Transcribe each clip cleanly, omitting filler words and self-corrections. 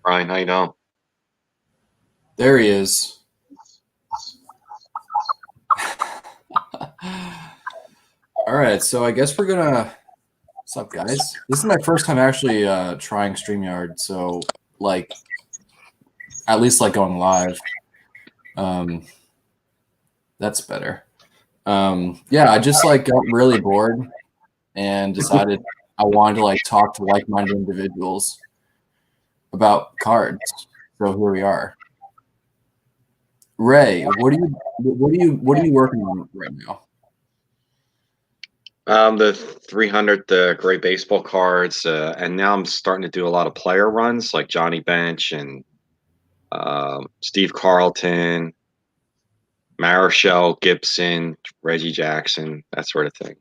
Ryan, how you doing? There he is. All right, so I guess we're gonna. What's up, guys? This is my first time actually trying StreamYard, so like at least like going live. Um, that's better. Yeah, I just like got really bored and decided I wanted to like talk to like-minded individuals about cards. So here we are. Ray, what are you working on right now? The 300, the great baseball cards, and now I'm starting to do a lot of player runs like Johnny Bench and Steve Carlton, Marichal Gibson, Reggie Jackson, that sort of thing.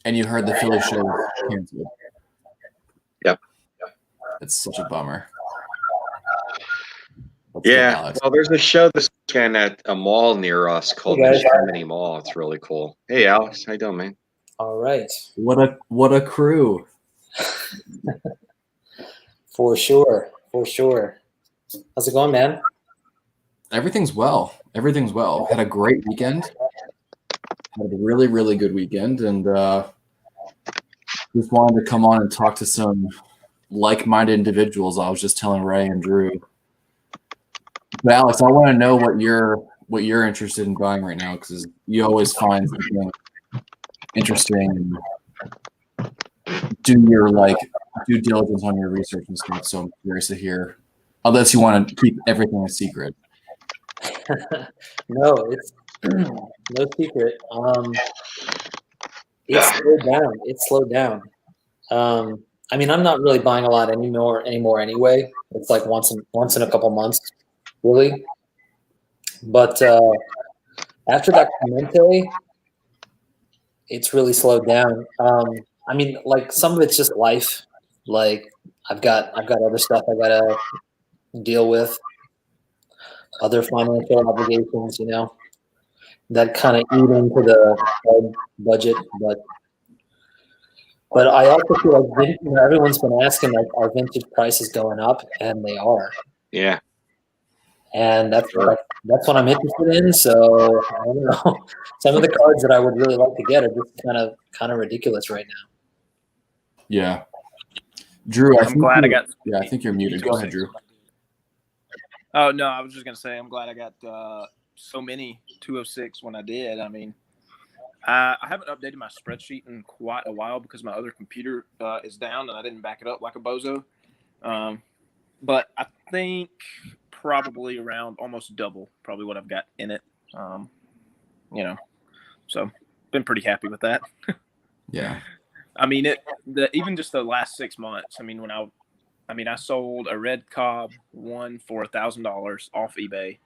And you heard the Philly show was canceled. Yep. That's such a bummer. Let's get Yeah. Alex. Well, there's a show this weekend at a mall near us called Hey, guys. Germany Mall. It's really cool. Hey, Alex, how you doing, man? All right. What a crew. For sure. For sure. How's it going, man? Everything's well. Everything's well. Had a great weekend. Had a really, really good weekend, and just wanted to come on and talk to some like-minded individuals. I was just telling Ray and Drew. But Alex, I want to know what you're interested in buying right now, because you always find something interesting and do your like due diligence on your research and stuff. So I'm curious to hear, unless you want to keep everything a secret. No, it's no secret. It's slowed down. It's slowed down. I mean, I'm not really buying a lot anymore anyway. It's like once in a couple months, really. But after that Clemente, it's really slowed down. I mean, like some of it's just life. Like I've got other stuff I gotta deal with, other financial obligations, that kind of eat into the budget. But I also feel like everyone's been asking like our vintage prices going up, and they are, Yeah. and that's Sure. that's what I'm interested in. So I don't know. Some of the cards that I would really like to get are just kind of ridiculous right now. Yeah. Drew, I'm glad I got. Yeah, I think you're muted. Go ahead, Drew. Oh no, I was just gonna say I'm glad I got so many 206 when I did. I mean, I haven't updated my spreadsheet in quite a while because my other computer is down and I didn't back it up like a bozo. But I think probably around almost double, probably what I've got in it. So been pretty happy with that. Yeah. I mean, even just the last 6 months. I mean, I sold a red Cobb one for $1,000 off eBay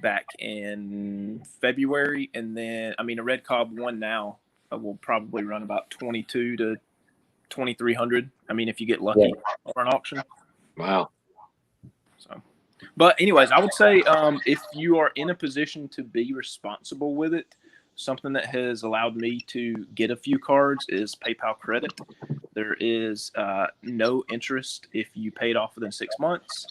back in February, and then a red Cobb one now will probably run about 22 to 2,300. I mean, if you get lucky on an auction. Wow. So, but anyways, I would say if you are in a position to be responsible with it, something that has allowed me to get a few cards is PayPal credit. There is no interest if you paid off within 6 months.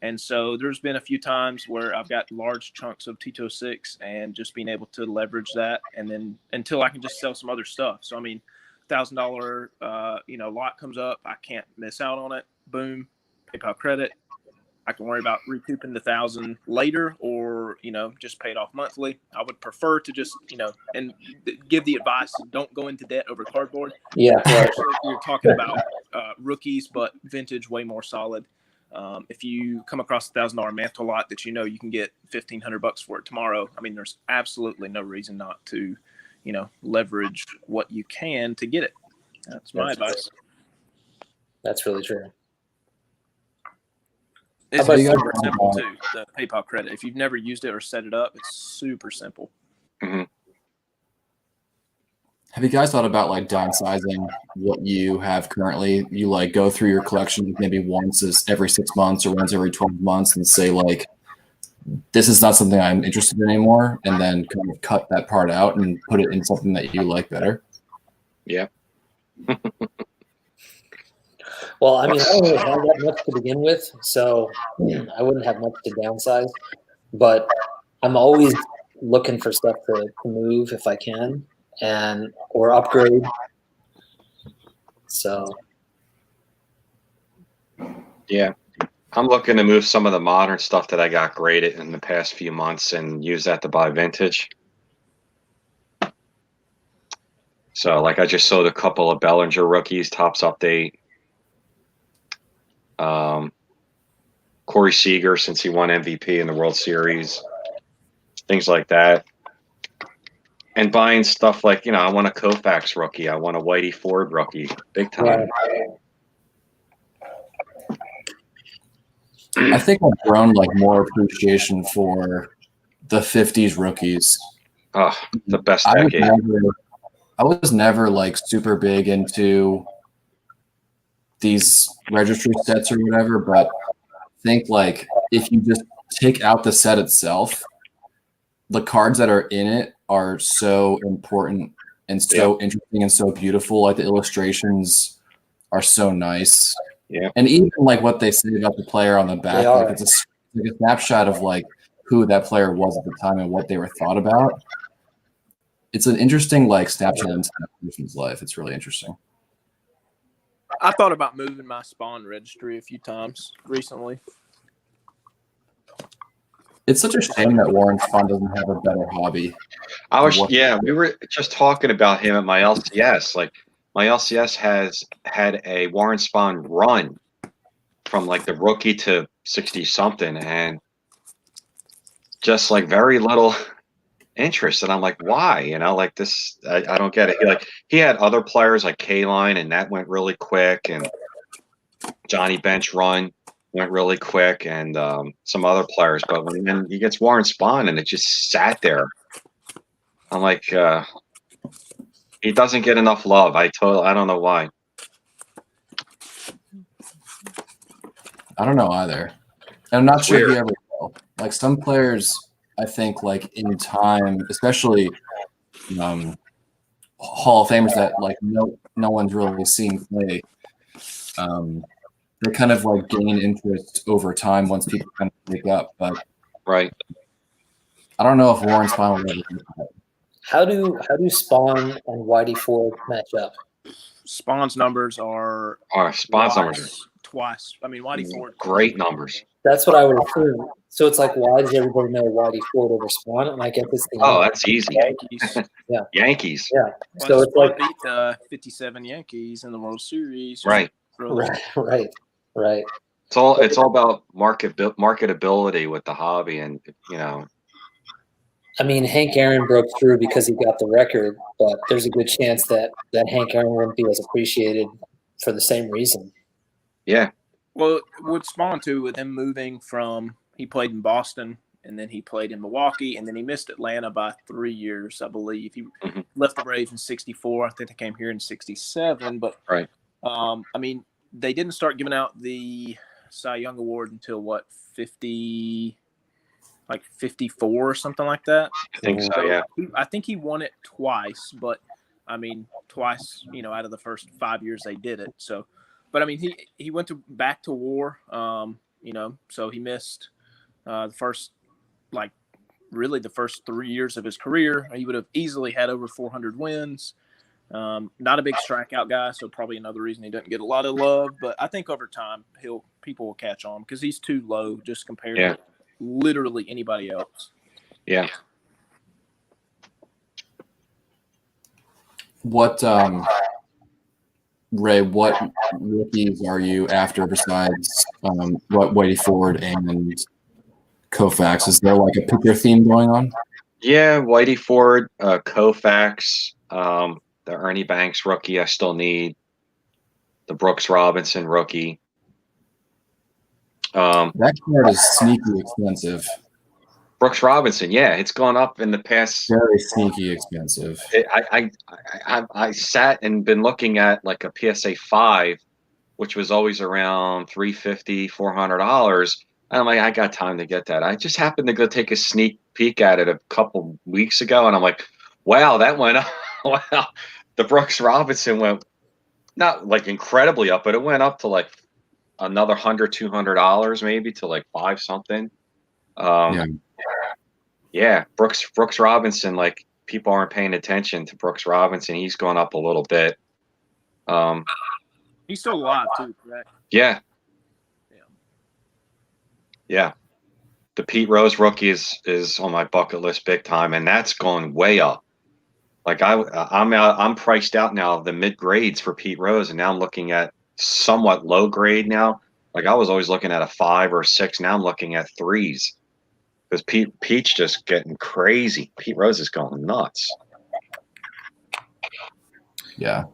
And so there's been a few times where I've got large chunks of Tito 6 and just being able to leverage that. And then until I can just sell some other stuff. So, I mean, $1,000, lot comes up. I can't miss out on it. Boom, PayPal credit. I can worry about recouping the $1,000 later, or just pay it off monthly. I would prefer to just and give the advice: don't go into debt over cardboard. Yeah, especially if you're talking about rookies, but vintage, way more solid. If you come across $1,000 mantle lot that you can get $1,500 for it tomorrow, I mean, there's absolutely no reason not to, leverage what you can to get it. That's my advice. That's really true. It's super simple too, the PayPal credit. If you've never used it or set it up, it's super simple. Mm-hmm. Have you guys thought about like downsizing what you have currently? You like go through your collection maybe once every 6 months or once every 12 months and say like, this is not something I'm interested in anymore, and then kind of cut that part out and put it in something that you like better? Yeah. Well, I mean, I don't really have that much to begin with, so I wouldn't have much to downsize. But I'm always looking for stuff to move if I can, and or upgrade. So Yeah. I'm looking to move some of the modern stuff that I got graded in the past few months and use that to buy vintage. So, like, I just sold a couple of Bellinger rookies, Topps Update. Corey Seager, since he won MVP in the World Series, things like that. And buying stuff like, I want a Koufax rookie. I want a Whitey Ford rookie. Big time. I think I've grown like more appreciation for the 50s rookies. Oh, the best I decade. was never like super big into these registry sets or whatever, but I think like if you just take out the set itself, the cards that are in it are so important and so interesting and so beautiful. Like the illustrations are so nice. Yeah. And even like what they say about the player on the back, like it's like a snapshot of like who that player was at the time and what they were thought about. It's an interesting like snapshot into that person's life. It's really interesting. I thought about moving my Spawn registry a few times recently. It's such a shame that Warren Spahn doesn't have a better hobby. We were just talking about him at my LCS. Like, my LCS has had a Warren Spahn run from like the rookie to 60 something, and just like very little interest. And I'm like, why? Like this, I don't get it. He had other players like K-Line, and that went really quick, and Johnny Bench run went really quick, and some other players. But when he gets Warren Spahn and it just sat there, I'm like, he doesn't get enough love. I don't know why. I don't know either. And I'm not It's sure weird. he ever will. Like some players, I think like in time, especially Hall of Famers that like no one's really seen play, they kind of like gain interest over time once people kind of wake up. But Right. I don't know if Warren Spahn will ever do that. How do Spawn and Whitey Ford match up? Spawn's numbers are Spawn's numbers twice. I mean, Whitey Ford. great numbers. That's what I would assume. So it's like, why does everybody know Whitey Ford over Spawn? And I get this thing. Oh, that's easy. Yankees. Yankees. Yeah. Well, So it's Spawn like beat the 57 Yankees in the World Series. Right. right. It's all about marketability with the hobby, and I mean, Hank Aaron broke through because he got the record, but there's a good chance that Hank Aaron wouldn't be as appreciated for the same reason. Yeah. Well, with Spawn too, with him moving from he played in Boston and then he played in Milwaukee and then he missed Atlanta by 3 years, I believe. He left the Braves in '64. I think they came here in '67. But Right. I mean, they didn't start giving out the Cy Young Award until what 54 or something like that. I think so. Yeah. I think he won it twice, but I mean, twice, out of the first 5 years they did it. So, but I mean, he went back to war, so he missed the first 3 years of his career. He would have easily had over 400 wins. Not a big strikeout guy, so probably another reason he doesn't get a lot of love. But I think over time people will catch on because he's too low just compared to literally anybody else. Yeah. What Ray, what rookies are you after besides what Whitey Ford and Koufax? Is there like a picker theme going on? Yeah, Whitey Ford, Koufax, the Ernie Banks rookie I still need, the Brooks Robinson rookie. That card is sneaky expensive. Brooks Robinson, yeah, it's gone up in the past. Very sneaky expensive. I sat and been looking at like a PSA 5, which was always around $350, $400. And I'm like, I got time to get that. I just happened to go take a sneak peek at it a couple weeks ago, and I'm like, wow, that went up. Wow, the Brooks Robinson went not like incredibly up, but it went up to like another $100, $200 maybe to like 5 something. Yeah. Yeah, Brooks Robinson, like people aren't paying attention to Brooks Robinson. He's gone up a little bit. He's still alive too, correct? Yeah. Yeah. The Pete Rose rookie is on my bucket list big time, and that's going way up. Like I'm priced out now of the mid grades for Pete Rose, and now I'm looking at somewhat low grade now. Like I was always looking at a 5 or a 6. Now I'm looking at 3s because Pete's just getting crazy. Pete Rose is going nuts. Yeah.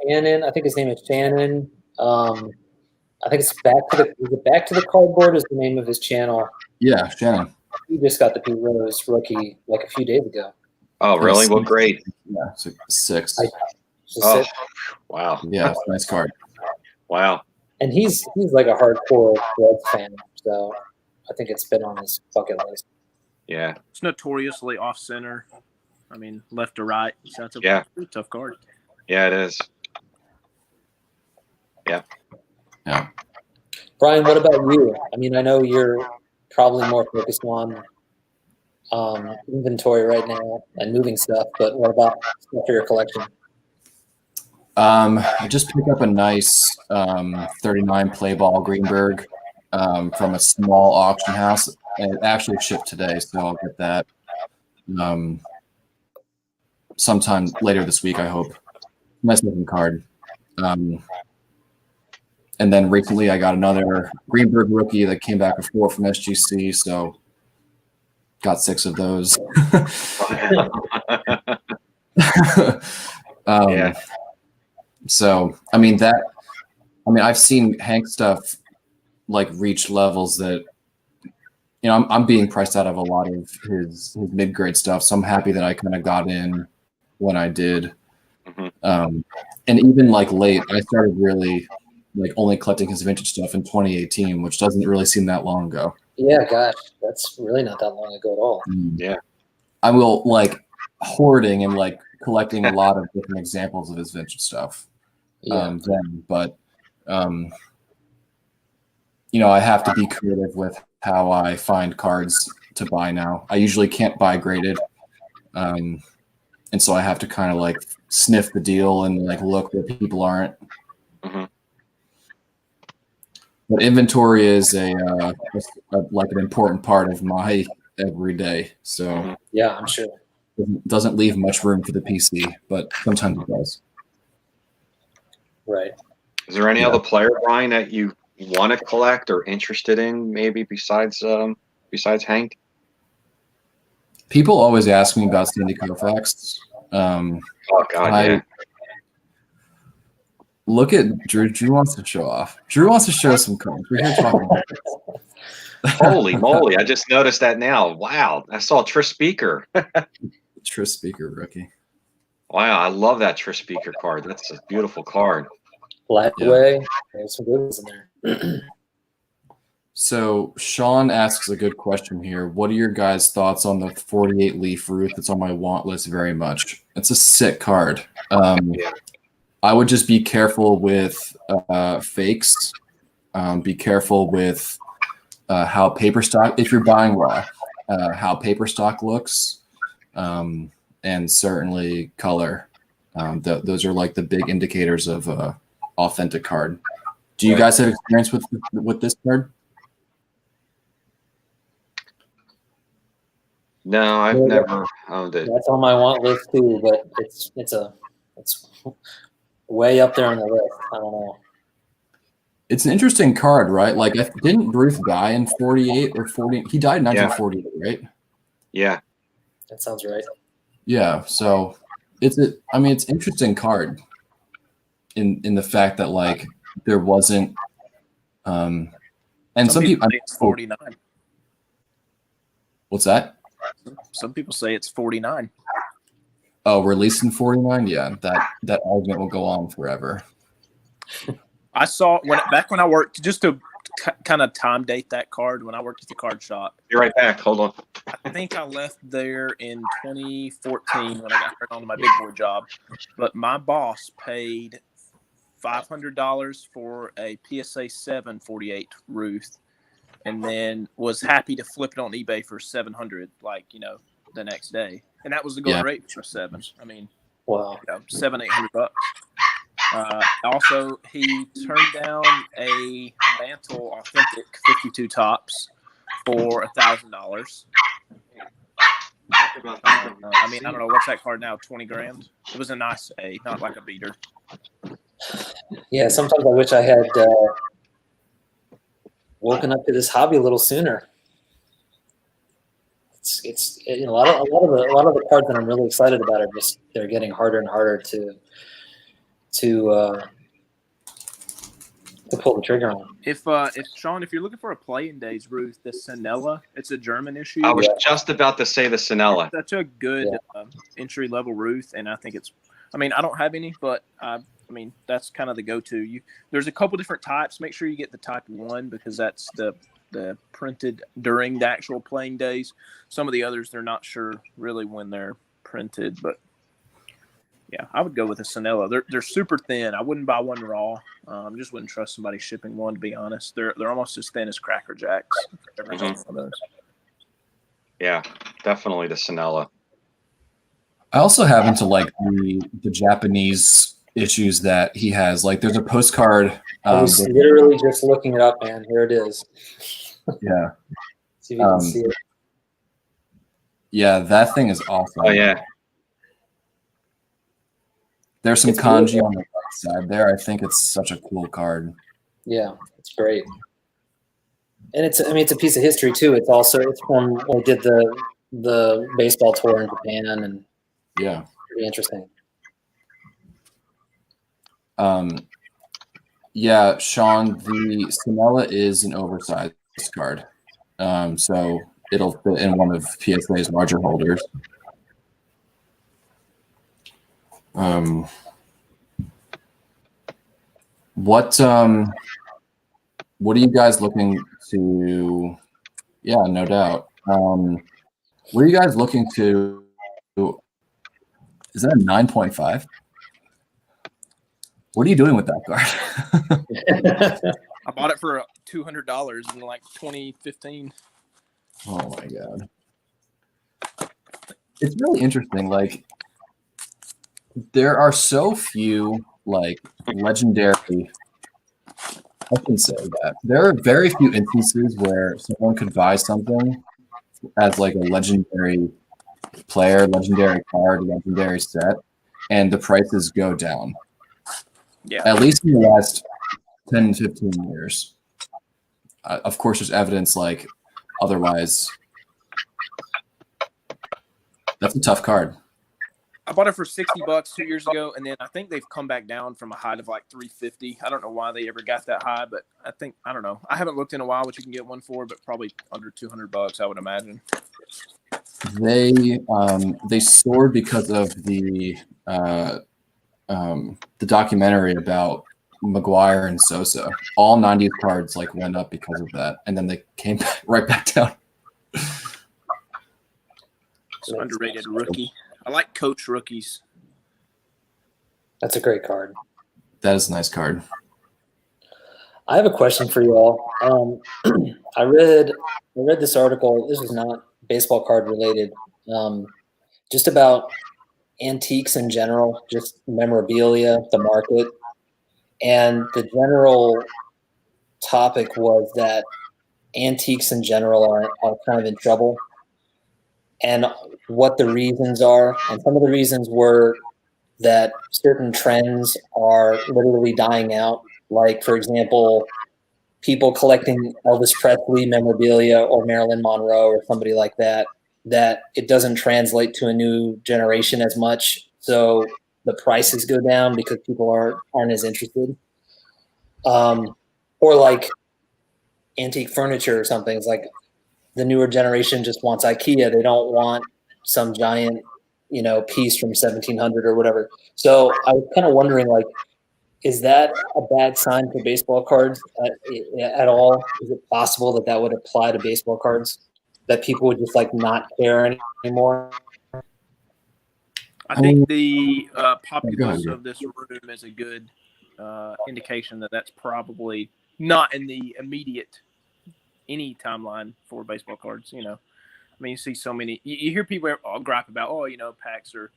Shannon, I think his name is Shannon. I think it's Back to the Cardboard is the name of his channel. Yeah, Shannon. He just got the Pete Rose rookie like a few days ago. Oh, really? What grade? Yeah, it's a 6. Oh, wow. Yeah, nice card. Wow. And he's like a hardcore Reds fan, so I think it's been on his bucket list. Yeah. It's notoriously off center. I mean, left to right. So that's a pretty tough card. Yeah, it is. Yeah. Yeah. Brian, what about you? I mean, I know you're probably more focused on inventory right now and moving stuff, but what about stuff for your collection? I just picked up a nice 39 play ball Greenberg from a small auction house. And it actually shipped today, so I'll get that sometime later this week, I hope. Nice looking card. And then recently I got another Greenberg rookie that came back before from SGC, so got 6 of those. Yeah. So, I've seen Hank stuff like reach levels that, I'm being priced out of a lot of his mid-grade stuff. So I'm happy that I kind of got in when I did. Mm-hmm. And even like late, I started really like only collecting his vintage stuff in 2018, which doesn't really seem that long ago. Yeah, gosh, that's really not that long ago at all. Yeah. I will like hoarding and like collecting a lot of different examples of his vintage stuff. Yeah. I have to be creative with how I find cards to buy now. I usually can't buy graded. And so I have to kind of like sniff the deal and like look where people aren't. Mm-hmm. But inventory is like an important part of my every day. So yeah, I'm sure. It doesn't leave much room for the PC, but sometimes it does. Right. Is there any other player, Brian, that you want to collect or interested in, maybe besides Hank? People always ask me about Sandy Koufax. Oh God, yeah. Look at Drew. Drew wants to show off. Drew wants to show some cards. We're here talking about this. Holy moly! I just noticed that now. Wow, I saw Tris Speaker. Tris Speaker rookie. Wow, I love that Tris Speaker card. That's a beautiful card. Lightway. There's some good ones in there. So Sean asks a good question here. What are your guys' thoughts on the 48 Leaf Ruth? It's on my want list very much. It's a sick card. I would just be careful with fakes. Be careful with how paper stock, if you're buying raw, how paper stock looks, and certainly color. Those are like the big indicators of authentic card. Do you guys have experience with this card? No, I've never owned it. That's on my want list too, but it's way up there on the list. I don't know. It's an interesting card, right? Like, didn't Ruth die in 48 or 40? He died in 1948, right? Yeah. That sounds right. Yeah. So it's an interesting card in the fact that like there wasn't, and some people say it's 49. What's that? Some people say it's 49. Oh, released in 49? Yeah, that argument will go on forever. I saw back when I worked, just to kind of time date that card. When I worked at the card shop, Be right back. Hold on. I think I left there in 2014 when I got hired on my big boy job. But my boss paid $500 for a PSA 7 48 Ruth, and then was happy to flip it on eBay for 700, the next day. And that was the going rate for 7. I mean, Wow. $700-800. Also, he turned down a Mantle Authentic 52 tops for $1,000. I mean, I don't know what's that card now, 20 grand. It was a nice A, not like a beater. Yeah, sometimes I wish I had woken up to this hobby a little sooner. It's a lot of the cards that I'm really excited about are just they're getting harder and harder to pull the trigger on. If Sean, if you're looking for a play in days, Ruth, the Sinella, it's a German issue. I was just about to say the Sinella. Such a good entry level Ruth, and I think it's. I mean, I don't have any, but I mean that's kind of the go-to. There's a couple different types. Make sure you get the type 1 because that's the printed during the actual playing days. Some of the others they're not sure really when they're printed, but yeah, I would go with a Sinella. They're super thin. I wouldn't buy one raw. Just wouldn't trust somebody shipping one, to be honest. They're almost as thin as Cracker Jacks. Yeah, definitely the Sinella. I also happen to like the Japanese issues that he has. Like, there's a postcard. I was literally just looking it up, man. Here it is. Yeah. See if you can see it. Yeah, that thing is awesome. Oh yeah. There's some It's kanji cool. on the right side there. I think it's such a cool card. Yeah, it's great. And it's a piece of history too. It's from when we did the baseball tour in Japan, and Yeah. pretty interesting. Yeah, Sean, the Sinella is an oversized card. So it'll fit in one of PSA's larger holders. What are you guys looking to? Yeah, no doubt. What are you guys looking to? Is that a 9.5? What are you doing with that card? I bought it for $200 in like 2015. Oh my god. It's really interesting. Like, there are so few like legendary. I can say that there are very few instances where someone could buy something as like a legendary player, legendary card, legendary set, and the prices go down. Yeah. At least in the last 10, 15 years. Of course, there's evidence like otherwise. That's a tough card. I bought it for $60 2 years ago, and then I think they've come back down from a height of like $350. I don't know why they ever got that high, but I don't know. I haven't looked in a while what you can get one for, but probably under $200, I would imagine. They soared because of the documentary about McGuire and Sosa. All 90s cards like went up because of that, and then they came right back down. It's an underrated rookie. I like coach rookies. That's a great card. That is a nice card. I have a question for you all. I read this article. This is not baseball card related. Just about antiques in general, just memorabilia, the market, and the general topic was that antiques in general are kind of in trouble, and what the reasons are. And some of the reasons were that certain trends are literally dying out. Like, for example, people collecting Elvis Presley memorabilia or Marilyn Monroe or somebody like that, that it doesn't translate to a new generation as much. So the prices go down because people aren't as interested. Or like antique furniture or something. It's like the newer generation just wants IKEA. They don't want some giant, piece from 1700 or whatever. So I was kind of wondering, like, Is that a bad sign for baseball cards at all? Is it possible that that would apply to baseball cards? That people would just like not care anymore? I I mean, think the go ahead, populace Drew. of this room is a good indication that that's probably not in the immediate any timeline for baseball cards. You know, I mean, you see so many. You hear people all gripe about, oh, you know, packs are,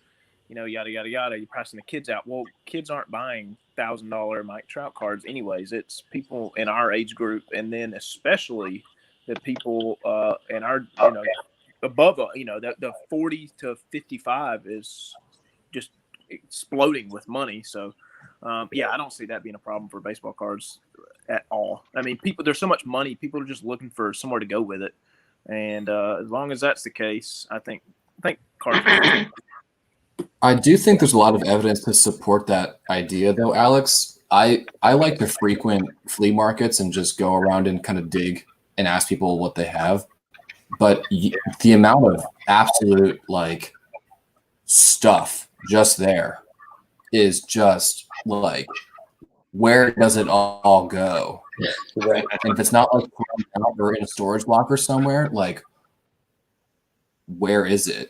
you know, yada yada yada. You're pricing the kids out. Well, kids aren't buying $1,000 Mike Trout cards anyways. It's people in our age group, and then especially the people in our, you know, above, you know, the 40 to 55 is just exploding with money. So, yeah, I don't see that being a problem for baseball cards at all. I mean, there's so much money, people are just looking for somewhere to go with it, and as long as that's the case, I think cards. I do think there's a lot of evidence to support that idea, though, Alex. I like to frequent flea markets and just go around and kind of dig and ask people what they have. But the amount of absolute like stuff just there is just like, where does it all go? Right. And if it's not like out or in a storage locker somewhere, like where is it?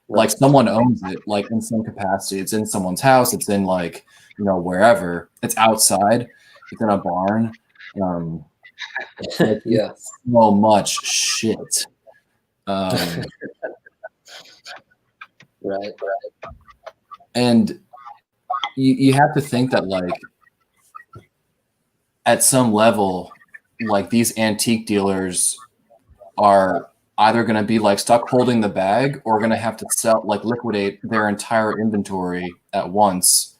Like someone owns it, like in some capacity. It's in someone's house. It's in like, you know, wherever. It's outside. It's in a barn. Yeah. So much shit. Right. And you have to think that like at some level, like these antique dealers are either going to be like stuck holding the bag or going to have to sell, like liquidate their entire inventory at once,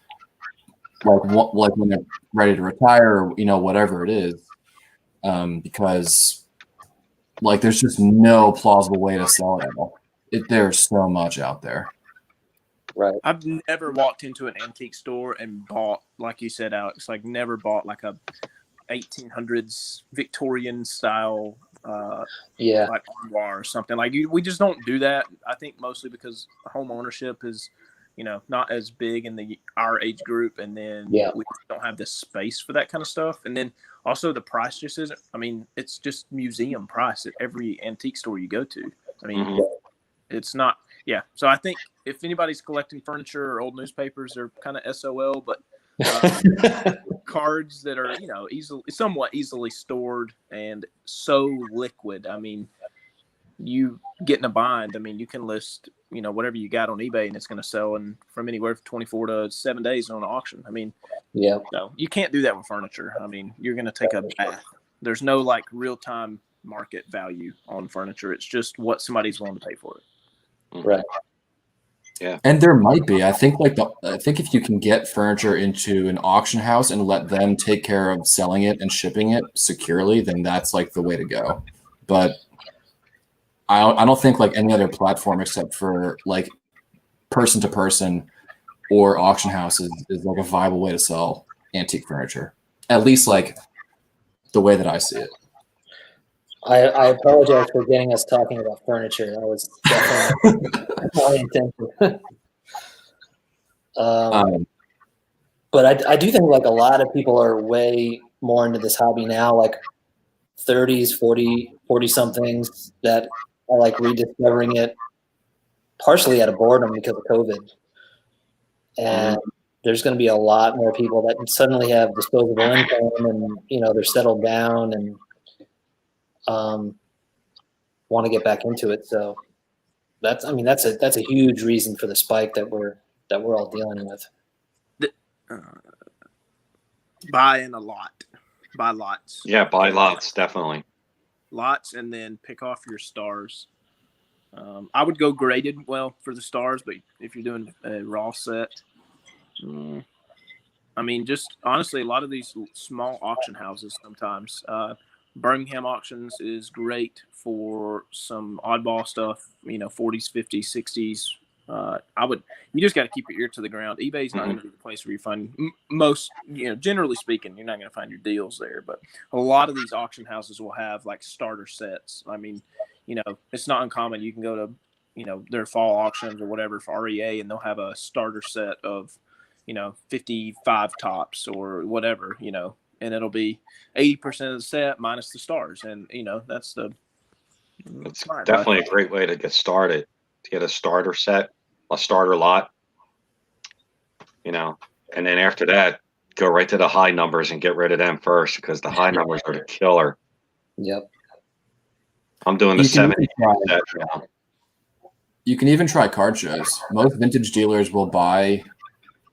like when they're ready to retire, or, you know, whatever it is, because like there's just no plausible way to sell it all. There's so much out there. Right. I've never walked into an antique store and bought, like you said, Alex, like never bought like a 1800s Victorian style Yeah. like armoire or something. Like we just don't do that. I think mostly because home ownership is, you know, not as big in our age group, and then Yeah. we don't have the space for that kind of stuff. And then also the price just isn't. I mean, it's just museum price at every antique store you go to. I mean, it's not. Yeah. So I think if anybody's collecting furniture or old newspapers, they're kind of SOL. But cards that are, you know, somewhat easily stored and so liquid. I mean, you get in a bind. I mean, you can list, you know, whatever you got on eBay and it's going to sell in from anywhere from 24 to 7 days on an auction. I mean, Yeah. no, you can't do that with furniture. I mean, you're going to take a bath. There's no like real time market value on furniture. It's just what somebody's willing to pay for it. Right. Yeah. And there might be. I think if you can get furniture into an auction house and let them take care of selling it and shipping it securely, then that's like the way to go. But I don't think like any other platform except for like person to person or auction houses is like a viable way to sell antique furniture. At least like the way that I see it. I apologize for getting us talking about furniture. That was definitely my intention. But I do think like a lot of people are way more into this hobby now, like 30s, 40 somethings that are like rediscovering it partially out of boredom because of COVID. And there's going to be a lot more people that suddenly have disposable income and, you know, they're settled down and want to get back into it. So that's a huge reason for the spike that we're all dealing with. Buy in a lot. Buy lots. Yeah, buy lots, definitely. Lots, and then pick off your stars. I would go graded for the stars, but if you're doing a raw set, I mean, just honestly, a lot of these small auction houses sometimes. Birmingham Auctions is great for some oddball stuff, you know, 40s, 50s, 60s. You just got to keep your ear to the ground. eBay's not going to be the place where you find most, you know, generally speaking, you're not going to find your deals there. But a lot of these auction houses will have like starter sets. I mean, you know, it's not uncommon. You can go to, you know, their fall auctions or whatever for REA, and they'll have a starter set of, 55 tops or whatever, and it'll be 80% of the set minus the stars. And, that's It's smart, bud. definitely a great way to get started, to get a starter set, a starter lot, and then after that, go right to the high numbers and get rid of them first, because the high numbers are the killer. Yep. I'm doing the You can 70 even try- set now. You can even try card shows. Most vintage dealers will buy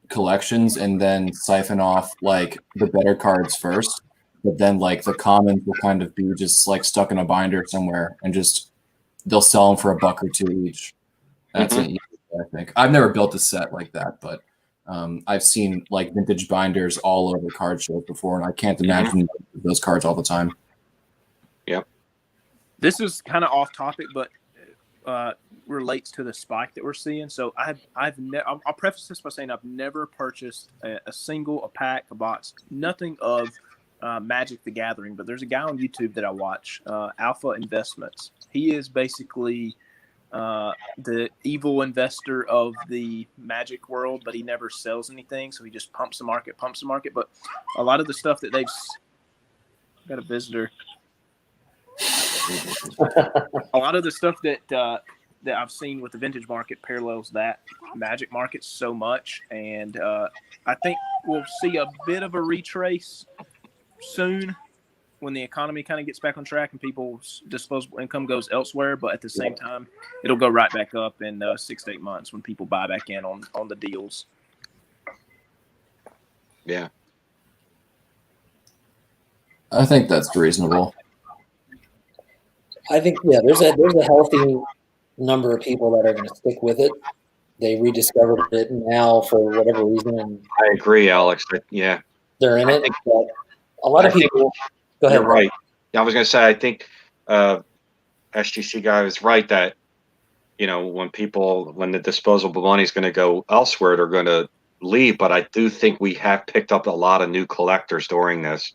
collections and then siphon off like the better cards first, but then like the commons will kind of be just like stuck in a binder somewhere, and just they'll sell them for $1 or $2 each. That's an easy way, I think. I've never built a set like that, but I've seen like vintage binders all over card shows before, and I can't imagine those cards all the time. This is kind of off topic, but relates to the spike that we're seeing. So I'll preface this by saying I've never purchased a single, a pack, a box, nothing of Magic the Gathering. But there's a guy on YouTube that I watch, Alpha Investments. He is basically the evil investor of the Magic world, but he never sells anything. So he just pumps the market. But a lot of the stuff that they've got a visitor. A lot of the stuff that I've seen with the vintage market parallels that Magic market so much, and I think we'll see a bit of a retrace soon when the economy kind of gets back on track and people's disposable income goes elsewhere. But at the same time, it'll go right back up in 6 to 8 months when people buy back in on the deals. Yeah. I think that's reasonable. I think there's a healthy number of people that are going to stick with it. They rediscovered it now for whatever reason, and I agree, Alex. Yeah. they're in it. But a lot of people. Go ahead. You're right. I was going to say, I think SGC guy was right that, when the disposable money is going to go elsewhere, they're going to leave. But I do think we have picked up a lot of new collectors during this,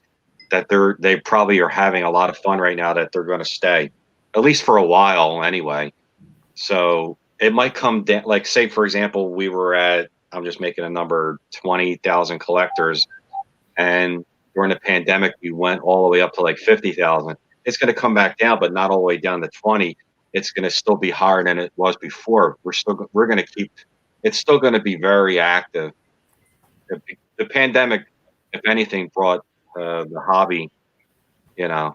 that they probably are having a lot of fun right now, that they're going to stay, at least for a while anyway. So it might come down, like, say, for example, we were at, I'm just making a number, 20,000 collectors. And during the pandemic, we went all the way up to like 50,000. It's going to come back down, but not all the way down to 20. It's going to still be higher than it was before. We're going to keep, it's still going to be very active. The pandemic, if anything, brought the hobby, a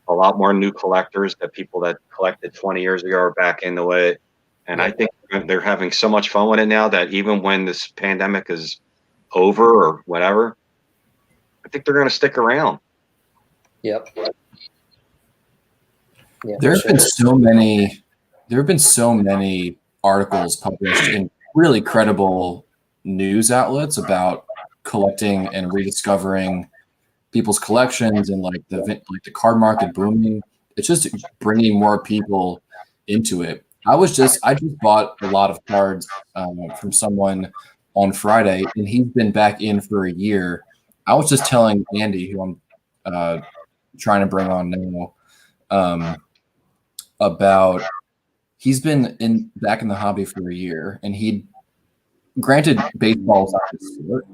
lot more new collectors, that people that collected 20 years ago are back into it. And I think they're having so much fun with it now that even when this pandemic is over or whatever, I think they're going to stick around. Yep. Yeah, There have been so many articles published in really credible news outlets about collecting and rediscovering people's collections, and like the card market booming. It's just bringing more people into it. I just bought a lot of cards from someone on Friday, and he's been back in for a year. I was just telling Andy, who I'm trying to bring on now, about he's been back in the hobby for a year, and granted baseball is not his sport,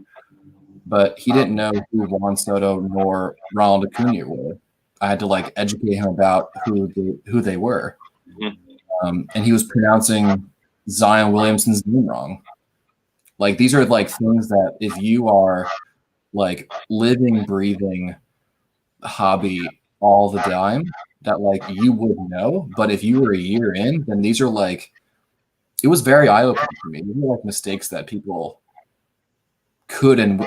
but he didn't know who Juan Soto nor Ronald Acuna were. I had to educate him about who they were, and he was pronouncing Zion Williamson's name wrong. These are things that if you are living, breathing hobby all the time, that you would know. But if you were a year in, then these are it was very eye-opening for me. These are mistakes that people could and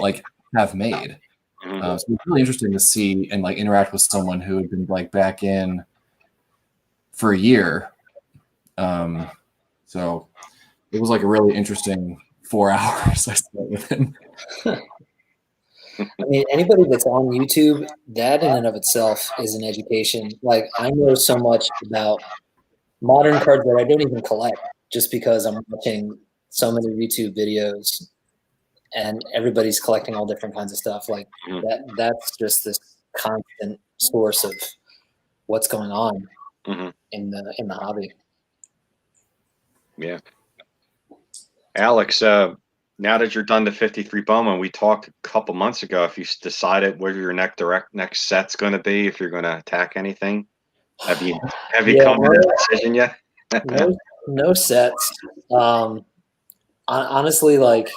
have made. So it's really interesting to see and interact with someone who had been back in for a year. So it was a really interesting 4 hours I spent with him. I mean, anybody that's on YouTube, that in and of itself is an education. I know so much about modern cards that I don't even collect just because I'm watching so many YouTube videos and everybody's collecting all different kinds of stuff. That's just this constant source of what's going on in the hobby. Yeah. Alex, now that you're done to 53 Bowman, we talked a couple months ago. If you decided where your next set's going to be, if you're going to attack anything, have you Yeah, come to that decision yet? no sets. Honestly, like,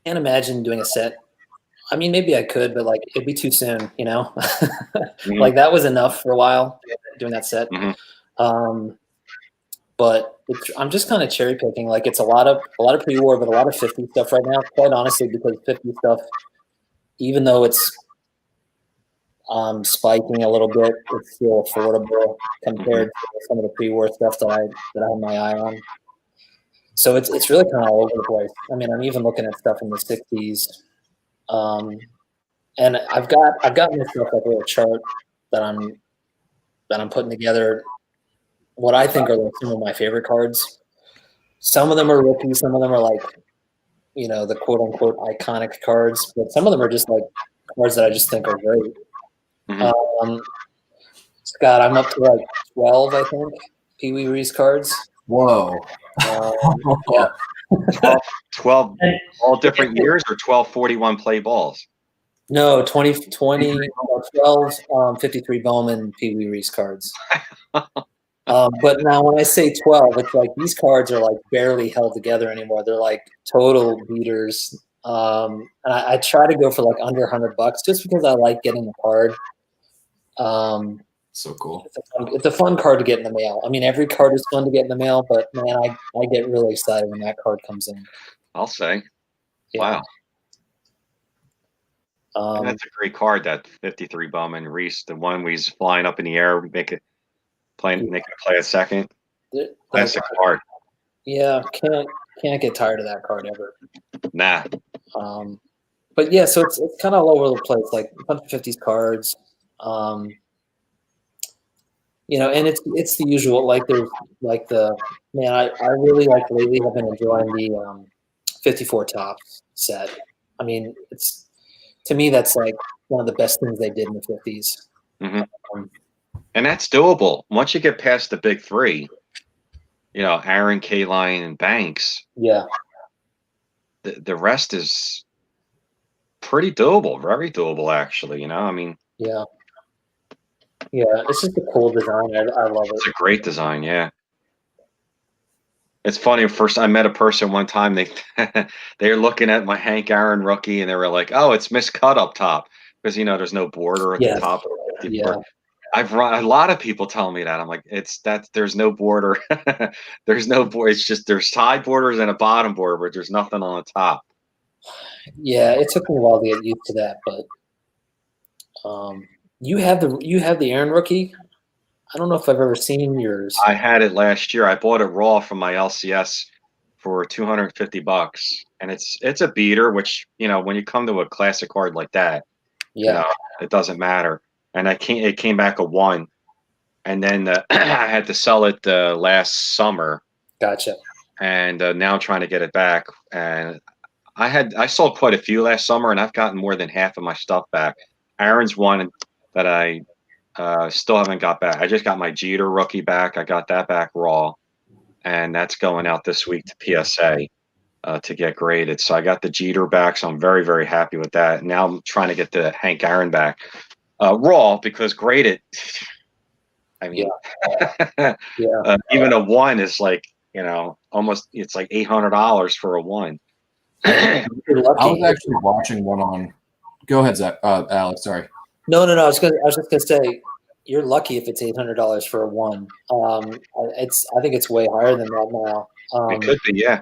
can't imagine doing a set. I mean, maybe I could, but like it'd be too soon, you know. Like that was enough for a while doing that set. But I'm just kind of cherry picking. Like it's a lot of pre-war, but a lot of 50 stuff right now. Quite honestly, because 50 stuff, even though it's spiking a little bit, it's still affordable compared to some of the pre-war stuff that I have my eye on. So it's really kind of all over the place. I mean, I'm even looking at stuff in the 60s, and I've got myself like a little chart that I'm putting together. What I think are like some of my favorite cards. Some of them are rookies, some of them are like, you know, the quote unquote iconic cards, but some of them are just like cards that I just think are great. Scott, I'm up to like 12, I think, Pee Wee Reese cards. Whoa. Yeah. 12 all different years, or 12 41 play balls? No, 12 53 Bowman Pee Wee Reese cards. But now when I say 12, it's like these cards are like barely held together anymore. They're like total beaters. And I try to go for like under $100 just because I like getting the card. So cool. It's a fun card to get in the mail. I mean, every card is fun to get in the mail, but man, I get really excited when that card comes in. I'll say. Yeah. Wow. That's a great card, that 53 Bowman Reese, the one where he's flying up in the air, make it play a second. Classic card. Yeah, can't get tired of that card ever. Nah. But yeah, so it's kind of all over the place, like a bunch of 50s cards. You know, and it's the usual, like there's like the man I really like lately have been enjoying the 54 Topps set. I mean, it's, to me, that's like one of the best things they did in the 50s. And that's doable. Once you get past the big three, you know, Aaron, K-Line, and Banks. Yeah. The rest is pretty doable, very doable, actually. You know, I mean. Yeah. Yeah, it's just a cool design. I love it. It's a great design, yeah. It's funny. First, I met a person one time. They were looking at my Hank Aaron rookie, and they were like, "Oh, it's miscut up top because you know there's no border at the top." Yeah. I've run a lot of people tell me that. I'm like, there's no border. There's no border. It's just there's side borders and a bottom border, but there's nothing on the top. Yeah, it took me a while to get used to that, but you have the Aaron rookie. I don't know if I've ever seen yours. I had it last year. I bought it raw from my LCS for $250, and it's a beater. Which, you know, when you come to a classic card like that, you know, it doesn't matter. And it came back a 1, and then I had to sell it last summer. Gotcha. And now I'm trying to get it back. And I sold quite a few last summer, and I've gotten more than half of my stuff back. Aaron's one that I still haven't got back. I just got my Jeter rookie back. I got that back raw, and that's going out this week to PSA to get graded. So I got the Jeter back, so I'm very, very happy with that. Now I'm trying to get the Hank Aaron back raw, because graded, I mean, even a 1 is like, you know, almost, it's like $800 for a 1. I was actually watching one on. Go ahead, Zach. Alex. Sorry. No. I was just gonna say, you're lucky if it's $800 for a 1. I think it's way higher than that now. It could be, yeah.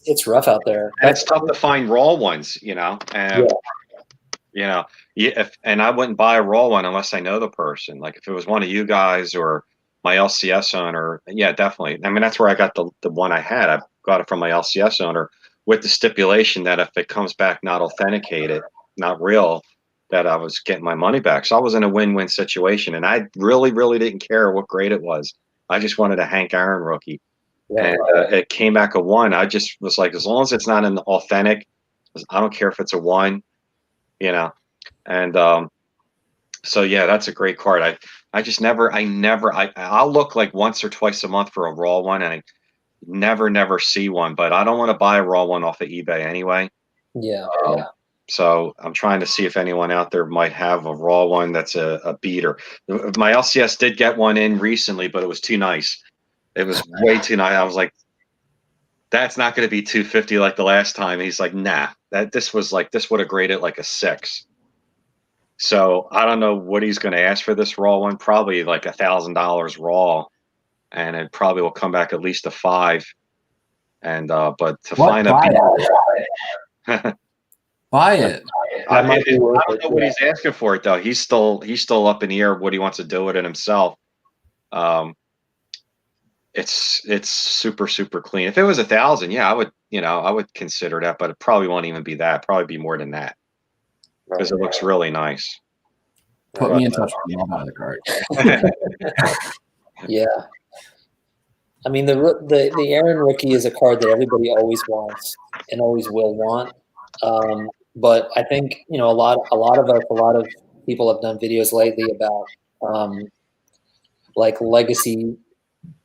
It's rough out there. And it's tough to find raw ones, you know. And you know, and I wouldn't buy a raw one unless I know the person. Like if it was one of you guys or my LCS owner, yeah, definitely. I mean, that's where I got the one I had. I got it from my LCS owner with the stipulation that if it comes back not authenticated, not real, that I was getting my money back. So I was in a win-win situation, and I really, really didn't care what grade it was. I just wanted a Hank Aaron rookie. And it came back a 1. I just was like, as long as it's not an authentic, I don't care if it's a 1, you know. And so yeah, that's a great card. I'll look like once or twice a month for a raw one, and I never see one. But I don't want to buy a raw one off of eBay anyway. Yeah. So I'm trying to see if anyone out there might have a raw one that's a beater. My LCS did get one in recently, but it was too nice. It was way too nice. I was like, that's not going to be 250 like the last time. He's like, nah, this would have graded like a 6. So I don't know what he's going to ask for this raw one. Probably like $1,000 raw, and it probably will come back at least a 5. And but to find a beater. Buy it. I don't know what he's asking for it though. He's still up in the air what he wants to do with it himself. It's super clean. If it was 1,000, yeah, I would consider that, but it probably won't even be that. Probably be more than that because it looks really nice. Put me in touch with the other card. Yeah. I mean, the Aaron rookie is a card that everybody always wants and always will want. But I think, a lot of people have done videos lately about like legacy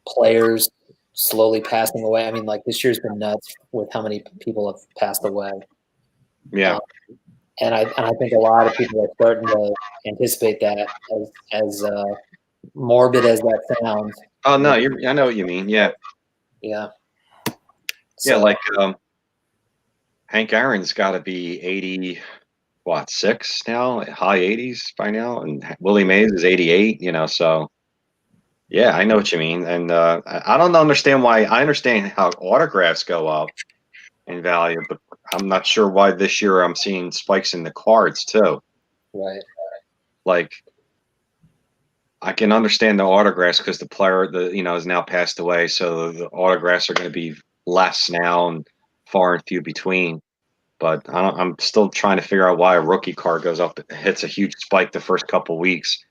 players slowly passing away. I mean, like this year's been nuts with how many people have passed away. Yeah. And I think a lot of people are starting to anticipate that, as morbid as that sounds. Oh no, I know what you mean. Yeah. Yeah. Yeah, like Hank Aaron's got to be 86 now, high 80s by now, and Willie Mays is 88. So yeah, I know what you mean, and I don't understand why. I understand how autographs go up in value, but I'm not sure why this year I'm seeing spikes in the cards too. Right. Like, I can understand the autographs because the player, is now passed away, so the autographs are going to be less now and far and few between. But I'm still trying to figure out why a rookie card goes up, hits a huge spike the first couple weeks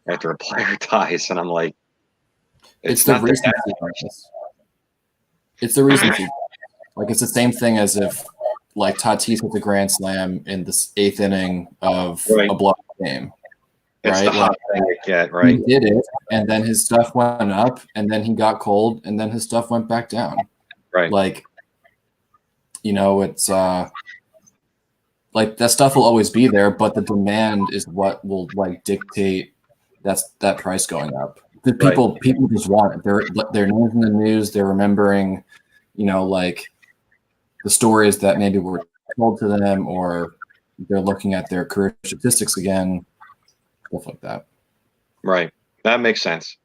after a player dies, and I'm like, it's the recency bias. It's the recency. Like it's the same thing as if like Tatis hit the grand slam in the 8th inning of a blowout game. It's right? the hot thing to get, right? He did it, and then his stuff went up, and then he got cold, and then his stuff went back down. Right. Like, it's like that stuff will always be there, but the demand is what will like dictate that price going up. The people just want it. Their names in the news. They're remembering, like the stories that maybe were told to them, or they're looking at their career statistics again, stuff like that. Right. That makes sense.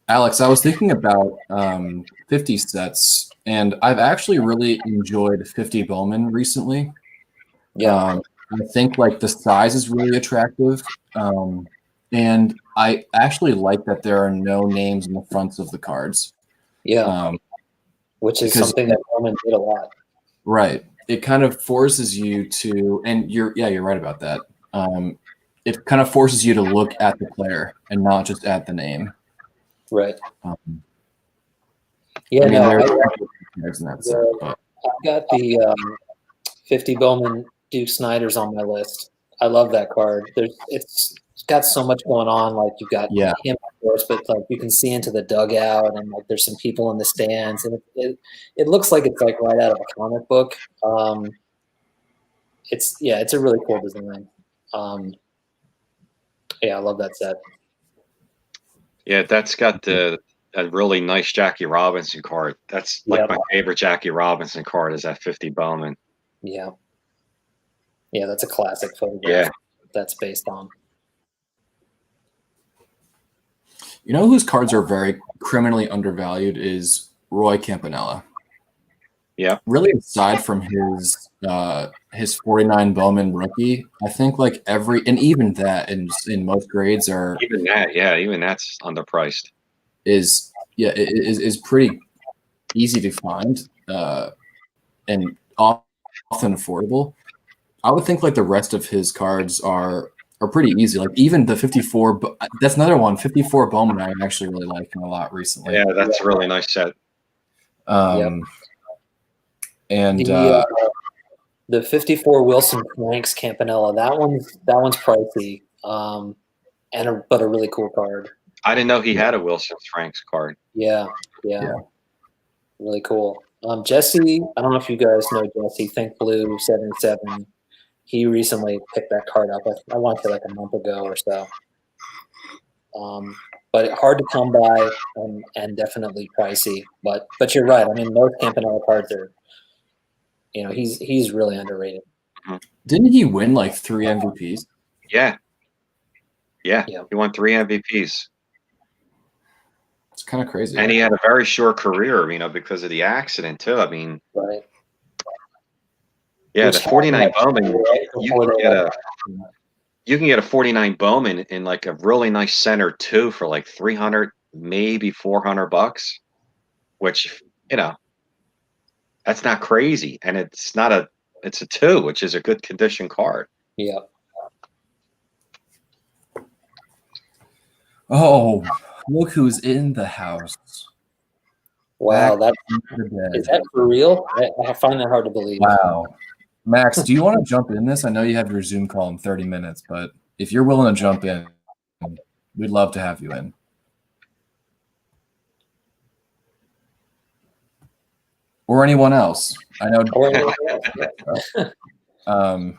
Alex, I was thinking about 50 sets, and I've actually really enjoyed 50 Bowman recently. Yeah. I think like the size is really attractive. And I actually like that there are no names in the fronts of the cards. Yeah. Which is something that Bowman did a lot. Right. It kind of forces you to, and you're right about that. It kind of forces you to look at the player and not just at the name. Right. I've got the 50 Bowman Duke Snyder's on my list. I love that card. It's got so much going on. Like you've got him, of course, but like you can see into the dugout, and like there's some people in the stands, and it looks like it's like right out of a comic book. It's a really cool design. I love that set. Yeah, that's got a really nice Jackie Robinson card. That's like my favorite Jackie Robinson card is that 50 Bowman. Yeah. Yeah, that's a classic photograph that's based on. Whose cards are very criminally undervalued is Roy Campanella. Yeah. Really, aside from his 49 Bowman rookie, I think like even that in most grades are even that's underpriced. Is pretty easy to find and often affordable. I would think like the rest of his cards are pretty easy. Like even the 54, but that's another one. 54 Bowman I'm actually really liking a lot recently. Yeah, that's a really nice set. And the 54 Wilson Franks Campanella, that one's pricey. but a really cool card. I didn't know he had a Wilson Franks card. Yeah. Really cool. Jesse, I don't know if you guys know Jesse, Think Blue 77. He recently picked that card up. I want to say like a month ago or so. But hard to come by and definitely pricey. But you're right. I mean, most Campanella cards are, he's really underrated. Didn't he win like 3 MVPs? Yeah. Yeah. He won 3 MVPs. It's kind of crazy. And he had a very short career, because of the accident too. I mean, Right. yeah, Which the 49 Bowman, right you before can they get left. you can get a 49 Bowman in like a really nice center too for like 300, maybe $400, which, that's not crazy. And it's a 2, which is a good condition card. Yeah. Oh, look who's in the house. Wow, Max is that for real? I find that hard to believe. Wow. Max, do you want to jump in this? I know you have your Zoom call in 30 minutes, but if you're willing to jump in, we'd love to have you in. Or anyone else. I know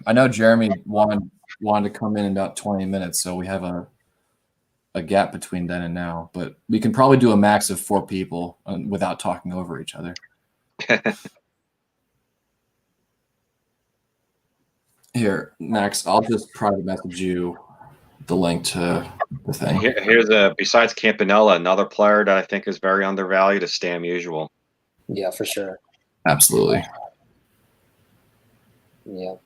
I know Jeremy wanted to come in about 20 minutes, so we have a gap between then and now. But we can probably do a max of 4 people without talking over each other. Here, Max, I'll just private message you the link to the thing. Here's besides Campanella, another player that I think is very undervalued is Stam Usual. Yeah, for sure. Absolutely. Yeah.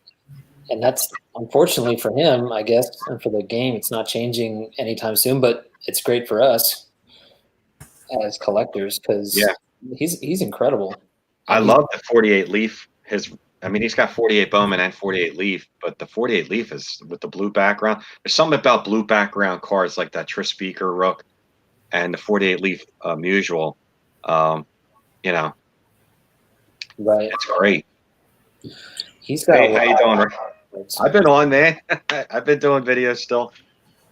And that's unfortunately for him, I guess, and for the game, it's not changing anytime soon, but it's great for us as collectors because he's incredible. I love the 48 Leaf. He's got 48 Bowman and 48 Leaf, but the 48 Leaf is with the blue background. There's something about blue background cards like that Tris Speaker Rook and the 48 Leaf Usual. Right. It's great. He's got. Hey, how you doing, Rick? I've been on, man. I've been doing videos still.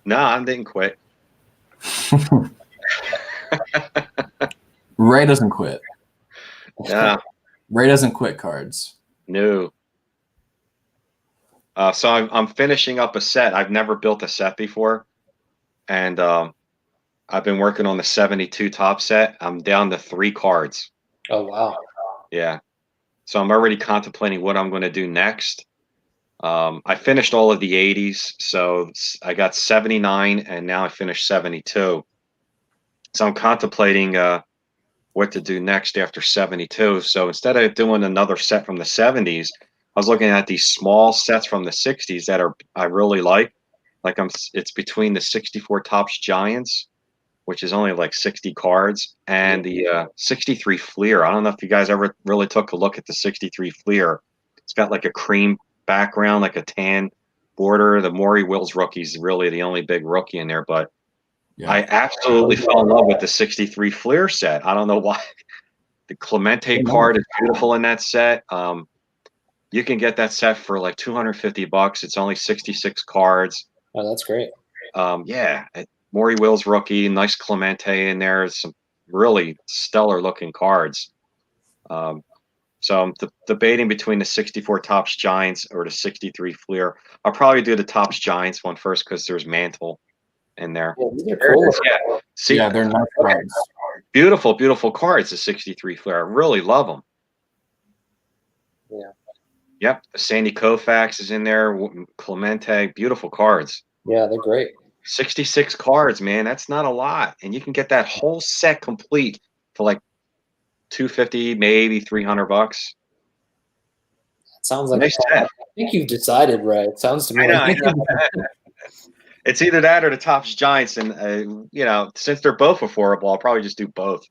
No, I didn't quit. Ray doesn't quit. Yeah. Ray doesn't quit cards. No. So I'm finishing up a set. I've never built a set before, and I've been working on the 72 top set. I'm down to 3 cards. Oh wow! Yeah, so I'm already contemplating what I'm going to do next. I finished all of the 80s, so I got 79, and now I finished 72. So I'm contemplating what to do next after 72. So instead of doing another set from the 70s, I was looking at these small sets from the 60s that I really like. It's between the 64 Topps Giants, which is only like 60 cards, and the 63 Fleer. I don't know if you guys ever really took a look at the 63 Fleer. It's got like a cream background, like a tan border. The Maury Wills rookie is really the only big rookie in there, but I absolutely fell in love with the 63 Fleer set. I don't know why. The Clemente card is beautiful in that set. You can get that set for like $250. It's only 66 cards. Oh, that's great. Maury Wills rookie, nice Clemente in there. Some really stellar looking cards. So I'm debating between the 64 Topps Giants or the 63 Fleer. I'll probably do the Topps Giants one first because there's Mantle in there. Yeah, these are cool. See, they're nice cards. Beautiful, beautiful cards, the 63 Fleer. I really love them. Yeah. Yep, Sandy Koufax is in there. Clemente, beautiful cards. Yeah, they're great. 66 cards, man. That's not a lot, and you can get that whole set complete for like $250, maybe $300. Sounds like Nice a set. I think you've decided, right? It sounds to me I like know. It's either that or the Topps Giants, and since they're both affordable, I'll probably just do both.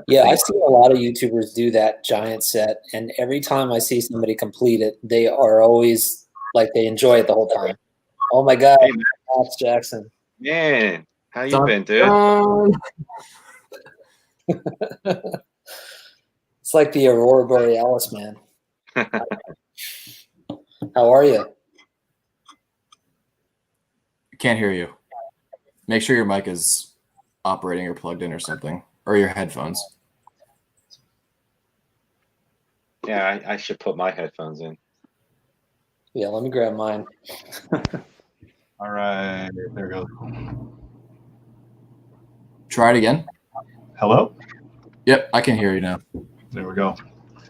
Yeah, I see a lot of YouTubers do that giant set, and every time I see somebody complete it, they are always like they enjoy it the whole time. Oh my God, Hey, Max Jackson. Man, how you been, dude? It's like the Aurora Borealis, man. How are you? Can't hear you. Make sure your mic is operating or plugged in or something, or your headphones. Yeah, I should put my headphones in. Yeah, let me grab mine. All right, there we go. Try it again. Hello? Yep, I can hear you now. There we go.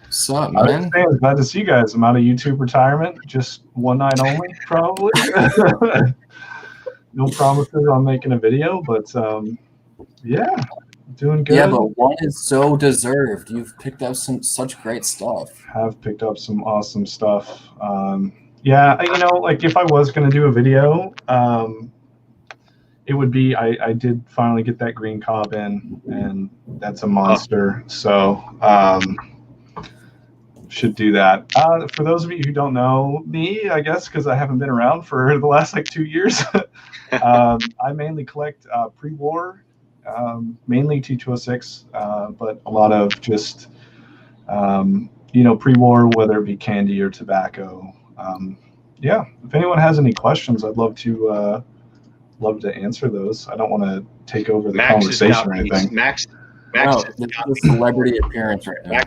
What's up, I man? was glad to see you guys. I'm out of YouTube retirement, just one night only, probably. No promises on making a video, but yeah, doing good. Yeah, but one is so deserved. You've picked up such great stuff. Have picked up some awesome stuff. Yeah, you know, like if I was going to do a video, it would be I did finally get that green cob in, and that's a monster. So should do that. For those of you who don't know me, I guess because I haven't been around for the last like 2 years, I mainly collect pre-war, mainly T206, but a lot of just you know, pre-war, whether it be candy or tobacco. Yeah, if anyone has any questions, I'd love to answer those. I don't want to take over the conversation or anything. Max No, this is a celebrity appearance right now.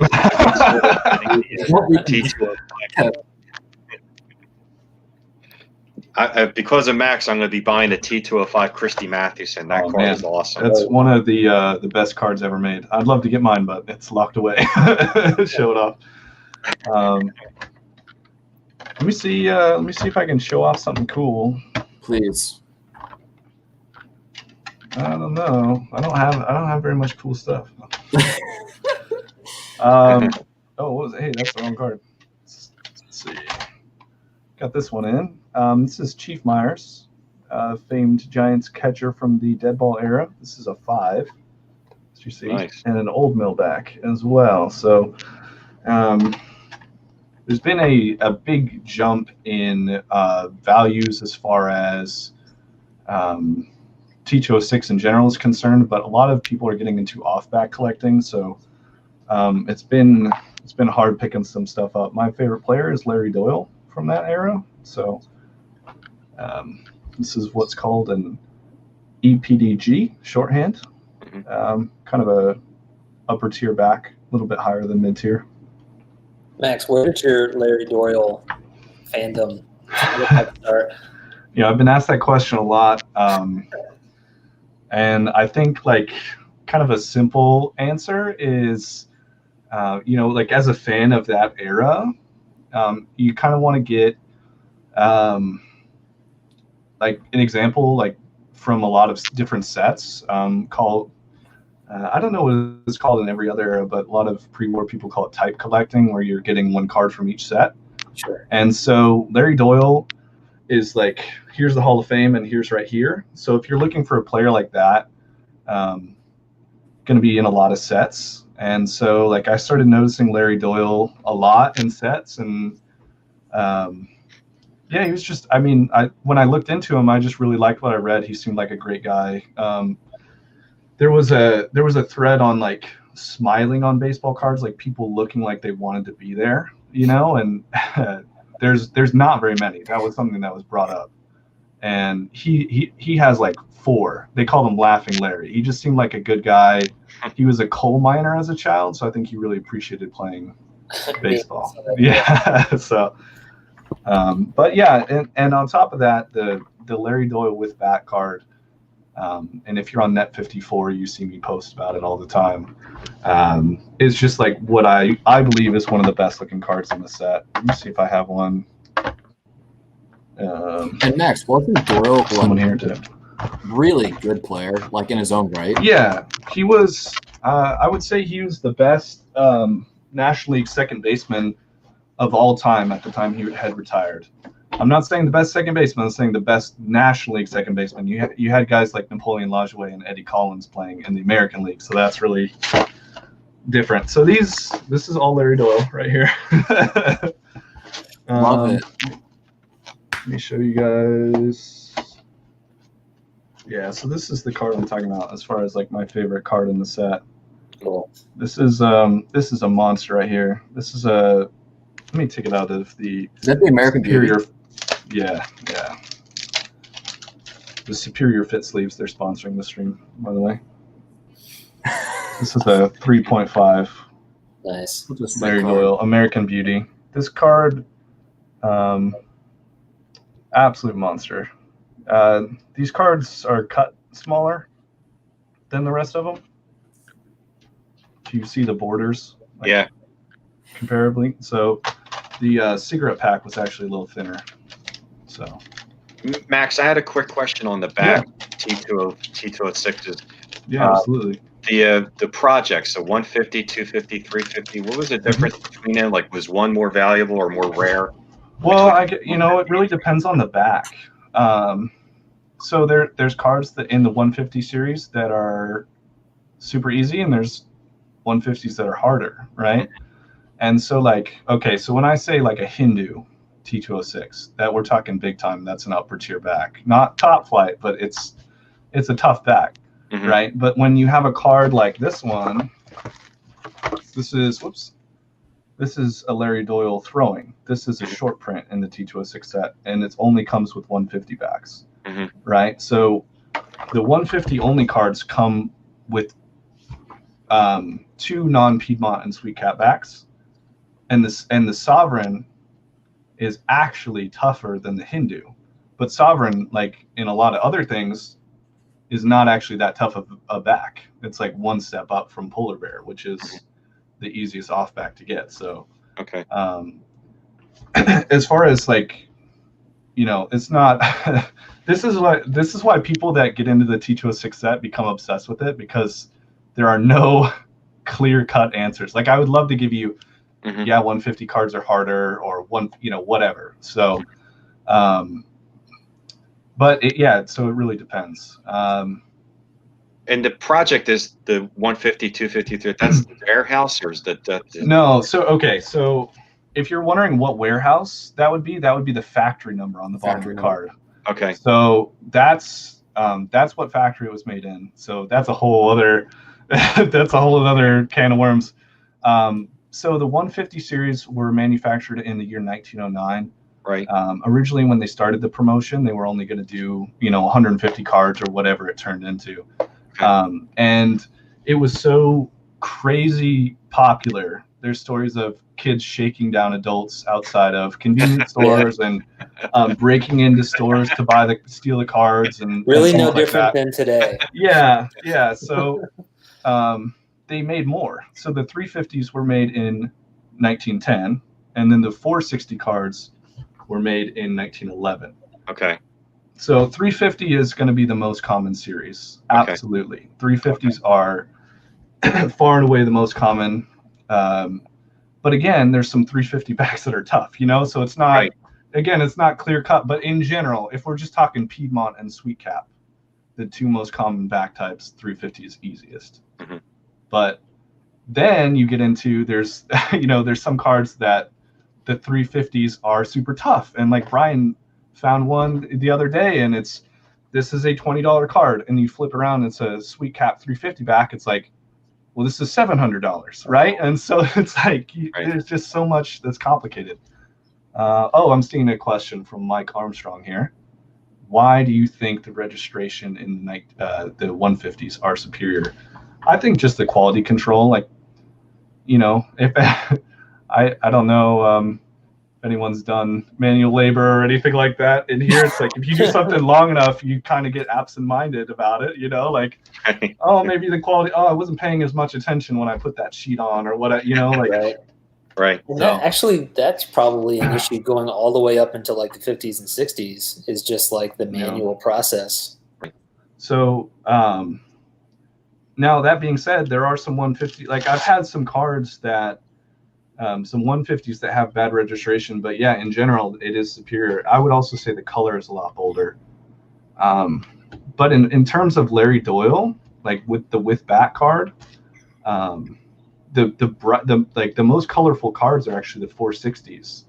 Because of Max, I'm going to be buying a T205 Christy Mathewson. That card is awesome. That's one of the best cards ever made. I'd love to get mine, but it's locked away. Show it off. Let me see if I can show off something cool. Please. I don't know. I don't have very much cool stuff. Oh, what was it? Hey, that's the wrong card. Let's see. Got this one in. This is Chief Myers, famed Giants catcher from the dead ball era. This is a 5, as you see, Nice. and an old mill back as well. So there's been a big jump in values as far as T206 in general is concerned, but a lot of people are getting into off-back collecting, so it's been hard picking some stuff up. My favorite player is Larry Doyle from that era, so this is what's called an EPDG shorthand, kind of a upper tier back, a little bit higher than mid tier. Max, where did your Larry Doyle fandom start? Yeah, I've been asked that question a lot. And I think like kind of a simple answer is, you know, like as a fan of that era, you kind of want to get like an example, like from a lot of different sets called, I don't know what it's called in every other era, but a lot of pre-war people call it type collecting, where you're getting one card from each set. Sure. And so Larry Doyle is like, here's the Hall of Fame and here's right here. So if you're looking for a player like that, going to be in a lot of sets. And so like I started noticing Larry Doyle a lot in sets, and yeah, he was just, I mean, when I looked into him, I just really liked what I read. He seemed like a great guy. There was a thread on like smiling on baseball cards, like people looking like they wanted to be there, you know, and there's not very many. That was something that was brought up. And he has like 4. They called him Laughing Larry. He just seemed like a good guy. He was a coal miner as a child, so I think he really appreciated playing baseball. Yeah. So, but yeah, and on top of that, the Larry Doyle with bat card. And if you're on Net54, you see me post about it all the time. It's just like what I believe is one of the best looking cards in the set. Let me see if I have one. And Max, wasn't Doyle Someone here too. really good player, like in his own right? Yeah, he was. I would say he was the best National League second baseman of all time at the time he had retired. I'm not saying the best second baseman. I'm saying the best National League second baseman. You had guys like Napoleon Lajoie and Eddie Collins playing in the American League, so that's really different. So this is all Larry Doyle right here. Love it. Let me show you guys. Yeah, so this is the card I'm talking about as far as like my favorite card in the set. Cool. This is a monster right here. This is a. Let me take it out of the. Is that the American Beauty? Superior. Yeah. The Superior Fit sleeves, they're sponsoring the stream, by the way. This is a 3.5 Nice. We'll just Larry make card. Doyle, American Beauty. This card, absolute monster. These cards are cut smaller than the rest of them. If you see the borders, like, Yeah. comparably. So the cigarette pack was actually a little thinner. So Max, I had a quick question on the back T206s. yeah, absolutely. The projects, so 150, 250, 350. What was the difference between them? Like, was one more valuable or more rare? Well, it really depends on the back. So there's cards that in the 150 series that are super easy, and there's 150s that are harder, right? And so so when I say like a Hindu T206, that we're talking big time, that's an upper tier back, not top flight, but it's a tough back, right? But when you have a card like this one, this is a Larry Doyle throwing. This is a short print in the T206 set, and it only comes with 150 backs, right? So the 150 only cards come with 2 non-Piedmont and Sweet Cap backs, and the Sovereign is actually tougher than the Hindu. But Sovereign, like in a lot of other things, is not actually that tough of a back. It's like one step up from Polar Bear, which is the easiest off back to get. So Okay. As far as it's not this is why people that get into the T206 set become obsessed with it, because there are no clear-cut answers. Like, I would love to give you 150 cards are harder, or whatever. So but so it really depends. And the project is the 150, 250, that's the warehouse, or is No. So if you're wondering what warehouse that would be the factory number on the bottom of the card. Okay. So that's what factory it was made in. So that's a whole other can of worms. So the 150 series were manufactured in the year 1909. Right. Originally, when they started the promotion, they were only going to do 150 cards or whatever it turned into. Okay. And it was so crazy popular. There's stories of kids shaking down adults outside of convenience stores and breaking into stores to steal the cards, and Really and no things like different that. than today. Yeah. So they made more. So the 350s were made in 1910, and then the 460 cards were made in 1911. Okay. So 350 is going to be the most common series. Okay. Absolutely. 350s are far and away the most common. But again, there's some 350 backs that are tough, so it's not, Right. Again, it's not clear cut, but in general, if we're just talking Piedmont and Sweet Cap, the 2 most common back types, 350 is easiest. But then you get into, there's some cards that the 350s are super tough. And like Brian found one the other day, and this is a $20 card, and you flip around, it's a Sweet Cap 350 back. It's like, well, this is $700, right? And so it's like, there's just so much that's complicated. I'm seeing a question from Mike Armstrong here. Why do you think the registration in the 150s are superior? I think just the quality control. If I don't know if anyone's done manual labor or anything like that in here. It's like, if you do something long enough, you kind of get absent-minded about it, maybe the quality, I wasn't paying as much attention when I put that sheet on, or what, Right. Right. And that's probably an issue going all the way up into like the 50s and 60s, is just like the manual process. So now, that being said, there are some 150, like I've had some cards that some 150s that have bad registration, but yeah, in general, it is superior. I would also say the color is a lot bolder. But in terms of Larry Doyle, like with the back card, the most colorful cards are actually the 460s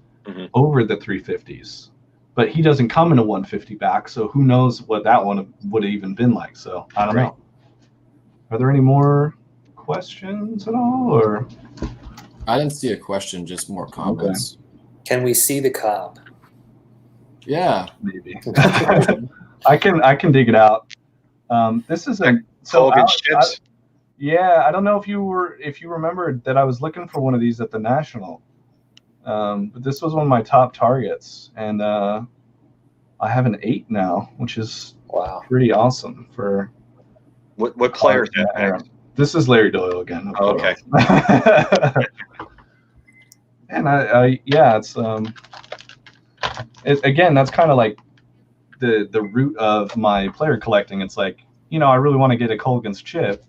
over the 350s. But he doesn't come in a 150 back, so who knows what that one would have even been like. So I don't know. Are there any more questions at all, or? I didn't see a question, just more comments. Can we see the cob? Yeah. Maybe. I can dig it out. This is a Hogan's I- chips. yeah, I don't know if you remembered that I was looking for one of these at the National, but this was one of my top targets, and I have an 8 now, which is Wow. pretty awesome for What players that that? era. This is Larry Doyle again. of Oh, okay. course. And again, that's kind of like the root of my player collecting. It's like, I really want to get a Colgan's chip.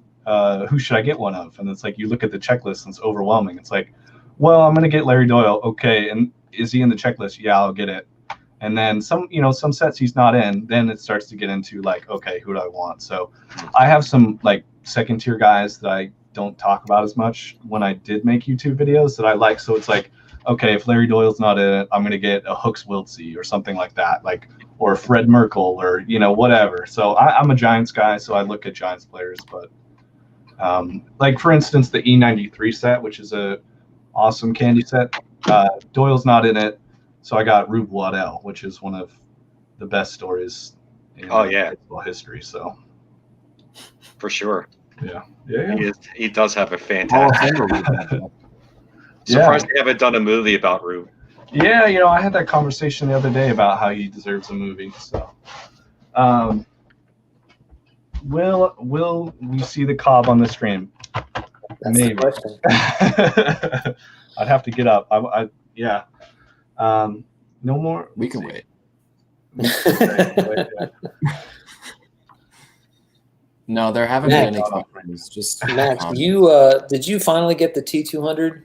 Who should I get one of? And it's like, you look at the checklist and it's overwhelming. It's like, well, I'm going to get Larry Doyle. Okay. And is he in the checklist? Yeah, I'll get it. And then some sets he's not in, then it starts to get into like, okay, who do I want? So I have some like second tier guys that I don't talk about as much when I did make YouTube videos that I like. So it's like, okay, if Larry Doyle's not in it, I'm going to get a Hooks Wiltsey or something like that, like, or Fred Merkel or, whatever. So I'm a Giants guy, so I look at Giants players. But like, for instance, the E93 set, which is a awesome candy set, Doyle's not in it. So I got Rube Waddell, which is one of the best stories in baseball history. So For sure. yeah. He does have a fantastic. Surprised they haven't done a movie about Rube. Yeah, I had that conversation the other day about how he deserves a movie. So, will we see the Cobb on the stream? That's Maybe. the question. I'd have to get up. Yeah. No more. We can wait. No, there haven't been any conferences. Just Max, did you finally get the T200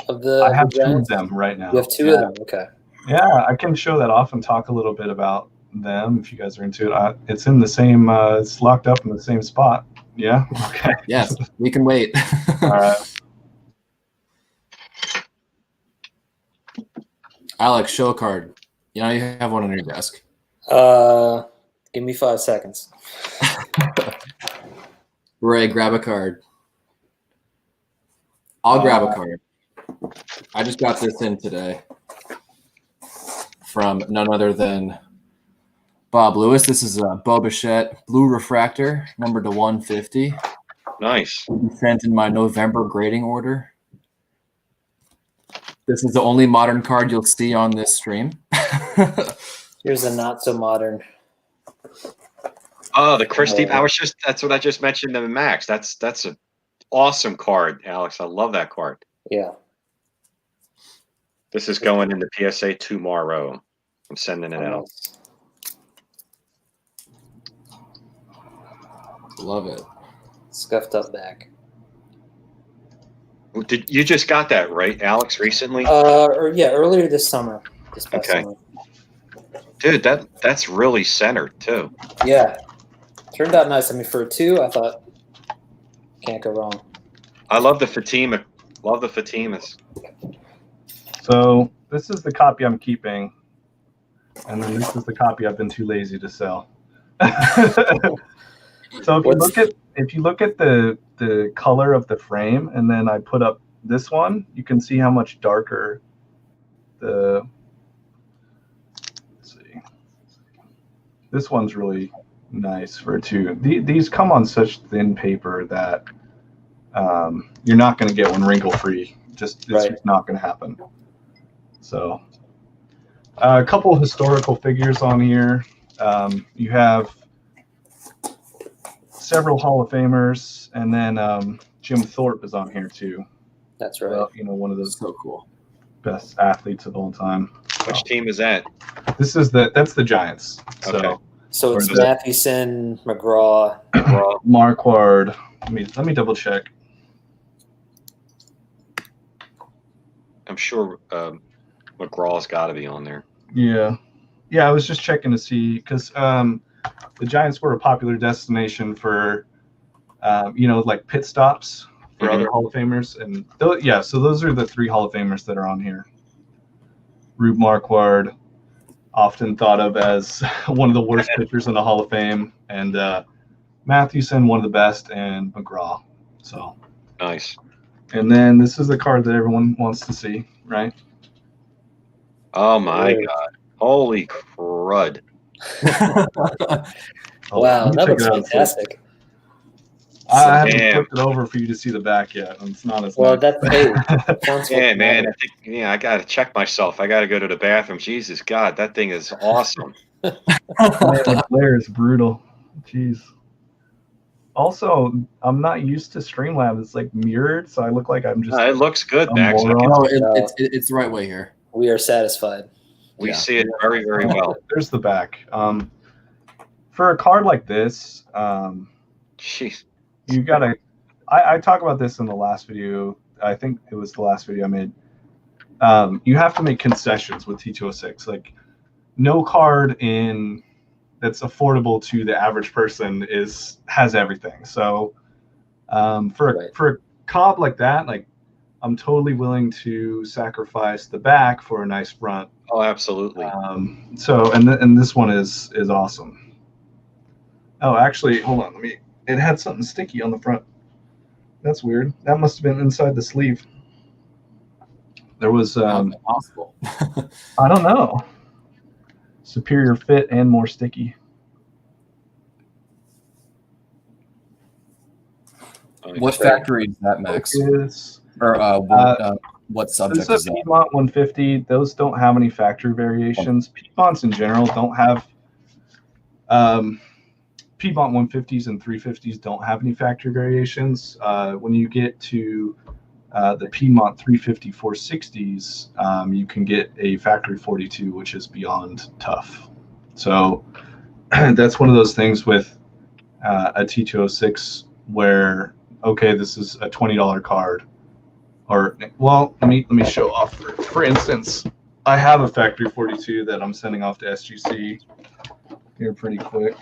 of the? I have the 2 of Giants? them right now. You have 2 of them. Okay. Yeah, I can show that off and talk a little bit about them if you guys are into it. It's in the same. It's locked up in the same spot. Yeah. Okay. yes, we can wait. All right. Alex, show a card. You have one on your desk. Give me 5 seconds. Ray, grab a card. I'll grab a card. I just got this in today from none other than Bob Lewis. This is a Bo Bichette Blue Refractor, numbered to 150. Nice. Sent in my November grading order. This is the only modern card you'll see on this stream. Here's a not so modern. Oh, the Christie. That's what I just mentioned to Max. That's an awesome card, Alex. I love that card. Yeah. This is going into PSA tomorrow. I'm sending it out. Love it. Scuffed up back. Did you just got that right, Alex? Recently? Earlier this summer. This past Okay. summer. Dude, that's really centered too. Yeah. Turned out nice. I mean, for a 2, I thought can't go wrong. I love the Fatima. Love the Fatimas. So this is the copy I'm keeping, and then this is the copy I've been too lazy to sell. So if you look at the color of the frame, and then I put up this one, you can see how much darker the. Let's see. This one's really nice for a 2. These come on such thin paper that you're not going to get one wrinkle free. It's just not going to happen. So a couple of historical figures on here. You have several Hall of Famers, and then Jim Thorpe is on here too. That's right. One of those So cool. best athletes of all time. Which team is that? That's the Giants. So Okay. So it's Or is it- Mathewson, McGraw. Marquard. Let me double check. I'm sure McGraw's got to be on there. Yeah. I was just checking to see because the Giants were a popular destination for like pit stops for other Hall of Famers, and so those are the 3 Hall of Famers that are on here. Rube Marquard, often thought of as one of the worst pitchers in the Hall of Fame, and Mathewson, one of the best, and McGraw. So Nice. and then this is the card that everyone wants to see, right? Oh my God. Holy crud. Oh, Wow, let me that check looks it out. fantastic. I haven't Damn. flipped it over for you to see the back yet. It's not as Well, nice. that's hey, sounds Yeah, man. I phenomenal. think I got to check myself. I got to go to the bathroom. Jesus God, that thing is awesome. Man, the glare is brutal. Jeez. Also, I'm not used to Streamlabs. It's like mirrored, so I look like I'm just No, it looks good, a Max. moron. No, it's the right way here. We are satisfied. We Yeah. see it very, very well. There's the back. For a card like this, Jeez. you gotta. I talk about this in the last video. I think it was the last video I made. You have to make concessions with T206. Like, no card in that's affordable to the average person has everything. So, for a cob like that, like, I'm totally willing to sacrifice the back for a nice front. Oh, absolutely. So, and this one is awesome. Oh, actually, hold on. It had something sticky on the front. That's weird. That must have been inside the sleeve. There was, Possible. I don't know. Superior fit and more sticky. What factory is that, Max? Focus. Or what This subject is is a that? Piedmont 150. Those don't have any factory variations. Piedmonts in general don't have. Piedmont 150s and 350s don't have any factory variations. When you get to the Piedmont 350 460s, you can get a factory 42, which is beyond tough. So that's one of those things with a T206 where, okay, this is a $20 card. Or, well, let me show off. For instance, I have a factory 42 that I'm sending off to SGC here pretty quick.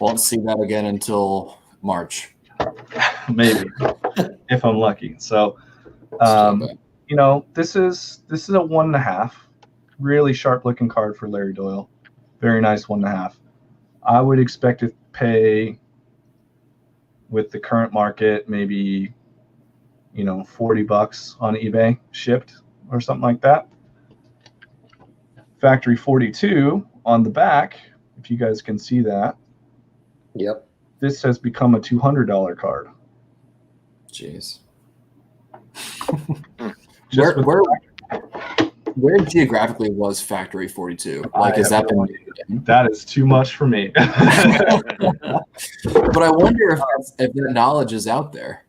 Won't see that again until March. Maybe if I'm lucky. So, you know, this is a 1.5, really sharp looking card for Larry Doyle. Very nice 1.5. I would expect to pay with the current market maybe, you know, $40 on eBay shipped or something like that. Factory 42 on the back, if you guys can see that. Yep. This has become a $200 card. Jeez. Just with Where geographically was Factory 42? Like, is that been? that is too much for me. But I wonder if that knowledge is out there.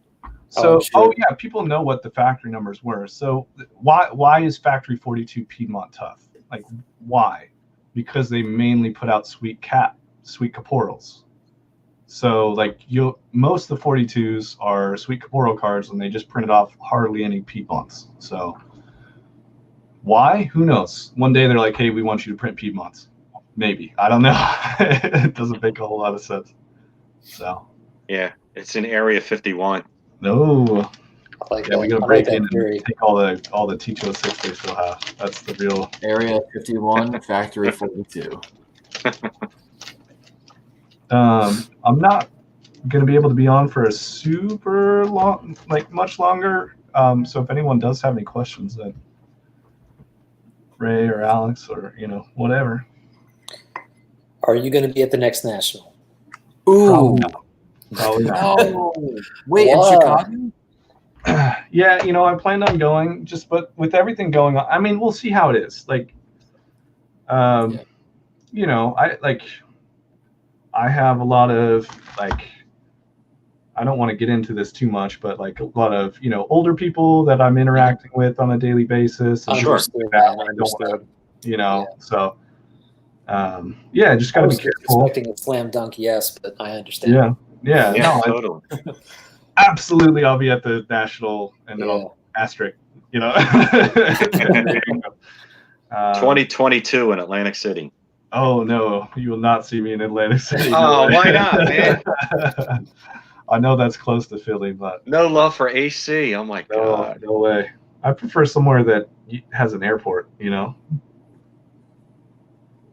So, sure. yeah, people know what the factory numbers were. So why is Factory 42 Piedmont tough? Like, why? Because they mainly put out sweet caporals. So, like, most of the 42s are sweet caporal cards, and they just printed off hardly any Piedmonts. So, why? Who knows? One day they're like, hey, we want you to print Piedmonts. Maybe. I don't know. It doesn't make a whole lot of sense. So, Yeah, it's in Area 51. no. I like Yeah, we that. gotta I break like in that theory. and take all the T206 they still have. That's the real. Area 51, Factory 42. I'm not gonna be able to be on for a super long, like much longer. So if anyone does have any questions, then Ray or Alex or whatever. Are you going to be at the next national? Ooh. Probably not. No. Wait, in Why? Chicago? Yeah, I planned on going, but with everything going on, I mean, we'll see how it is. Like, I have a lot of, like, I don't want to get into this too much, but like a lot of, older people that I'm interacting with on a daily basis. And Sure. Understood, that, man, I don't understood. so, just I got to was be careful. expecting a slam dunk yes, but I understand. Yeah. Yeah, No, totally. absolutely. I'll be at the national and then Yeah. I'll asterisk, 2022 in Atlantic City. Oh no, you will not see me in Atlantic City. Oh, why not, man? I know that's close to Philly, but No love for AC. Oh my God. no way. I prefer somewhere that has an airport.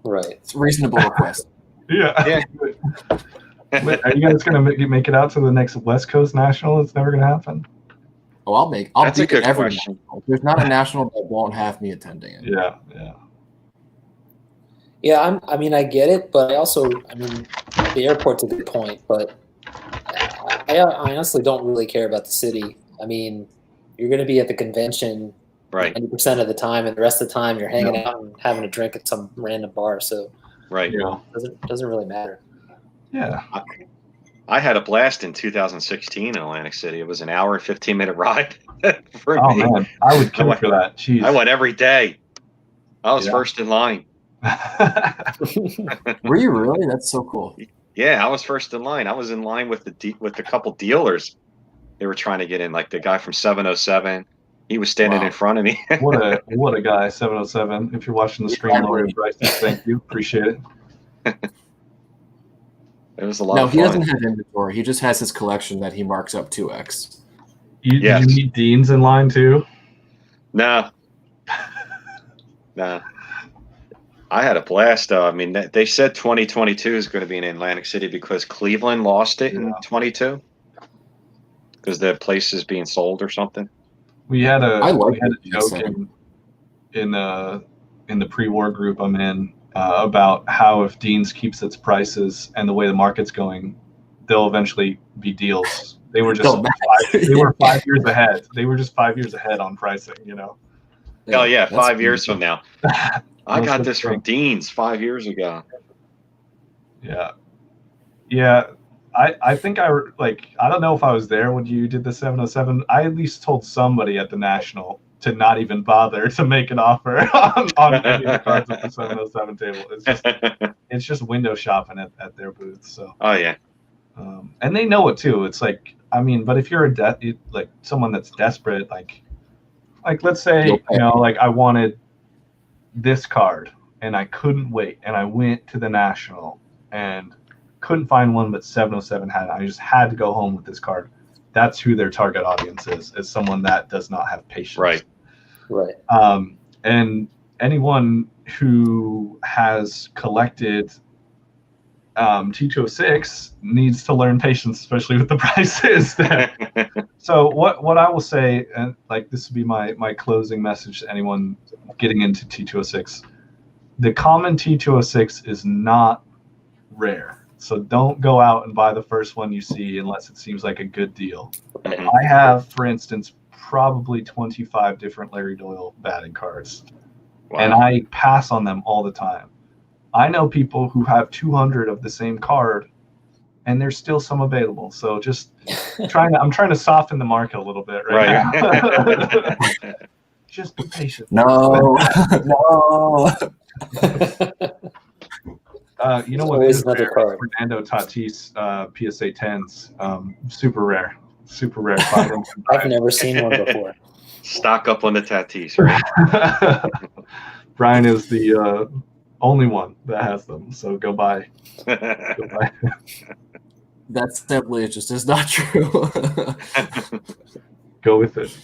Right. It's a reasonable request. Yeah. Yeah. Wait, are you guys gonna make it out to the next West Coast National? It's never gonna happen. Oh, I'll That's be a good at every question. national. There's not a national that won't have me attending it. Yeah. Yeah, I mean, I get it, but I also, I mean, the airport's a good point, but I honestly don't really care about the city. I mean, you're going to be at the convention Right. 90% of the time, and the rest of the time you're hanging Yeah. out and having a drink at some random bar. So Right. Yeah. it doesn't really matter. Yeah. I had a blast in 2016 in Atlantic City. It was an hour and 15-minute ride for Oh me. man, I would kill for that. Jeez. I went every day. I was Yeah. first in line. Were you really? That's so cool. Yeah, I was first in line. I was in line with the couple dealers. They were trying to get in, like the guy from 707. He was standing Wow. in front of me. What a guy, 707. If you're watching the stream, Lord Bryce, thank you. Appreciate it. It was a lot No, of he fun. doesn't have inventory. He just has his collection that he marks up 2x. Yes. Did you meet Dean's in line too? No. No. I had a blast, though. I mean, they said 2022 is going to be in Atlantic City because Cleveland lost it in Yeah. 22 because the place is being sold or something. We had a I like we had a it, joke Sam. in the pre-war group I'm in about how if Dean's keeps its prices and the way the market's going, they'll eventually be deals. They were just Don't matter. they were 5 years ahead. They were just 5 years ahead on pricing. You know. Oh, yeah, that's 5 years beautiful. from now. I That's got what's this from fun. Dean's 5 years ago. Yeah. Yeah. I think I don't know if I was there when you did the 707. I at least told somebody at the National to not even bother to make an offer on any of the cards at the 707 table. It's just window shopping at their booth. So Oh, yeah. and they know it too. It's like, I mean, but if you're like someone that's desperate, like let's say, You'll pay. like I wanted this card and I couldn't wait, and I went to the National and couldn't find one, but 707 had it. I just had to go home with this card. That's who their target audience is someone that does not have patience. Right. Right. And anyone who has collected T206 needs to learn patience, especially with the prices. So what I will say, and like this would be my closing message to anyone getting into T206, the common T206 is not rare. So don't go out and buy the first one you see unless it seems like a good deal. Mhm. I have, for instance, probably 25 different Larry Doyle batting cards, and Wow. I pass on them all the time. I know people who have 200 of the same card, and there's still some available. So just I'm trying to soften the market a little bit right now. Right. Just be patient. No, no. You know There's what? always Is another rare? card. Fernando Tatis PSA 10s. Super rare. Super rare. Find them. I've never seen one before. Stock up on the Tatis, right? Brian is the only one that has them. So go buy. Go buy. That simply just is not true. Go with it.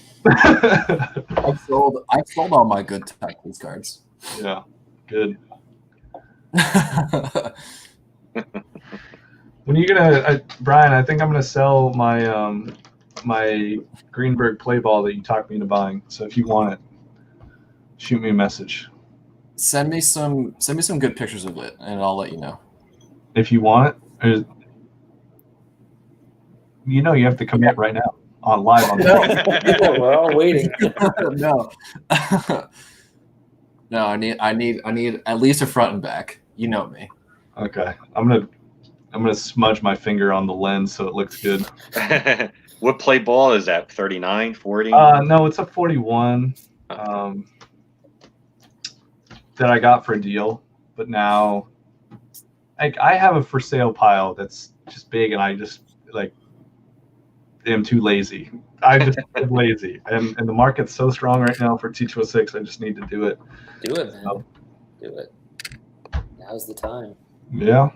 I've sold all my good Tatis cards. Yeah. Good. When are you gonna, Brian? I think I'm gonna sell my my Greenberg play ball that you talked me into buying. So if you want it, shoot me a message. Send me some good pictures of it, and I'll let you know. If you want it, you have to commit right now on live on. Yeah, we're all waiting. No, no. I need at least a front and back. You know me. Okay, I'm gonna smudge my finger on the lens so it looks good. What play ball is that? 39, 40? No, it's a 41 that I got for a deal, but now I have a for sale pile that's just big, and I just am too lazy. I just am lazy, and the market's so strong right now for T206. I just need to do it. Do it, man. Do it. Now's the time. Yeah.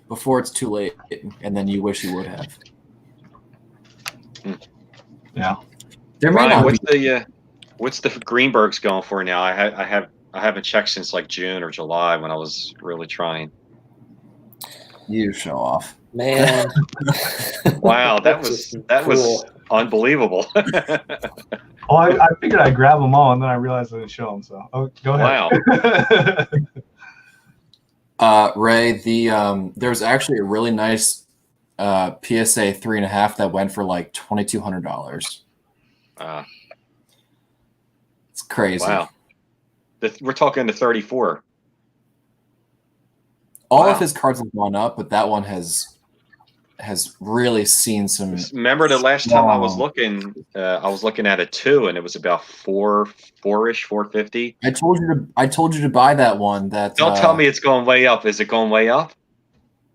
Before it's too late, and then you wish you would have. Yeah. There may Ryan, not what's the Greenbergs going for now? I haven't checked since like June or July when I was really trying. You show off. Man. Wow, that That's was just cruel. unbelievable. Oh, I figured I'd grab them all, and then I realized I didn't show them. So, go ahead. Wow. Ray, there's actually a really nice PSA 3.5 that went for like $2,200. It's crazy. Wow. We're talking the 34. All Wow. of his cards have gone up, but that one has really seen some. Remember the last time I was looking at a 2, and it was about 4-ish, 450. I told you to buy that one. Don't tell me it's going way up. Is it going way up?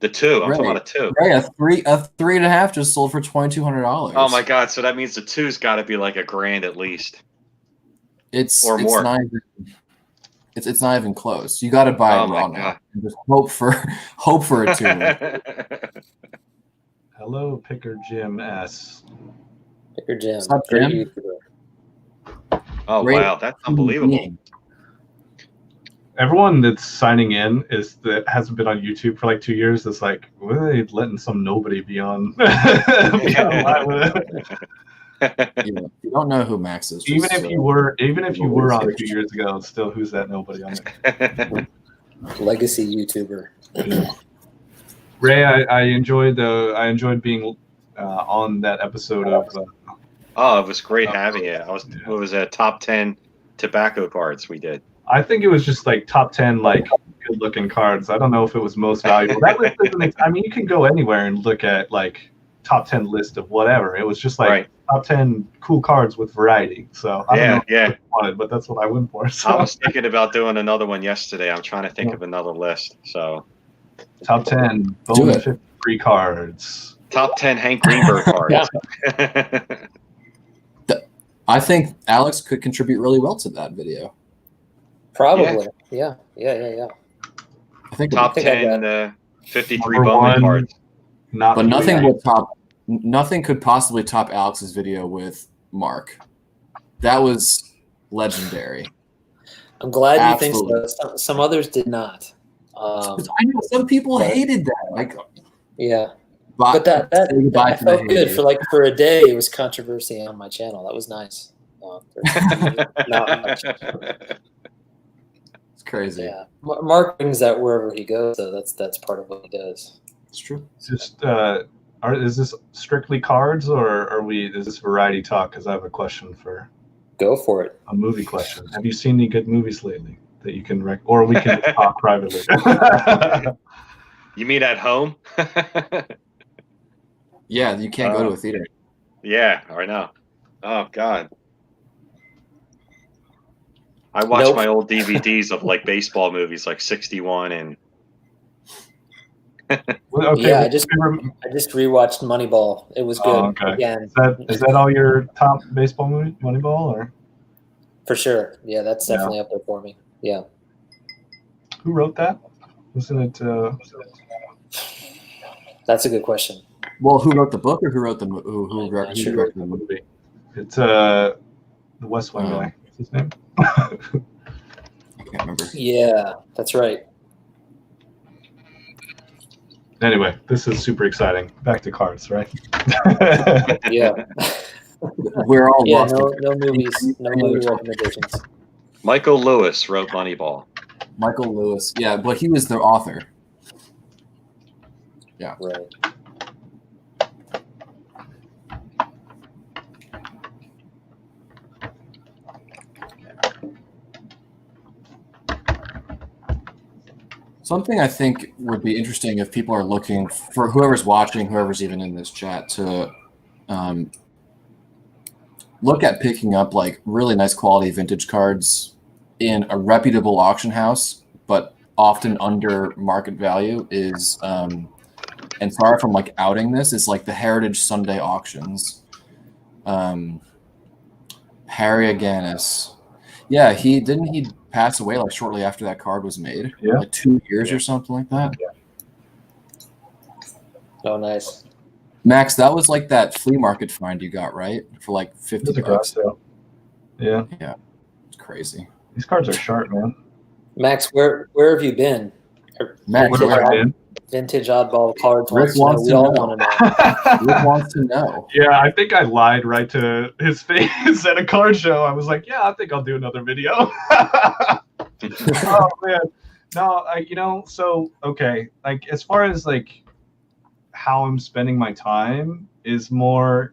The 2. I'm talking about a 2. Ray, a 3.5 just sold for $2,200. Oh my god! So that means the 2's got to be like $1,000 at least. Or more. It's not even close. You got to buy it raw now. And just hope for a 2. Hello, Picker Jim S. Picker Jim. What's up, Great Jim? YouTuber. Oh Ray, wow, that's unbelievable. Everyone that's signing in that hasn't been on YouTube for like 2 years. That's like, what are they letting some nobody be on? Be on live with it? You don't know who Max is. Even if you were on 2 years ago, it's still who's that nobody on there? Legacy YouTuber. Ray, I enjoyed being on that episode of. Oh, it was great having it. It was a top 10 tobacco cards we did. I think it was just like top 10 like good looking cards. I don't know if it was most valuable. That list doesn't. I mean, you can go anywhere and look at like top 10 list of whatever. It was just like top 10 cool cards with variety. So I don't know what you wanted, but that's what I went for. So. I was thinking about doing another one yesterday. I'm trying to think of another list. So top 10 Bowman 53 cards. Top 10 Hank Greenberg cards. I think Alex could contribute really well to that video. Probably. Yeah. I think top 10 53 Bowman cards. But nothing could possibly top Alex's video with Mark. That was legendary. I'm glad you think so. Some others did not. I know some people hated that. Like, yeah. But that felt good for a day. It was controversy on my channel. That was nice. Not much. It's crazy. Yeah, Mark brings that wherever he goes. So that's part of what he does. It's true. Just is this strictly cards or is this variety talk? Because I have a question for. Go for it. A movie question. Have you seen any good movies lately that you can or we can talk privately? You mean at home? Yeah, you can't go to a theater. Yeah, I know. Oh God. I watch my old DVDs of like baseball movies, like 61 and. Okay. Yeah, I just rewatched Moneyball. It was good. Oh, okay. Again, is that all your top baseball movie, Moneyball, or? For sure. Yeah, that's definitely up there for me. Yeah. Who wrote that? Wasn't it? That's a good question. Well, who wrote the book, or who wrote the movie? It's the West Wing guy. What's his name? I can't remember. Yeah, that's right. Anyway, this is super exciting. Back to cards, right? Yeah. We're all lost. No movies, no movie recommendations. Michael Lewis wrote Moneyball. Michael Lewis, yeah, but he was the author. Yeah. Right. Something I think would be interesting if people are looking for whoever's watching, whoever's even in this chat, to look at picking up like really nice quality vintage cards in a reputable auction house, but often under market value is, and sorry from like outing this, is like the Heritage Sunday auctions. Harry Aganis. Yeah, he pass away like shortly after that card was made. Yeah. Like 2 years or something like that. Yeah. Oh, nice. Max, that was like that flea market find you got, right? For like $50. Yeah. Yeah. It's crazy. These cards are sharp, man. Max, where have you been? Max, Where have I been? vintage oddball cards Rick wants to know. We wants to all know. want to know. Rick wants to know. Yeah, I think I lied right to his face at a card show. I was like, yeah, I think I'll do another video. Oh man, no, so okay, like as far as like how I'm spending my time is more,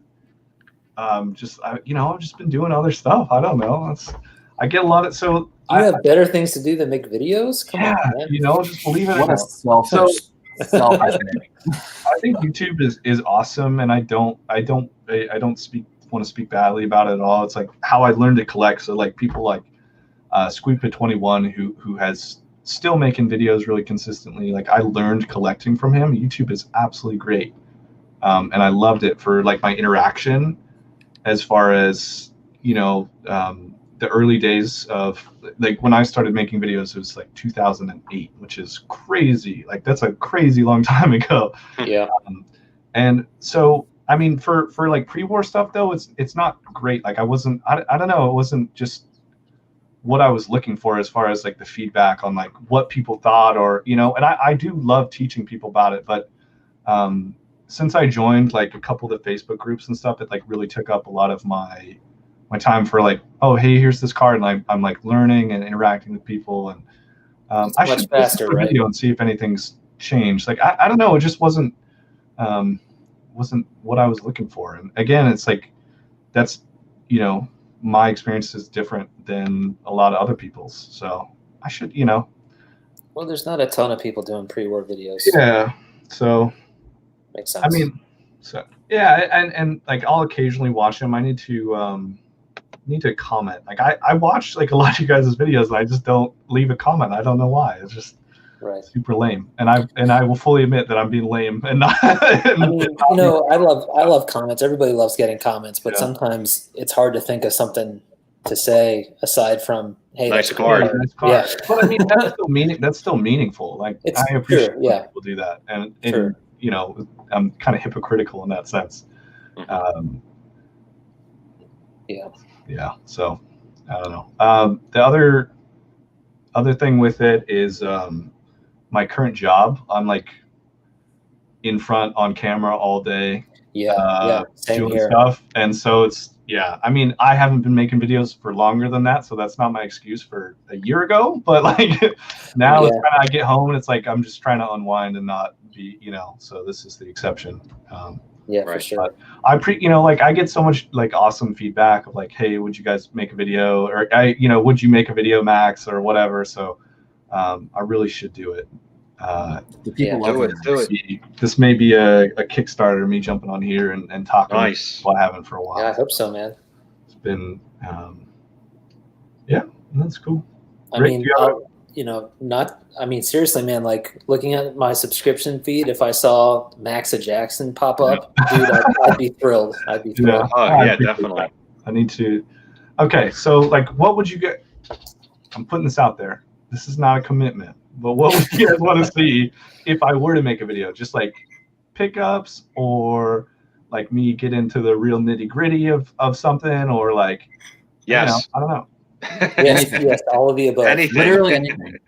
I've just been doing other stuff. I don't know. I get a lot of so. You have better things to do than make videos? Come on, man. Just believe it or What a not. selfish man. I think YouTube is awesome, and I don't want to speak badly about it at all. It's like how I learned to collect. So like people like Squeakpit21 who has still making videos really consistently. Like I learned collecting from him. YouTube is absolutely great, and I loved it for like my interaction, as far as the early days of like when I started making videos. It was like 2008, which is crazy. Like that's a crazy long time ago. Yeah. And so I mean for like pre-war stuff though, it's not great. Like I don't know, it wasn't just what I was looking for as far as like the feedback on like what people thought, or and I do love teaching people about it, but since I joined like a couple of the Facebook groups and stuff, it like really took up a lot of my time for like, oh hey, here's this card, and I'm like learning and interacting with people, and I much should faster, post a video and see if anything's changed. Like I don't know, it just wasn't what I was looking for. And again, it's like that's my experience is different than a lot of other people's, so I should Well, there's not a ton of people doing pre-war videos. yeah, so Makes sense. I mean, so yeah, and like I'll occasionally watch them. I need to comment. Like I watch like a lot of you guys' videos, and I just don't leave a comment. I don't know why. It's just right. super lame. And I will fully admit that I'm being lame and not. I mean, I love comments. Everybody loves getting comments, but Yeah. sometimes it's hard to think of something to say aside from, "Hey, Nice that's a card." cool Nice card. Yeah. But I mean, that's still meaningful. Like It's I appreciate true, yeah. when people do that, and Sure. I'm kind of hypocritical in that sense. Yeah. Yeah, so I don't know. The other thing with it is my current job. I'm like in front on camera all day, Yeah. Same doing here. stuff, and so it's I mean, I haven't been making videos for longer than that, so that's not my excuse for a year ago. But like now, it's Yeah. kind of I get home and it's like I'm just trying to unwind and not be so this is the exception. Yeah, for Right. sure. Like I get so much like awesome feedback of like, hey, would you guys make a video, or would you make a video, Max, or whatever. So I really should do it. The people Yeah. love Do it. This may be a Kickstarter, me jumping on here and talking. Nice. What I haven't for a while. Yeah, I hope so, man. It's been that's cool. I Rick, mean, do you have seriously, man, like looking at my subscription feed, if I saw Maxa Jackson pop up, dude, I'd be thrilled. I'd be thrilled. Oh I yeah, appreciate definitely. that. I need to. Okay, so like, what would you get? I'm putting this out there. This is not a commitment, but what would you guys want to see if I were to make a video? Just like pickups, or like me get into the real nitty gritty of something, or like, Yes. I don't know. Yes, all of the above. Anything. Literally anything.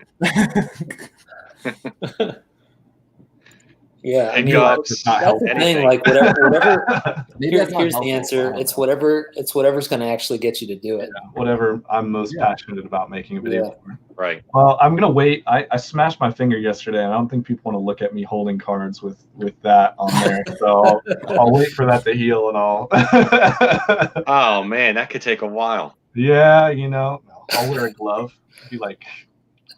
Yeah, I Pick mean, ups, It's not that's the anything. thing. Like whatever. Maybe that's not Here's the helpful. I answer. don't It's know. whatever's going to actually get you to do it. Whatever I'm most Yeah. passionate about making a video Yeah. for. Right. Well, I'm gonna wait. I smashed my finger yesterday, and I don't think people want to look at me holding cards with that on there. So I'll wait for that to heal, and I'll. Oh man, that could take a while. Yeah, I'll wear a glove. Be like,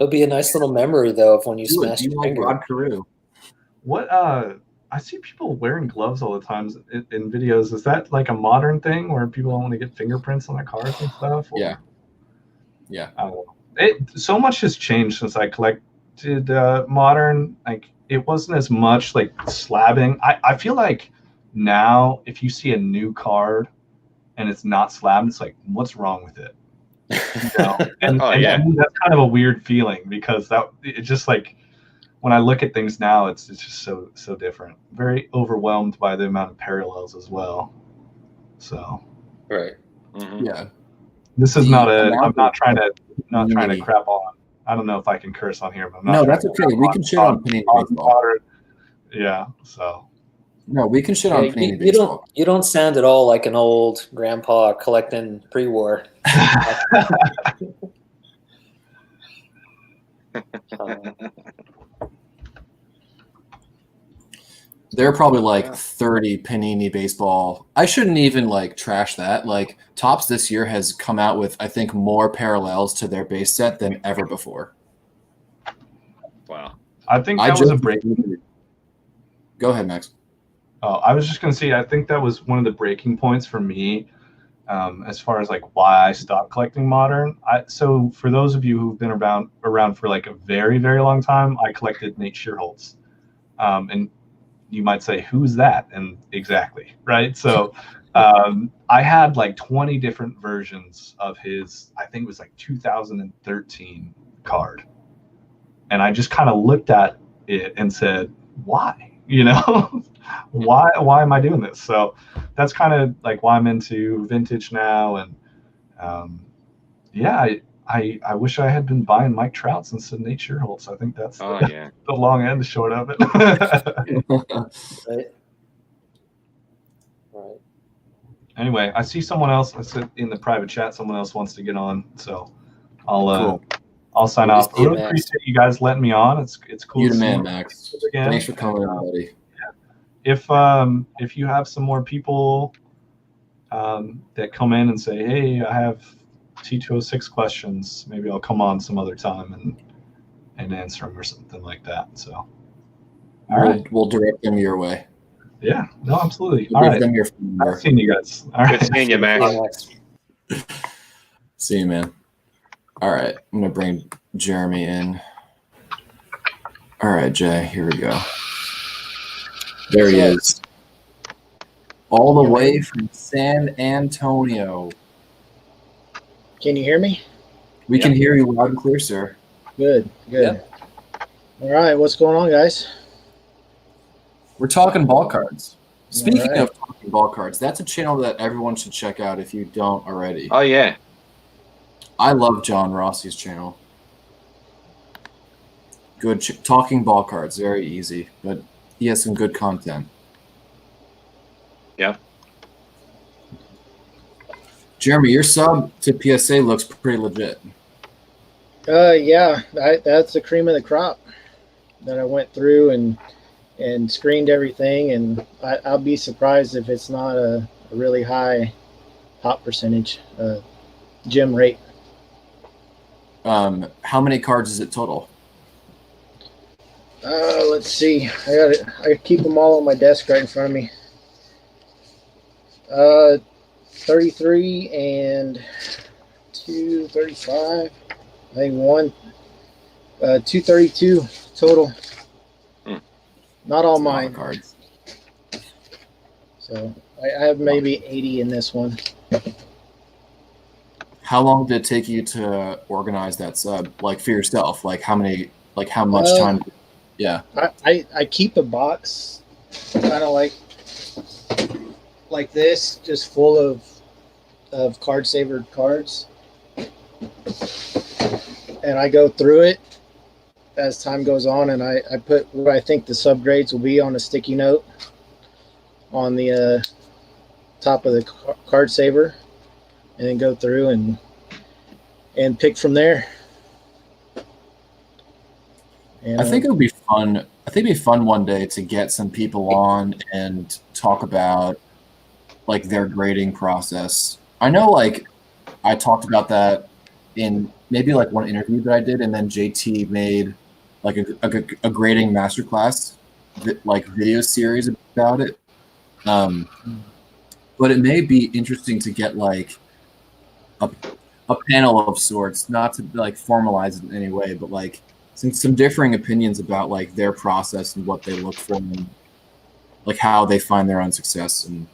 It'll be a nice little memory though if when you Do it. smash Do you your like finger. Rod Carew? what? I see people wearing gloves all the time in videos. Is that like a modern thing where people don't want to get fingerprints on their cards and stuff? Or- Yeah. Yeah. I don't know. So much has changed since I collected modern. Like it wasn't as much like slabbing. I feel like now if you see a new card and it's not slabbed, it's like, what's wrong with it? And, Oh, and yeah. to me, that's kind of a weird feeling, because it's just like when I look at things now, it's just so different. Very overwhelmed by the amount of parallels as well. So Right. Mhm. Yeah. this is The not amount I'm not trying to community. crap on I don't know if I can curse on here, but I'm not. No, trying that's to okay. We can shit on Panini Baseball. moderate. Yeah. So. No, we can shit on Panini you Baseball. don't sound at all like an old grandpa collecting pre-war. There are probably like 30 Panini Baseball. I shouldn't even like trash that. Like Topps this year has come out with, I think, more parallels to their base set than ever before. Wow. I think that was a break. Go ahead, Max. Oh, I was just gonna say, I think that was one of the breaking points for me, as far as like why I stopped collecting modern. So for those of you who've been around for like a very, very long time, I collected Nate Shearholtz, and you might say, who's that? And exactly, right? So I had like 20 different versions of his, I think it was like 2013 card. And I just kind of looked at it and said, why? You know, why am I doing this? So that's kind of like why I'm into vintage now. And yeah, I wish I had been buying Mike Trouts instead of Nate Shearholtz. I think that's the long and the short of it. Right. Right. Anyway, I see someone else. I said in the private chat, someone else wants to get on. So Cool. I'll sign off. I really appreciate you guys letting me on. It's cool. You to the see man, you Max. again. Thanks for coming in, buddy. If you have some more people that come in and say, hey, I have T206 questions, maybe I'll come on some other time and answer them or something like that. So, We'll direct them your way. Yeah, no, absolutely. We'll All give right. them your phone number. I've seen you guys. All right. Good seeing you, Max. See you, man. All right, I'm gonna bring Jeremy in. All right, Jay, here we go. There he is. All the way from San Antonio. Can you hear me? We can hear you loud and clear, sir. Good. Yep. All right, what's going on, guys? We're talking ball cards. Speaking right. of talking ball cards, that's a channel that everyone should check out if you don't already. Oh yeah. I love John Rossi's channel. Good talking ball cards, very easy, but he has some good content. Yeah. Jeremy, your sub to PSA looks pretty legit. Yeah, that's the cream of the crop that I went through and screened everything, and I'll be surprised if it's not a really high hop percentage, gem rate. How many cards is it total? Let's see. I keep them all on my desk right in front of me. 33 and 235. I think 232 total. Not all mine. Cards. So I have maybe 80 in this one. How long did it take you to organize that sub, like for yourself? Like how much time? Yeah. I keep a box kind of like this, just full of card saver cards. And I go through it as time goes on, and I put what I think the subgrades will be on a sticky note on the top of the card saver, and then go through and pick from there. And, I think it would be fun. I think it'd be fun one day to get some people on and talk about like their grading process. I know, like I talked about that in maybe like one interview that I did, and then JT made like a grading masterclass, like video series about it. But it may be interesting to get like a panel of sorts, not to like formalize it in any way, but like some differing opinions about like their process and what they look for and like how they find their own success in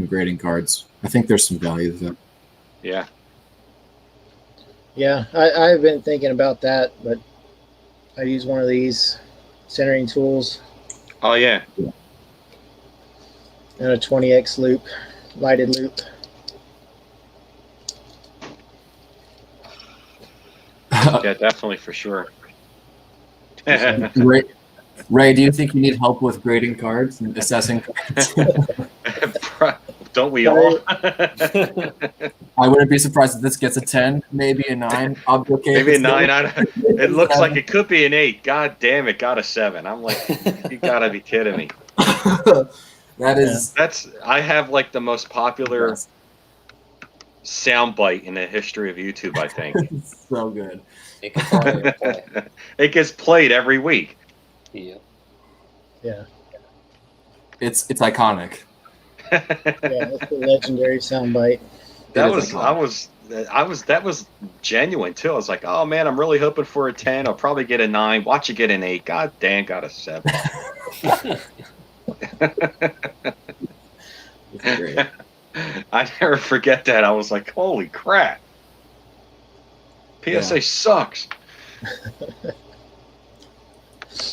grading cards. I think there's some value to that. Yeah. Yeah, I've been thinking about that, but I use one of these centering tools Oh yeah. and a 20x loop, lighted loop. Yeah, definitely for sure. Ray, do you think you need help with grading cards and assessing cards? Don't we all? I wouldn't be surprised if this gets a 10, maybe a 9. I'll be okay. Maybe a if it's 9. It looks like it could be an 8. God damn it, got a 7. I'm like, you gotta be kidding me. That is I have like the most popular soundbite in the history of YouTube, I think. so good. It can probably play. It gets played every week. Yeah. Yeah. It's iconic. Yeah, that's the legendary soundbite. That It was is that was genuine too. I was like, oh man, I'm really hoping for a 10. I'll probably get a 9. Watch you get an 8. God damn, got a 7. It's great. I never forget that. I was like, holy crap. PSA sucks.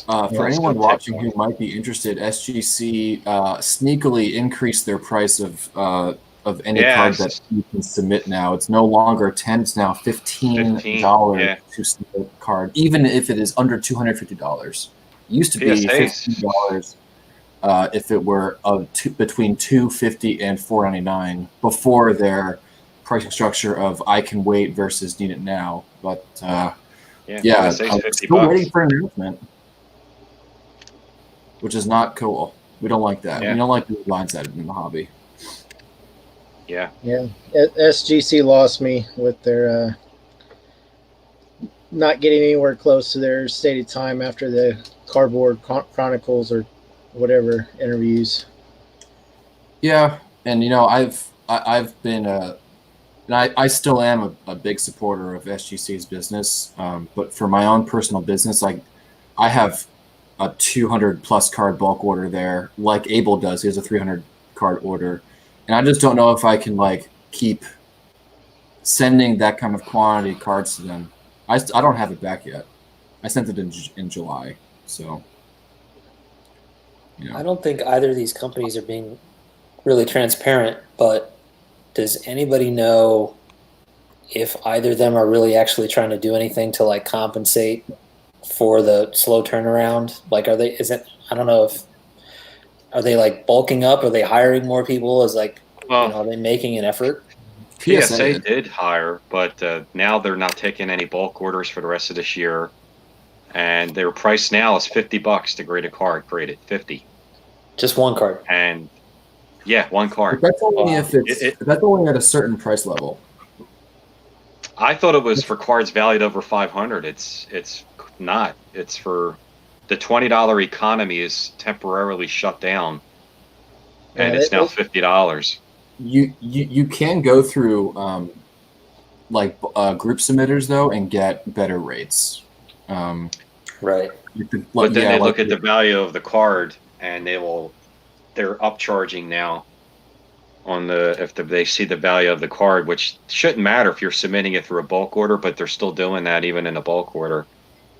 For anyone watching who might be interested, SGC sneakily increased their price of any card that you can submit now. It's no longer 10; it's now $15 to submit a card, even if it is under $250. It used to be $15 if it were between $250 and $499 before their pricing structure of I can wait versus need it now. But I'm still waiting for an announcement, which is not cool. We don't like that. We don't like the mindset in the hobby. Yeah. SGC lost me with their not getting anywhere close to their stated time after the Cardboard Chronicles or whatever interviews. Yeah, and I've been and I still am a big supporter of SGC's business, but for my own personal business, I have a 200 plus card bulk order there, like Abel does. He has a 300 card order, and I just don't know if I can keep sending that kind of quantity cards to them. I don't have it back yet. I sent it in July, so. I don't think either of these companies are being really transparent, but does anybody know if either of them are really actually trying to do anything to compensate for the slow turnaround? I don't know are they bulking up? Are they hiring more people? Are they making an effort? PSA did hire, but now they're not taking any bulk orders for the rest of this year. And their price now is $50 to grade a card graded. 50. Just one card. And one card. But that's only that's only at a certain price level. I thought it was for cards valued over 500. It's not. It's for the $20 economy is temporarily shut down, and it's now $50. You can go through group submitters though and get better rates. Right. But then they look at the value of the card and they're upcharging now on if they see the value of the card, which shouldn't matter if you're submitting it through a bulk order, but they're still doing that even in a bulk order.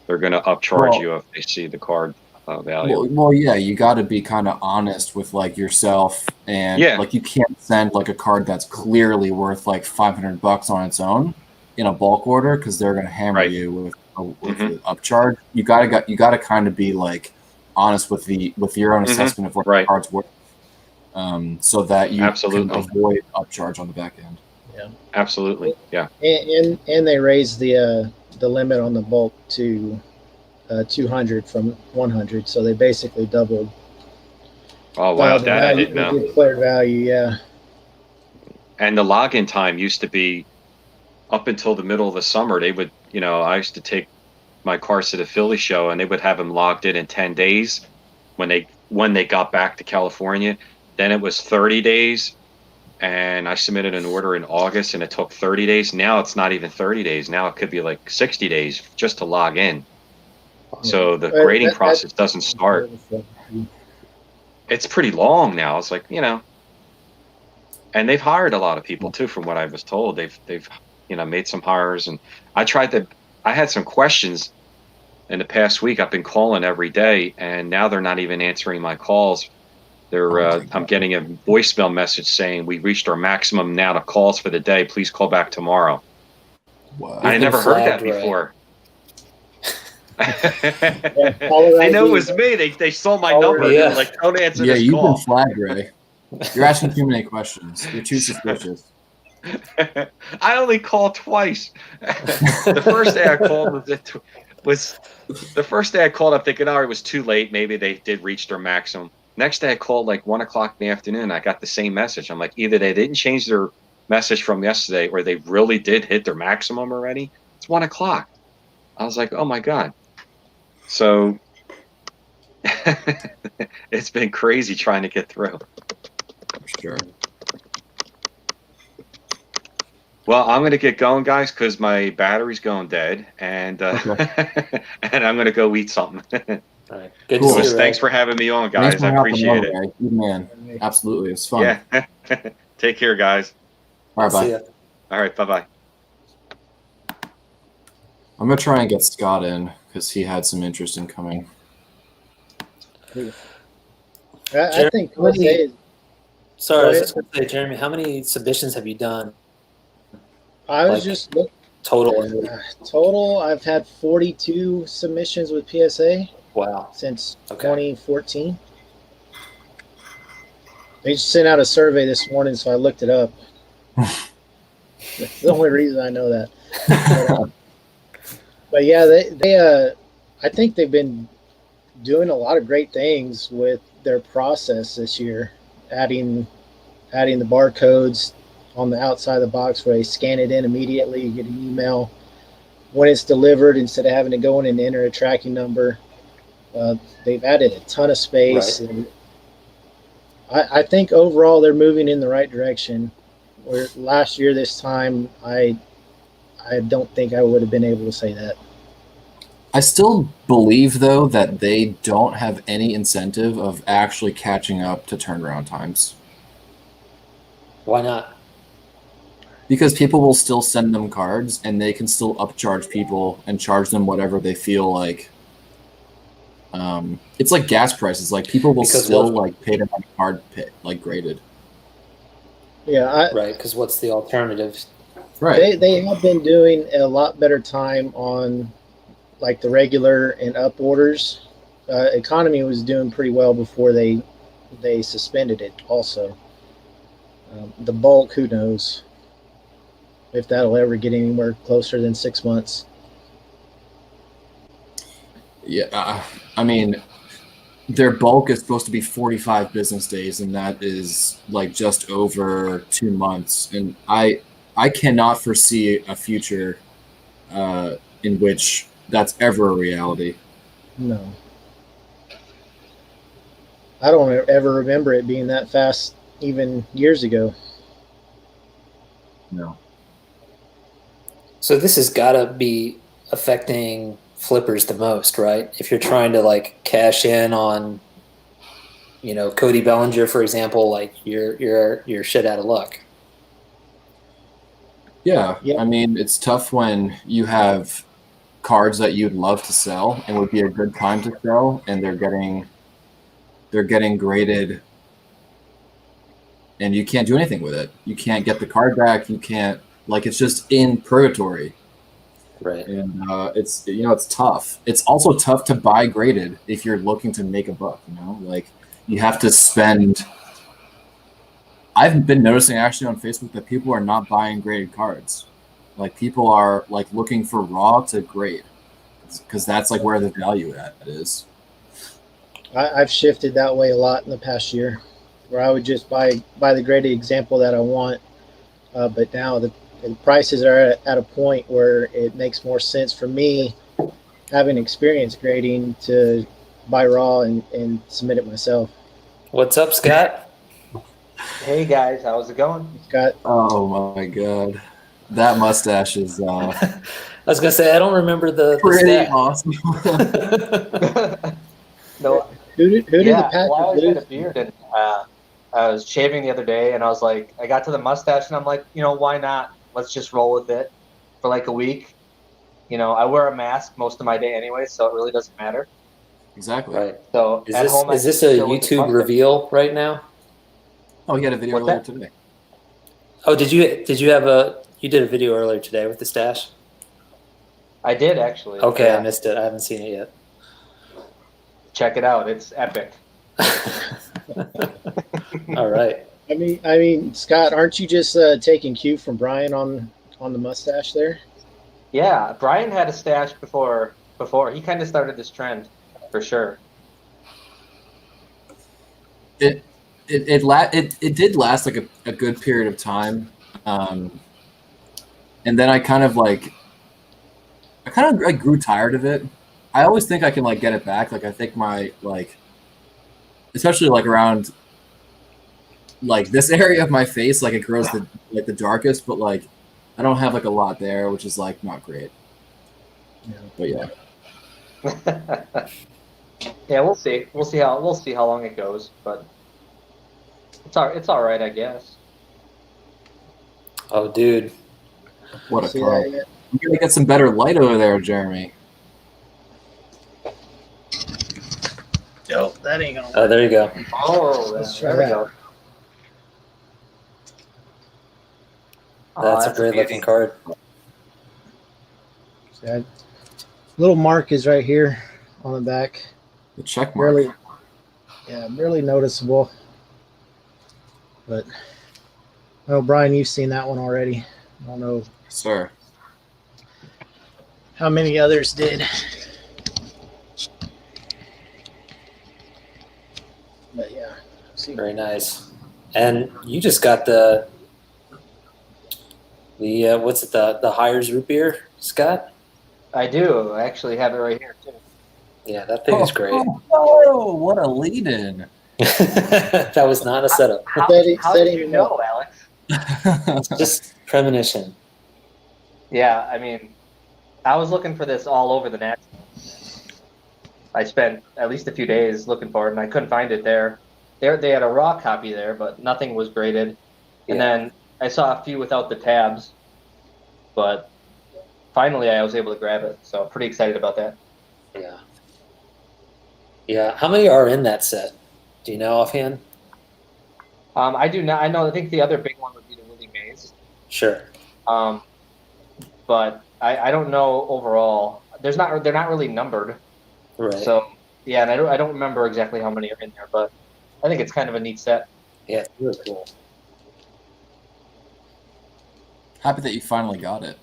They're going to upcharge you if they see the card value. Well, yeah, you got to be kind of honest with yourself, and you can't send a card that's clearly worth $500 on its own in a bulk order because they're going to hammer you with the upcharge. You gotta kind of be honest with your own assessment of what the card's worth, so that you can avoid upcharge on the back end. Yeah, absolutely. Yeah, and they raised the limit on the bulk to 200 from 100, so they basically doubled. Oh wow, that I didn't know. Declared value, yeah. And the login time used to be up until the middle of the summer. They would, I used to take my cards to the Philly show, and they would have them logged in 10 days when they got back to California. Then it was 30 days, and I submitted an order in August, and it took 30 days. Now it's not even 30 days. Now it could be 60 days just to log in. So the grading process doesn't start. It's pretty long now. It's and they've hired a lot of people too, from what I was told. They've made some hires, and I had some questions in the past week. I've been calling every day, and now they're not even answering my calls. I'm getting a voicemail message saying we reached our maximum amount of calls for the day. Please call back tomorrow. Wow. I never heard that before. They know it was me. They saw my number. They were like, don't answer Yeah, this you've call. been flagged, Ray. You're asking too many questions. You're too suspicious. I only called twice. The first day I called was the first day I called. I'm thinking, oh, it was too late. Maybe they did reach their maximum. Next day I called like 1 o'clock in the afternoon. I got the same message. I'm like, either they didn't change their message from yesterday, or they really did hit their maximum already. It's 1 o'clock. I was like, oh my god. So it's been crazy trying to get through. Sure. Well, I'm going to get going, guys, because my battery's going dead, and Okay. and I'm going to go eat something. All right. Good Cool. to see you, Ray. Thanks for having me on, guys. Thanks for I helping appreciate out, it. Ray. Good man. Absolutely. It's fun. Yeah. Take care, guys. All right, See bye. ya. All right. Bye-bye. I'm going to try and get Scott in because he had some interest in coming. I think Jeremy, PSA is, Sorry, I Go was ahead. just going to say, Jeremy, how many submissions have you done I was Like- just look, total? total. I've had 42 submissions with PSA Wow. since Okay. 2014. They just sent out a survey this morning, so I looked it up. That's the only reason I know that. But yeah, I think they've been doing a lot of great things with their process this year, adding the barcodes on the outside of the box where they scan it in immediately, you get an email when it's delivered instead of having to go in and enter a tracking number. They've added a ton of space, and I think overall they're moving in the right direction. Where last year this time, I don't think I would have been able to say that. I still believe, though, that they don't have any incentive of actually catching up to turnaround times Why not? because people will still send them cards and they can still upcharge people and charge them whatever they feel like. It's like gas prices. Like people will Because still what- like pay to have a card like graded. Yeah, Right, because what's the alternative? Right. they have been doing a lot better time on like the regular and up orders. Economy was doing pretty well before they suspended it. Also, the bulk, who knows if that'll ever get anywhere closer than 6 months. Yeah. I mean, their bulk is supposed to be 45 business days, and that is like just over 2 months. And I cannot foresee a future in which that's ever a reality. No, I don't ever remember it being that fast, even years ago. No. So this has got to be affecting flippers the most, right? If you're trying to like cash in on, Cody Bellinger, for example, like you're shit out of luck. Yeah. Yeah. I mean, it's tough when you have cards that you'd love to sell and would be a good time to sell, and they're getting graded, and you can't do anything with it. You can't get the card back. You can't, like, it's just in purgatory. Right. And it's tough. It's also tough to buy graded if you're looking to make a buck. Like you have to spend. I've been noticing actually on Facebook that people are not buying graded cards. Like people are like looking for raw to grade because that's like where the value at is. I've shifted that way a lot in the past year, where I would just buy the graded example that I want, but now the prices are at a point where it makes more sense for me, having experience grading, to buy raw and submit it myself. What's up, Scott? Hey guys, how's it going? Got Oh my god, that mustache is I was gonna say I don't remember the pretty stat. awesome. No, who did the yeah, Packers well, I always had a lose? beard, and I was shaving the other day, and I was like, I got to the mustache, and I'm like, why not? Let's just roll with it for like a week. I wear a mask most of my day anyway, so it really doesn't matter. Exactly. Right. So Is at this home, I is this can a chill with the YouTube mustache. reveal right now? Oh, he had a video What's earlier that? today. Oh, did you have you did a video earlier today with the stash? I did actually. Okay, Yeah. I missed it. I haven't seen it yet. Check it out. It's epic. All right. I mean, Scott, aren't you just taking cue from Brian on the mustache there? Yeah, Brian had a stash before. He kind of started this trend, for sure. It did last like a good period of time, and then I kind of like grew tired of it. I always think I can like get it back. Like I think my like, especially like around like this area of my face, like it grows the darkest, but like I don't have like a lot there, which is like not great. Yeah. But yeah. Yeah, we'll see. We'll see how long it goes, but it's all right, I guess. Oh, dude. What a See car. that yet? You gotta get some better light over there, Jeremy. Nope, that ain't gonna Oh, there you go. Oh, Let's try there we that. go. That's a great looking card. That little mark is right here on the back. The check mark. Barely noticeable. But oh, Brian, you've seen that one already. I don't know Sir. how many others did. But yeah, see. Very nice. And you just got the what's it, the Hires root beer, Scott? I do. I actually have it right here too. Yeah, that thing is great. Oh, what a lead-in. That was not a setup. How Setting did you him know, Alex? Just premonition. Yeah, I mean, I was looking for this all over the net. I spent at least a few days looking for it, and I couldn't find it there. They had a raw copy there, but nothing was graded. And then I saw a few without the tabs, but finally I was able to grab it. So pretty excited about that. Yeah. Yeah. How many are in that set? Do you know offhand? I do not. I think the other big one would be the Willie Mays. Sure. But I don't know overall. They're not really numbered. Right. So yeah, and I don't remember exactly how many are in there, but I think it's kind of a neat set. Yeah, it's really cool. Happy that you finally got it.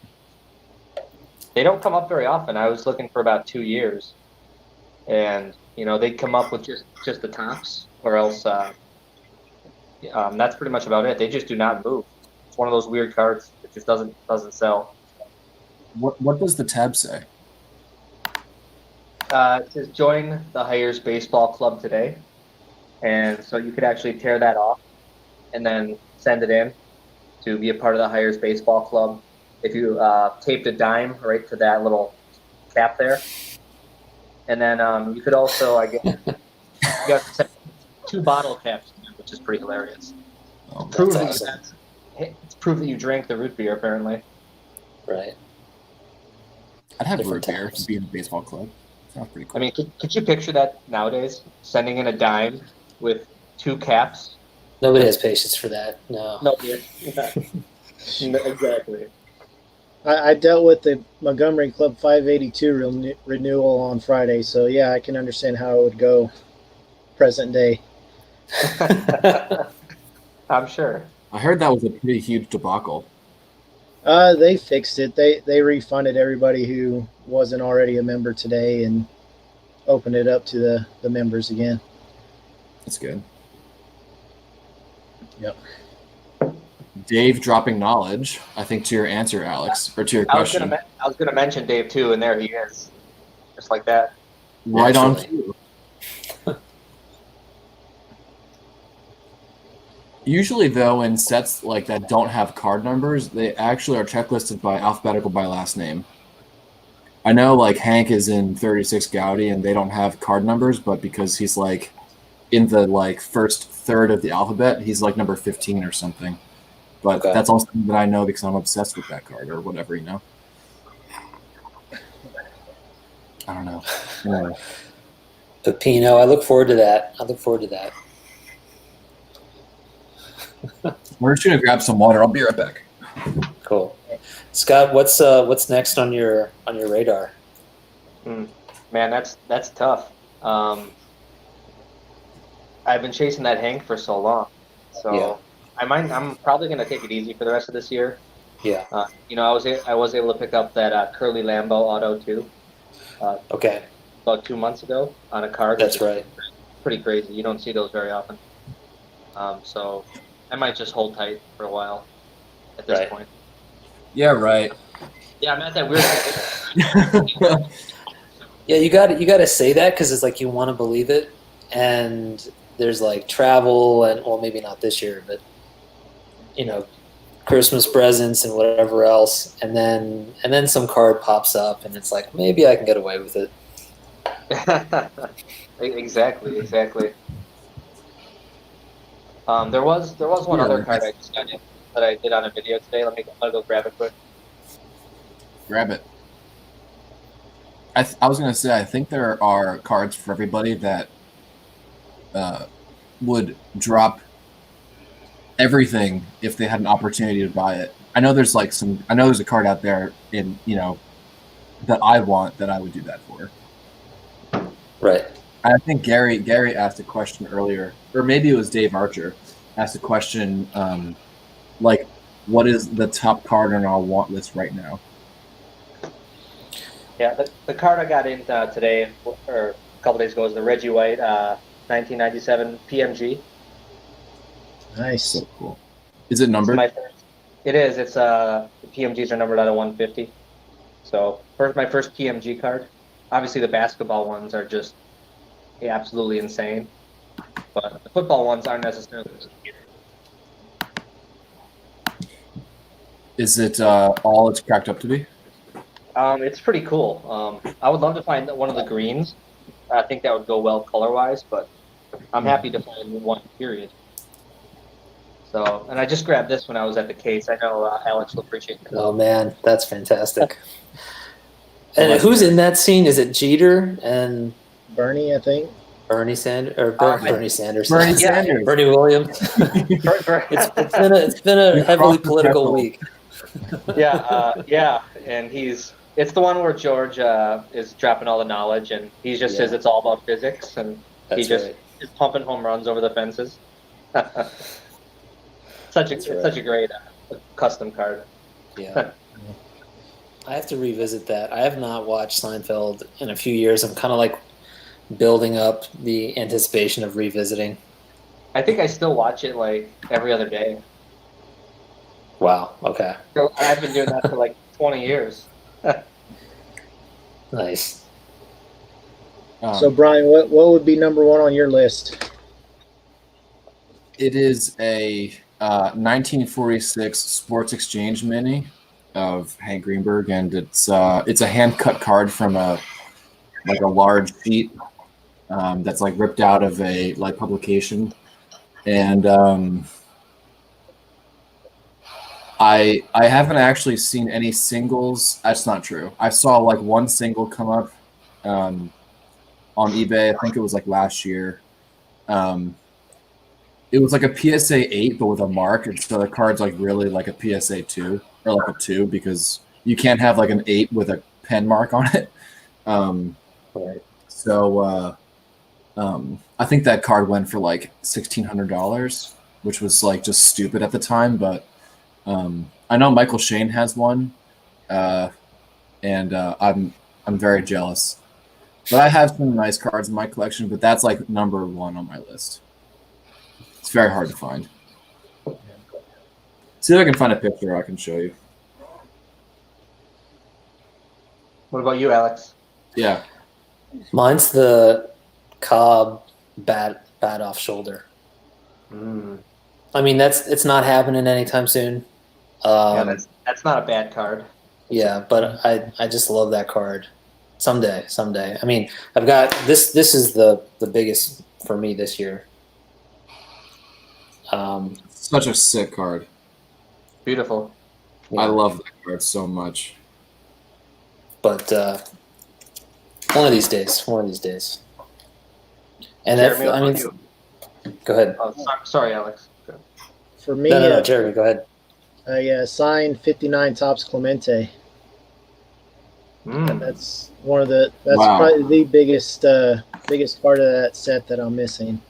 They don't come up very often. I was looking for about 2 years, and they'd come up with just the tops, or else that's pretty much about it. They just do not move. It's one of those weird cards that just doesn't sell. What does the tab say? It says join the Hires Baseball Club today, and so you could actually tear that off and then send it in to be a part of the Hires Baseball Club. If you taped a dime right to that little cap there, and then you could also, I guess, you got to send 2 bottle caps, which is pretty hilarious. Oh, Prove That's that awesome. it's proof that you drank the root beer, apparently. Right. I'd have Different root beer tabs. to be in a baseball club. Sounds pretty cool. I mean, could you picture that nowadays? Sending in a dime with 2 caps? Nobody has patience for that. No. No, exactly. I dealt with the Montgomery Club 582 renewal on Friday, so yeah, I can understand how it would go present day. I'm sure. I heard that was a pretty huge debacle. They fixed it. They refunded everybody who wasn't already a member today and opened it up to the members again. That's good. Yep. Dave dropping knowledge, I think, to your answer, Alex, or to your I was question. gonna mention Dave too, and there he is, just like that. Right on Naturally. cue. Usually, though, in sets like that don't have card numbers, they actually are checklisted by alphabetical by last name. I know, like, Hank is in 36 Gaudy, and they don't have card numbers, but because he's, like, in the, like, first third of the alphabet, he's, like, number 15 or something. But Okay. that's also something that I know because I'm obsessed with that card or whatever, you know? I don't know. Anyway. Pepino, I look forward to that. We're just going to grab some water. I'll be right back. Cool. Scott, what's next on your radar? Man, that's tough. I've been chasing that Hank for so long, so Yeah. I'm probably gonna take it easy for the rest of this year. Yeah. I was able to pick up that Curly Lambeau auto too, Okay, about 2 months ago on a card. that's which is right. Pretty crazy. You don't see those very often. So I might just hold tight for a while at this Right. point. Yeah, right. Yeah, I'm at that weird. Yeah, you got to say that because it's like you want to believe it, and there's like travel and well, maybe not this year, but Christmas presents and whatever else, and then some card pops up, and it's like maybe I can get away with it. Exactly. There was one Yeah, other like card I just got in that I did on a video today. I'll go grab it quick. Grab it. I was gonna say I think there are cards for everybody that would drop everything if they had an opportunity to buy it. I know there's a card out there in that I want that I would do that for. Right. I think Gary asked a question earlier, or maybe it was Dave Archer asked a question like, what is the top card on our want list right now? Yeah, the card I got in today or a couple days ago is the Reggie White 1997 PMG. Nice. So cool. Is it numbered? It is. It's the PMGs are numbered out of 150. So my first PMG card. Obviously, the basketball ones are just absolutely insane, but the football ones aren't necessarily. Is it all it's cracked up to be? It's pretty cool. I would love to find one of the greens. I think that would go well color-wise, but I'm happy to find one, period. So, and I just grabbed this when I was at the case. I know Alex will appreciate it. Oh man, that's fantastic. And who's in that scene? Is it Jeter and Bernie, I think. Bernie Sanders or Bernie Sanders? Bernie Yeah. Sanders. Bernie Williams. It's been a heavily political week. Yeah, and it's the one where George is dropping all the knowledge, and he just says it's all about physics, and That's he just right. is pumping home runs over the fences. Such a great custom card. Yeah. I have to revisit that. I have not watched Seinfeld in a few years. I'm kind of like building up the anticipation of revisiting. I think I still watch it like every other day. Wow. Okay. So I've been doing that for like 20 years. Nice. So Brian, what would be number one on your list? It is a 1946 Sports Exchange mini of Hank Greenberg, and it's a hand cut card from a large sheet that's like ripped out of a publication, and I haven't actually seen any singles. That's not true. I saw like one single come up on eBay. I think it was like last year. It was like a PSA 8, but with a mark, and so the card's like really like a PSA 2 or like a 2 because you can't have like an 8 with a pen mark on it. Right. So I think that card went for like $1,600, which was like just stupid at the time. But I know Michael Shane has one, and I'm very jealous. But I have some nice cards in my collection, but that's like number one on my list. It's very hard to find. See if I can find a picture I can show you. What about you, Alex? Yeah. Mine's the Cobb bat off shoulder. I mean, it's not happening anytime soon. Yeah, that's not a bad card. Yeah, but I just love that card. Someday. I mean, I've got this. This is the biggest for me this year. Such a sick card. Beautiful. I love that card so much. But one of these days. And Jeremy, I mean, go ahead. Oh, sorry, Alex. For me, No, Jeremy, go ahead. I signed 59 Tops Clemente. Mm. That's one of the. That's Wow. probably the biggest part of that set that I'm missing.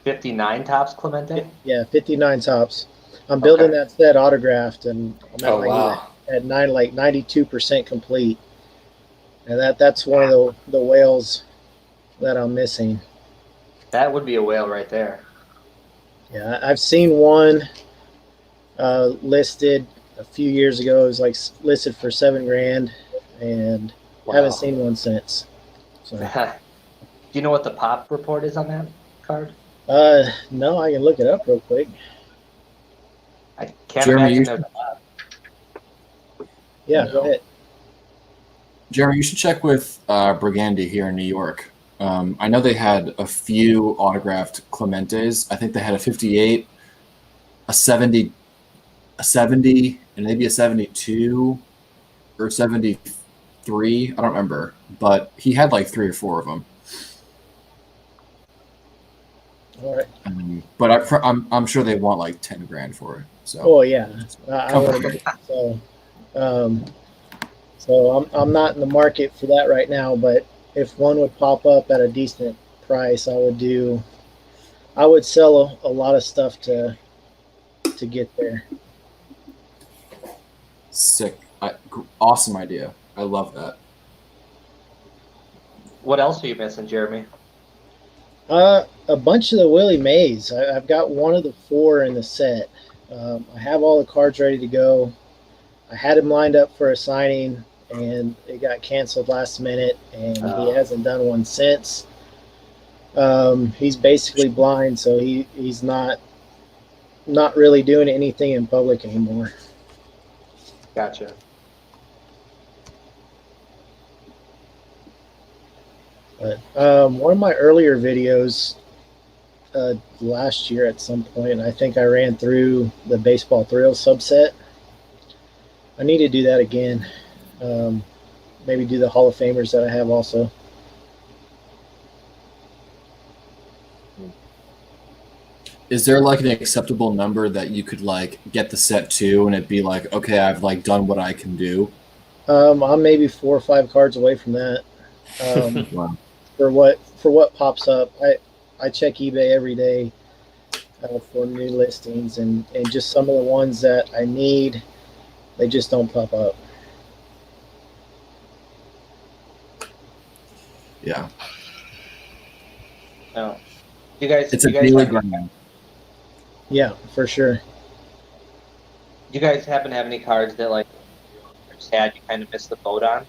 59 Tops Clemente. Yeah, 59 Tops. I'm building Okay. that set autographed, and I'm at Oh wow. at 92% complete. And that's one of the whales that I'm missing. That would be a whale right there. Yeah, I've seen one listed a few years ago. It was like listed for $7,000, and Wow. haven't seen one since. So, Do you know what the pop report is on that card? no, I can look it up real quick. I can't Jeremy, imagine you there's a lot. Yeah, No. go ahead. Jeremy, you should check with Brigandy here in New York. I know they had a few autographed Clementes. I think they had a 58, a 70, and maybe a 72 or 73. I don't remember, but he had like 3 or 4 of them. All right. But I'm sure they want like $10,000 for it. So Oh yeah, I would. So I'm not in the market for that right now. But if one would pop up at a decent price, I would sell a lot of stuff to get there. sick, awesome idea. I love that. What else are you missing, Jeremy? A bunch of the Willie Mays. I've got one of the 4 in the set. I have all the cards ready to go. I had him lined up for a signing, and it got canceled last minute, and he hasn't done one since. He's basically blind, so he's not really doing anything in public anymore. Gotcha. But one of my earlier videos last year at some point, I think I ran through the Baseball Thrills subset. I need to do that again. Maybe do the Hall of Famers that I have also. Is there like an acceptable number that you could like get the set to, and it'd be like, okay, I've like done what I can do? I'm maybe 4 or 5 cards away from that. Wow. For what pops up, I check eBay every day for new listings, and just some of the ones that I need, they just don't pop up. Yeah, No. You guys. it's a you guys daily have- grind. Yeah, for sure. Do you guys happen to have any cards that like you're sad you kind of missed the boat on?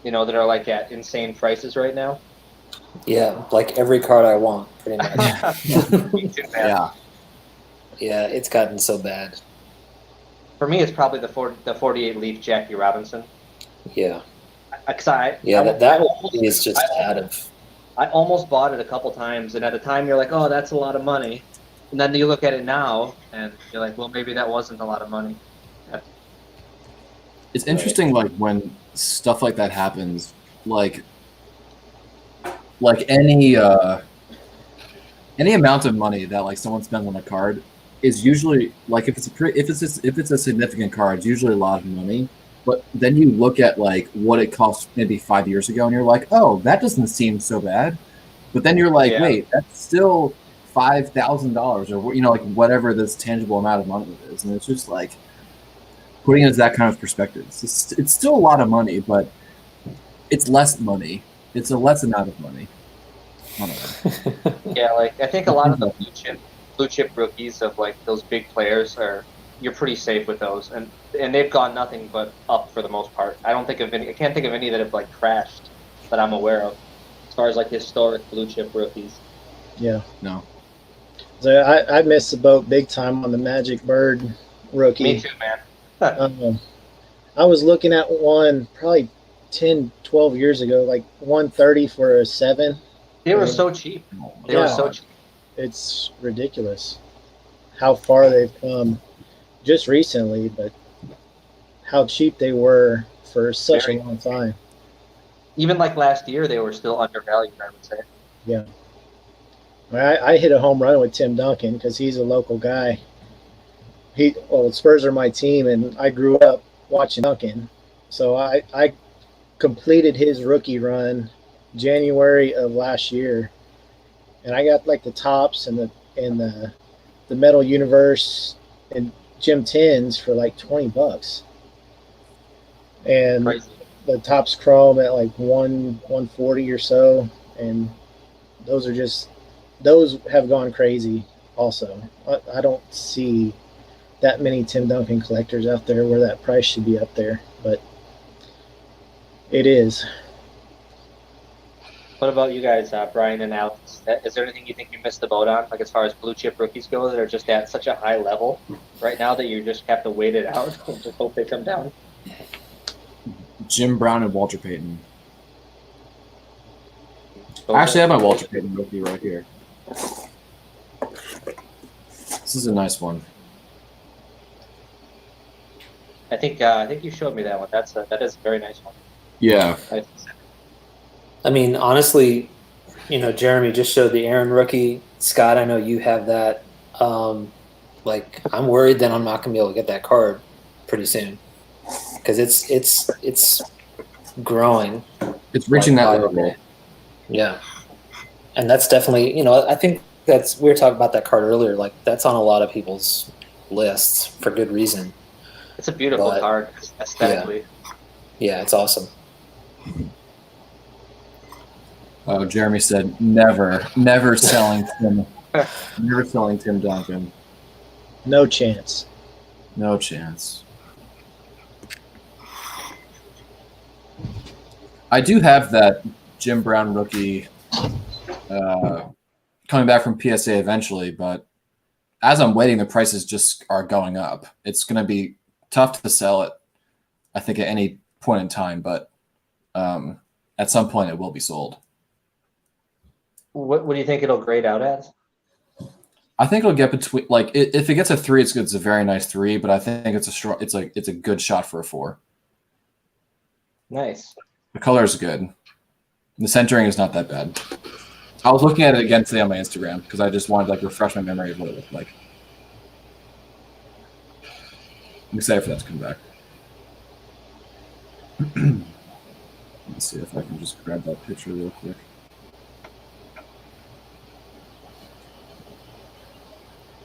You know, that are like at insane prices right now? Yeah, like every card I want, pretty much. Me too, man. Yeah, Yeah, it's gotten so bad. For me, it's probably the 48 Leaf Jackie Robinson. Yeah, Yeah, that one is just out of. I almost bought it a couple times, and at the time you're like, oh, that's a lot of money. And then you look at it now, and you're like, well, maybe that wasn't a lot of money. it's interesting like when stuff like that happens, like any amount of money that like someone spends on a card is usually like if it's a significant card, it's usually a lot of money. But then you look at like what it cost maybe 5 years ago, and you're like, oh, that doesn't seem so bad. But then you're like, Yeah. wait, that's still $5,000 or like whatever this tangible amount of money is, and it's just like putting it as that kind of perspective. It's still a lot of money, but it's less money. It's a less amount of money. I don't know. Yeah, like I think a lot of the blue chip rookies of like those big players you're pretty safe with those, and they've gone nothing but up for the most part. I can't think of any that have like crashed that I'm aware of, as far as like historic blue chip rookies. Yeah. No. So I missed the boat big time on the Magic Bird rookie. Me too, man. I was looking at one probably 10, 12 years ago, like 130 for a 7. They were so cheap. They were so cheap. It's ridiculous how far they've come just recently, but how cheap they were for such a long time. Even like last year, they were still undervalued, I would say. Yeah. I hit a home run with Tim Duncan because he's a local guy. Spurs are my team, and I grew up watching Duncan. So I completed his rookie run January of last year, and I got like the tops and the Metal Universe and Gym 10s for like $20, and Crazy. the tops chrome at like 140 or so, and those have gone crazy. Also, I don't see that many Tim Duncan collectors out there where that price should be up there, but it is. What about you guys, Brian and Alex? Is there anything you think you missed the boat on, like as far as blue chip rookies go, that are just at such a high level right now that you just have to wait it out and just hope they come down? Jim Brown and Walter Payton. Those I actually are- have my Walter Payton rookie right here. This is a nice one. I think you showed me that one. That is a very nice one. Yeah. I mean, honestly, Jeremy just showed the Aaron rookie. Scott, I know you have that. Like, I'm worried that I'm not gonna be able to get that card pretty soon because it's growing. It's reaching like, that by the level. day. Yeah, and that's definitely I think we were talking about that card earlier. Like, that's on a lot of people's lists for good reason. It's a beautiful But- card aesthetically. Yeah, it's awesome. Oh, Jeremy said never selling Tim, never selling Tim Duncan. No chance. No chance. I do have that Jim Brown rookie coming back from PSA eventually, but as I'm waiting, the prices just are going up. It's going to be tough to sell it, I think, at any point in time, but at some point it will be sold. What do you think it'll grade out as? I think it'll get between if it gets a 3, it's a very nice 3, but I think it's a good shot for a 4. Nice. The color is good. The centering is not that bad. I was looking at it again today on my Instagram because I just wanted to refresh my memory of what it looked like. I'm excited for that to come back. Let's see if I can just grab that picture real quick.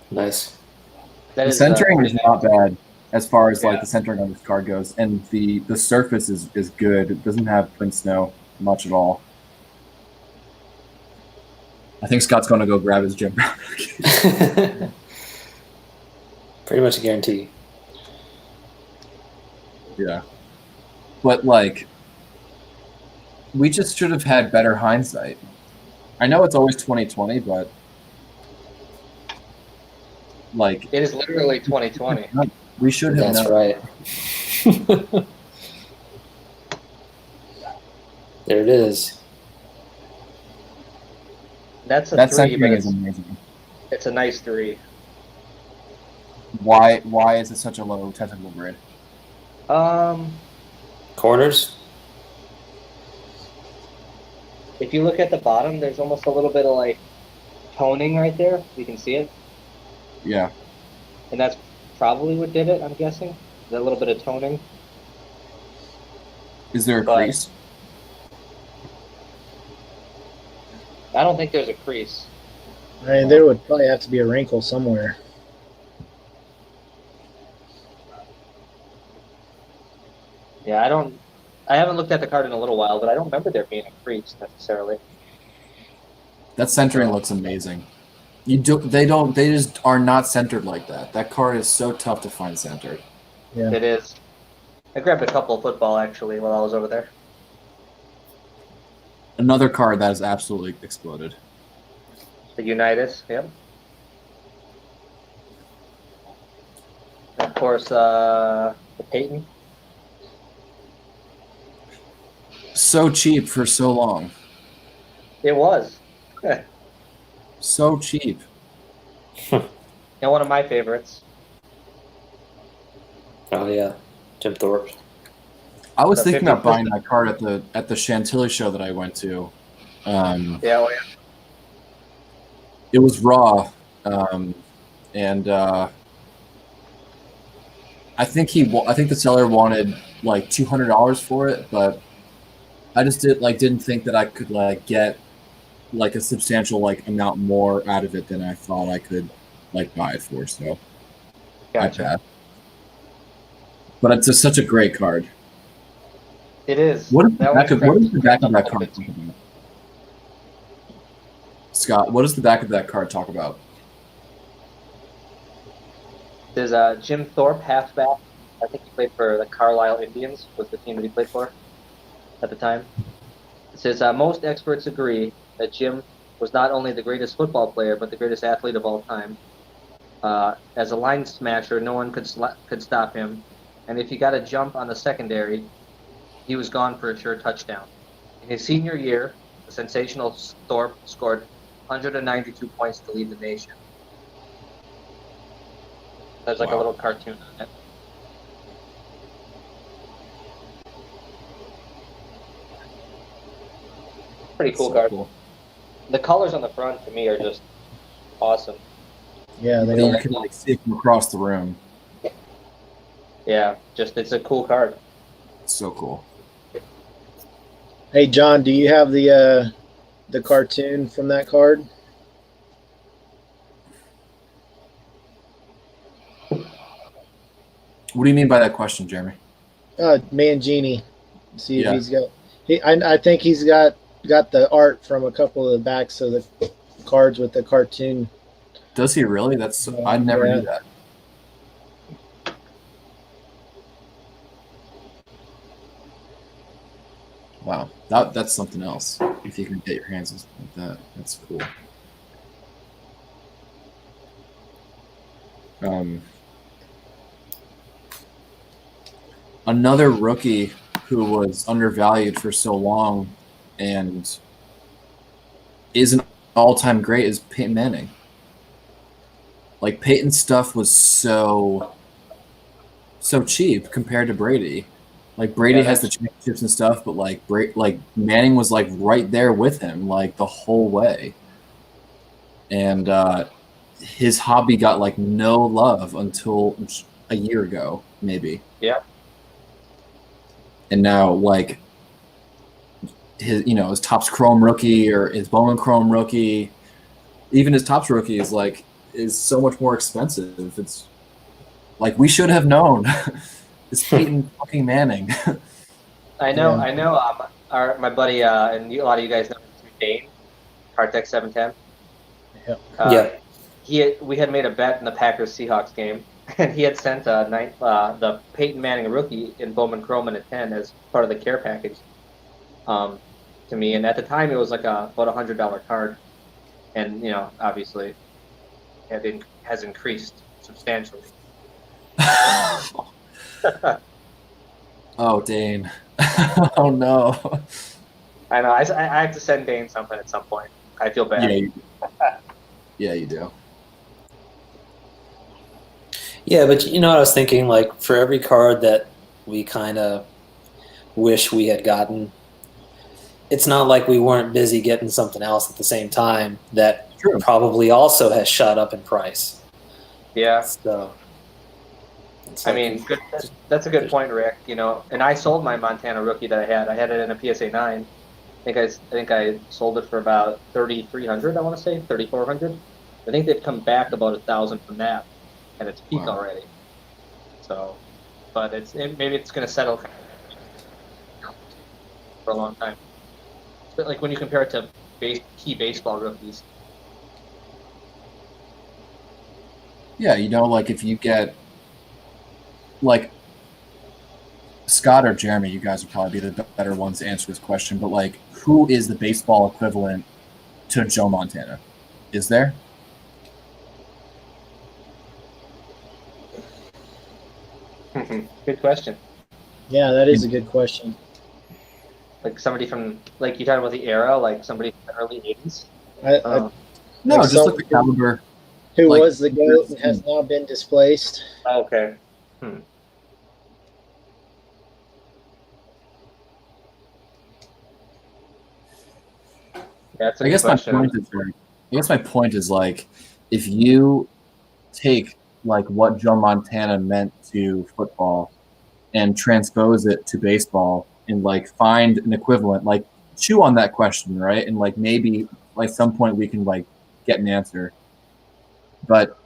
Nice. That The is, centering is not bad as far as Yeah. the centering on this card goes, and the surface is good. It doesn't have print snow much at all. I think Scott's going to go grab his Jim Brown. Pretty much a guarantee. Yeah. But we just should have had better hindsight. I know it's always 2020, but it is literally 2020. we should have That's known. right. There it is. That's a That 3, centering but is amazing. it's a nice 3. Why is it such a low technical grade? Corners. If you look at the bottom, there's almost a little bit of toning right there. You can see it, Yeah. and that's probably what did it. I'm guessing that little bit of toning. Is there a But- crease? I don't think there's a crease. I mean, there would probably have to be a wrinkle somewhere. Yeah, I haven't looked at the card in a little while, but I don't remember there being a crease necessarily. That centering looks amazing. They just are not centered like that. That card is so tough to find centered. Yeah. It is. I grabbed a couple of football actually while I was over there. Another card that has absolutely exploded. The Unitas, yep. And of course, the Peyton. So cheap for so long. It was. So cheap. And one of my favorites. Oh yeah, Jim Thorpe. I was The thinking about 50%. buying that card at the Chantilly show that I went to. Yeah, oh, yeah. It was raw, and I think the seller wanted like $200 for it, but I just didn't think that I could like get like a substantial like amount more out of it than I thought I could like buy it for. So I Gotcha. passed. But it's such a great card. It is. What is the That back one's of, what is the back crept of that up a card bit. talk about? Scott, what does the back of that card talk about? There's Jim Thorpe, halfback. I think he played for the Carlisle Indians, was the team that he played for at the time. It says, most experts agree that Jim was not only the greatest football player, but the greatest athlete of all time. As a line smasher, no one could stop him. And if he got a jump on the secondary, he was gone for a sure touchdown. In his senior year, the sensational Thorpe scored 192 points to lead the nation. There's like a Wow. little cartoon on it. Pretty cool So card. cool. The colors on the front to me are just awesome. Yeah, they You are. can like see it from across the room. Yeah, just it's a cool card. It's so cool. Hey, John, do you have the cartoon from that card? What do you mean by that question, Jeremy? Mangini. See if Yeah. he's got. I think he's got the art from a couple of the backs of the cards with the cartoon. Does he really? That's I never Yeah. knew that. Wow, that's something else. If you can get your hands on something like that, that's cool. Another rookie who was undervalued for so long and is an all-time great is Peyton Manning. Like Peyton's stuff was so cheap compared to Brady. Like Brady Yeah, has the championships and stuff, but like Manning was like right there with him like the whole way. And his hobby got like no love until a year ago, maybe. Yeah. And now like his Topps Chrome rookie or his Bowman Chrome rookie, even his Topps rookie is so much more expensive. It's like we should have known. It's Peyton fucking Manning. I know. Yeah. I know. My buddy and a lot of you guys know Dane, Kartek 710. Yeah. We had made a bet in the Packers Seahawks game, and he had sent the Peyton Manning rookie in Bowman Chrome in a 10 as part of the care package to me. And at the time, it was like about $100 card, and obviously, it has increased substantially. Oh, Dane. Oh no. I know. I have to send Dane something at some point. I feel bad. Yeah, you do. Yeah, but you know what I was thinking? Like, for every card that we kind of wish we had gotten, it's not like we weren't busy getting something else at the same time that True. probably also has shot up in price. Yeah. So, it's I like- mean, that's a good point, Rick. And I sold my Montana rookie that I had. I had it in a PSA 9. I think I sold it for about 3,300. I want to say 3,400. I think they've come back about 1,000 from that at its peak Wow. already. So, but maybe it's going to settle for a long time. But like when you compare it to key baseball rookies. Yeah, like if you get like Scott or Jeremy, you guys would probably be the better ones to answer this question, but like who is the baseball equivalent to Joe Montana? Is there? Good question. Yeah, that is a good question. Like somebody from, like you talking about the era, like somebody from the early 80s. I, No, Like just some- like the caliber. who like- was the GOAT and has now been displaced? Okay. Yeah, that's a I good guess question. my point is like if you take like what Joe Montana meant to football and transpose it to baseball and like find an equivalent, like chew on that question, right? And like maybe like some point we can like get an answer. But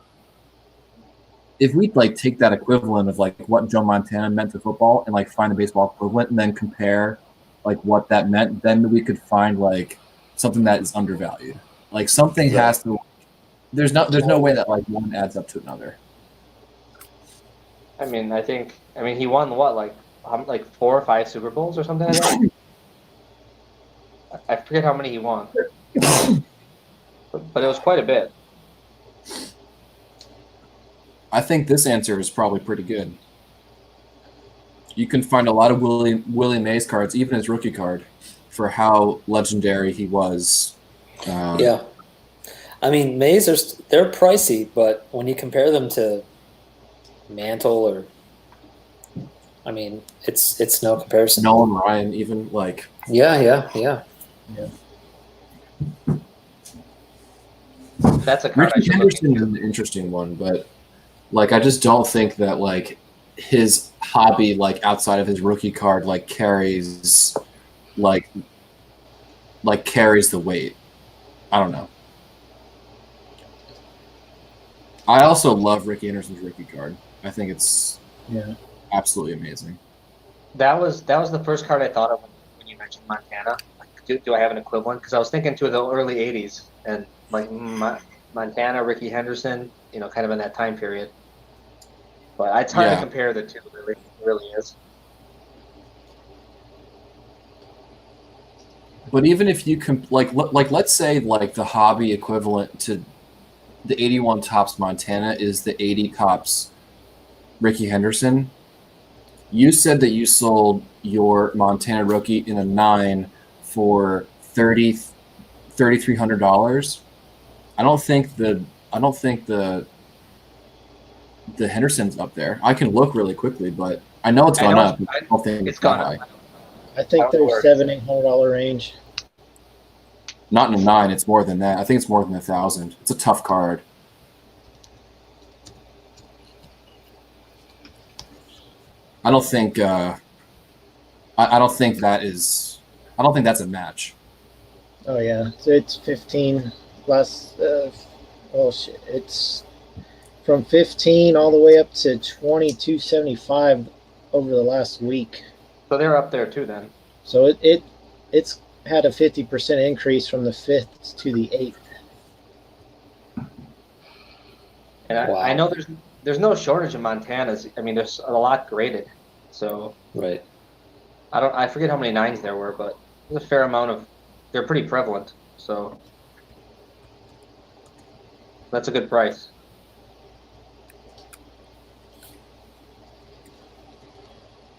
if we like take that equivalent of like what Joe Montana meant to football and like find a baseball equivalent and then compare like what that meant, then we could find like something that is undervalued. Like something has to. There's no way that like one adds up to another. I mean, he won what, like 4 or 5 Super Bowls or something like that. I forget how many he won, but it was quite a bit. I think this answer is probably pretty good. You can find a lot of Willie Mays cards, even his rookie card, for how legendary he was. Yeah. I mean, Mays they're pricey, but when you compare them to Mantle I mean, it's no comparison. Nolan Ryan, even like. Yeah. That's a card I Ricky should look Henderson is into. an interesting one, but like I just don't think that like his hobby, like outside of his rookie card, like carries carries the weight. I don't know. I also love Ricky Henderson's rookie card. I think it's absolutely amazing. That was the first card I thought of when you mentioned Montana. Like, do I have an equivalent? Because I was thinking to the early '80s and like Montana, Ricky Henderson, kind of in that time period. But it's hard to compare the two. Really, it really is. But even if you like let's say like the hobby equivalent to the 81 Topps Montana is the 80 Topps Ricky Henderson. You said that you sold your Montana rookie in a 9 for $3,300. I don't think the Henderson's up there. I can look really quickly, but I know it's gone up. I don't think it's gone up. I think they're $700-800 range. Not in a 9. It's more than that. I think it's more than 1,000. It's a tough card. I don't think. I don't think that is. I don't think that's a match. Oh yeah, so it's 15 less. Shit, it's from 15 all the way up to 22.75 over the last week. So they're up there too then. So it's had a 50% increase from the 5th to the 8th. And I know there's no shortage of Montanas. I mean, there's a lot graded. So right. I forget how many 9s there were, but there's a fair amount of. They're pretty prevalent. So that's a good price.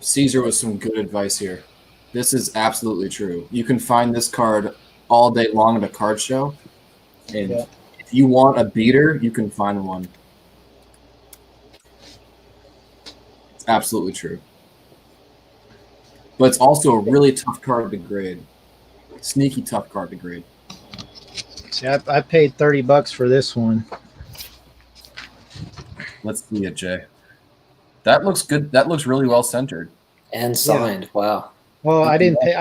Caesar with some good advice here. This is absolutely true. You can find this card all day long at a card show, and if you want a beater, you can find one. It's absolutely true. But it's also a really tough card to grade. Sneaky tough card to grade. See, I paid $30 for this one. Let's see it, Jay. That looks good. That looks really well centered. And signed. Yeah. Wow. Well, I didn't pay.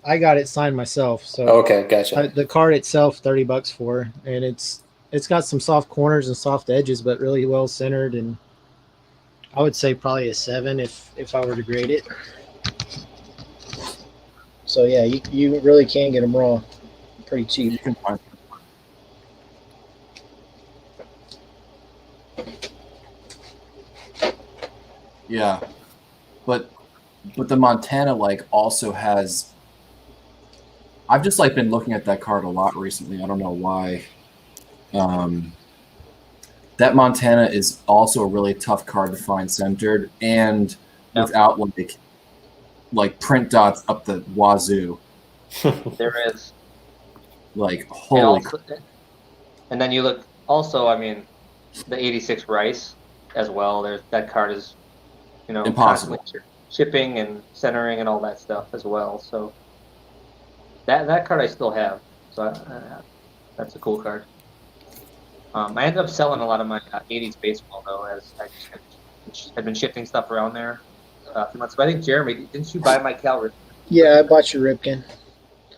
I got it signed myself. So okay, gotcha. The card itself, $30 for, and it's got some soft corners and soft edges, but really well centered. And I would say probably a 7 if I were to grade it. So yeah, you really can get them raw, pretty cheap. You can find. Yeah, but the Montana like also has. I've just like been looking at that card a lot recently. I don't know why. That Montana is also a really tough card to find centered and without like print dots up the wazoo. There is. Like holy. And then you look also. I mean, the 86 Rice as well. That card is. Impossible. Shipping and centering and all that stuff as well. So that card I still have. So that's a cool card. I ended up selling a lot of my 80s baseball though, as I just had been shifting stuff around there a few months. But I think Jeremy, didn't you buy my Cal Ripken? Yeah, I bought your Ripken.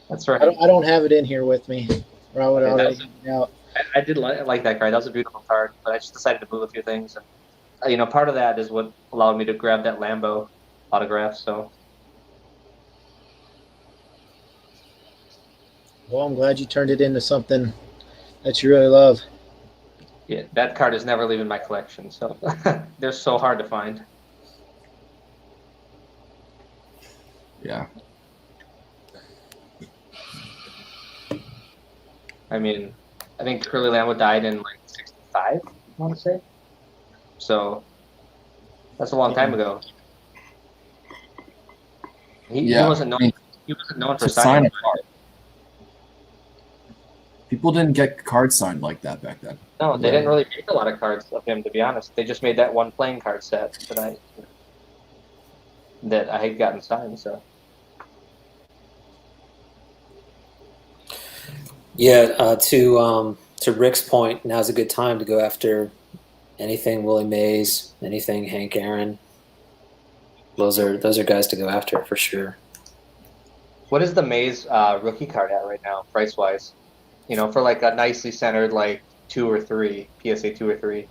That's right. I don't have it in here with me. Or I would Okay, already that's- been out. I did like that card. That was a beautiful card, but I just decided to move a few things, and part of that is what allowed me to grab that Lambo autograph. So Well, I'm glad you turned it into something that you really love. yeah, that card is never leaving my collection. So they're so hard to find. Yeah. I mean, I think Curly Lambeau died in like '65. I want to say. So that's a long time ago. He wasn't known. He wasn't known for To sign signing. a card. People didn't get cards signed like that back then. No, they didn't really make a lot of cards of him, to be honest. They just made that one playing card set that I had gotten signed. So Yeah, to Rick's point, now's a good time to go after anything Willie Mays, anything Hank Aaron. Those are guys to go after for sure. what is the Mays rookie card at right now, price wise? For like a nicely centered like 2 or 3 PSA 2 or 3.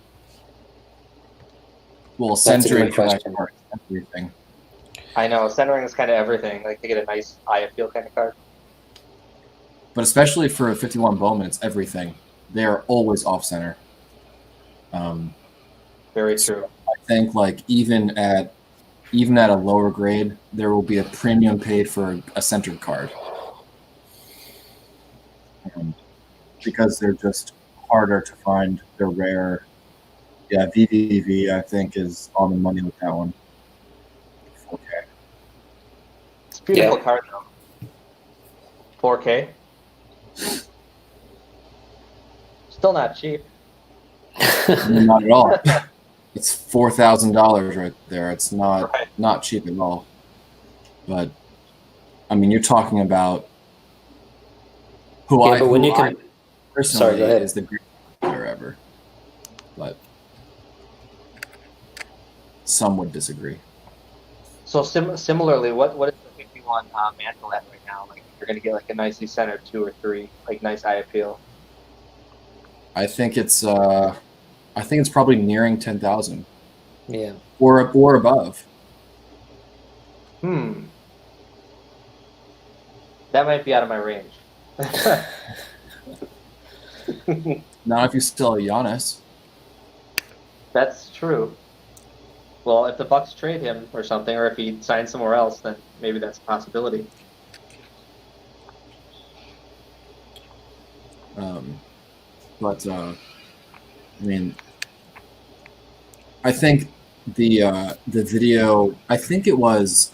Well, That's a centering good for that question. card is everything. I know centering is kind of everything. Like to get a nice eye appeal kind of card. But especially for a 51 Bowman, it's everything. They are always off center. Very true. I think like even at a lower grade, there will be a premium paid for a centered card. Because they're just harder to find. They're rare. Yeah, VVV I think is on the money with that one. Okay. It's a beautiful card though. 4K. Still not cheap. Not at all. It's $4,000 right there. It's not cheap at all. But I mean, you're talking about who I personally Sorry, go ahead. is the greatest player ever. But some would disagree. So similarly, what is the 51 mantle at right now? Like you're gonna get like a nicely centered 2 or 3, like nice eye appeal. I think it's probably nearing 10,000 Yeah. or above. That might be out of my range. Not if you still a Giannis. That's true. Well, if the Bucks trade him or something, or if he signs somewhere else, then maybe that's a possibility. But I mean, I think the video. I think it was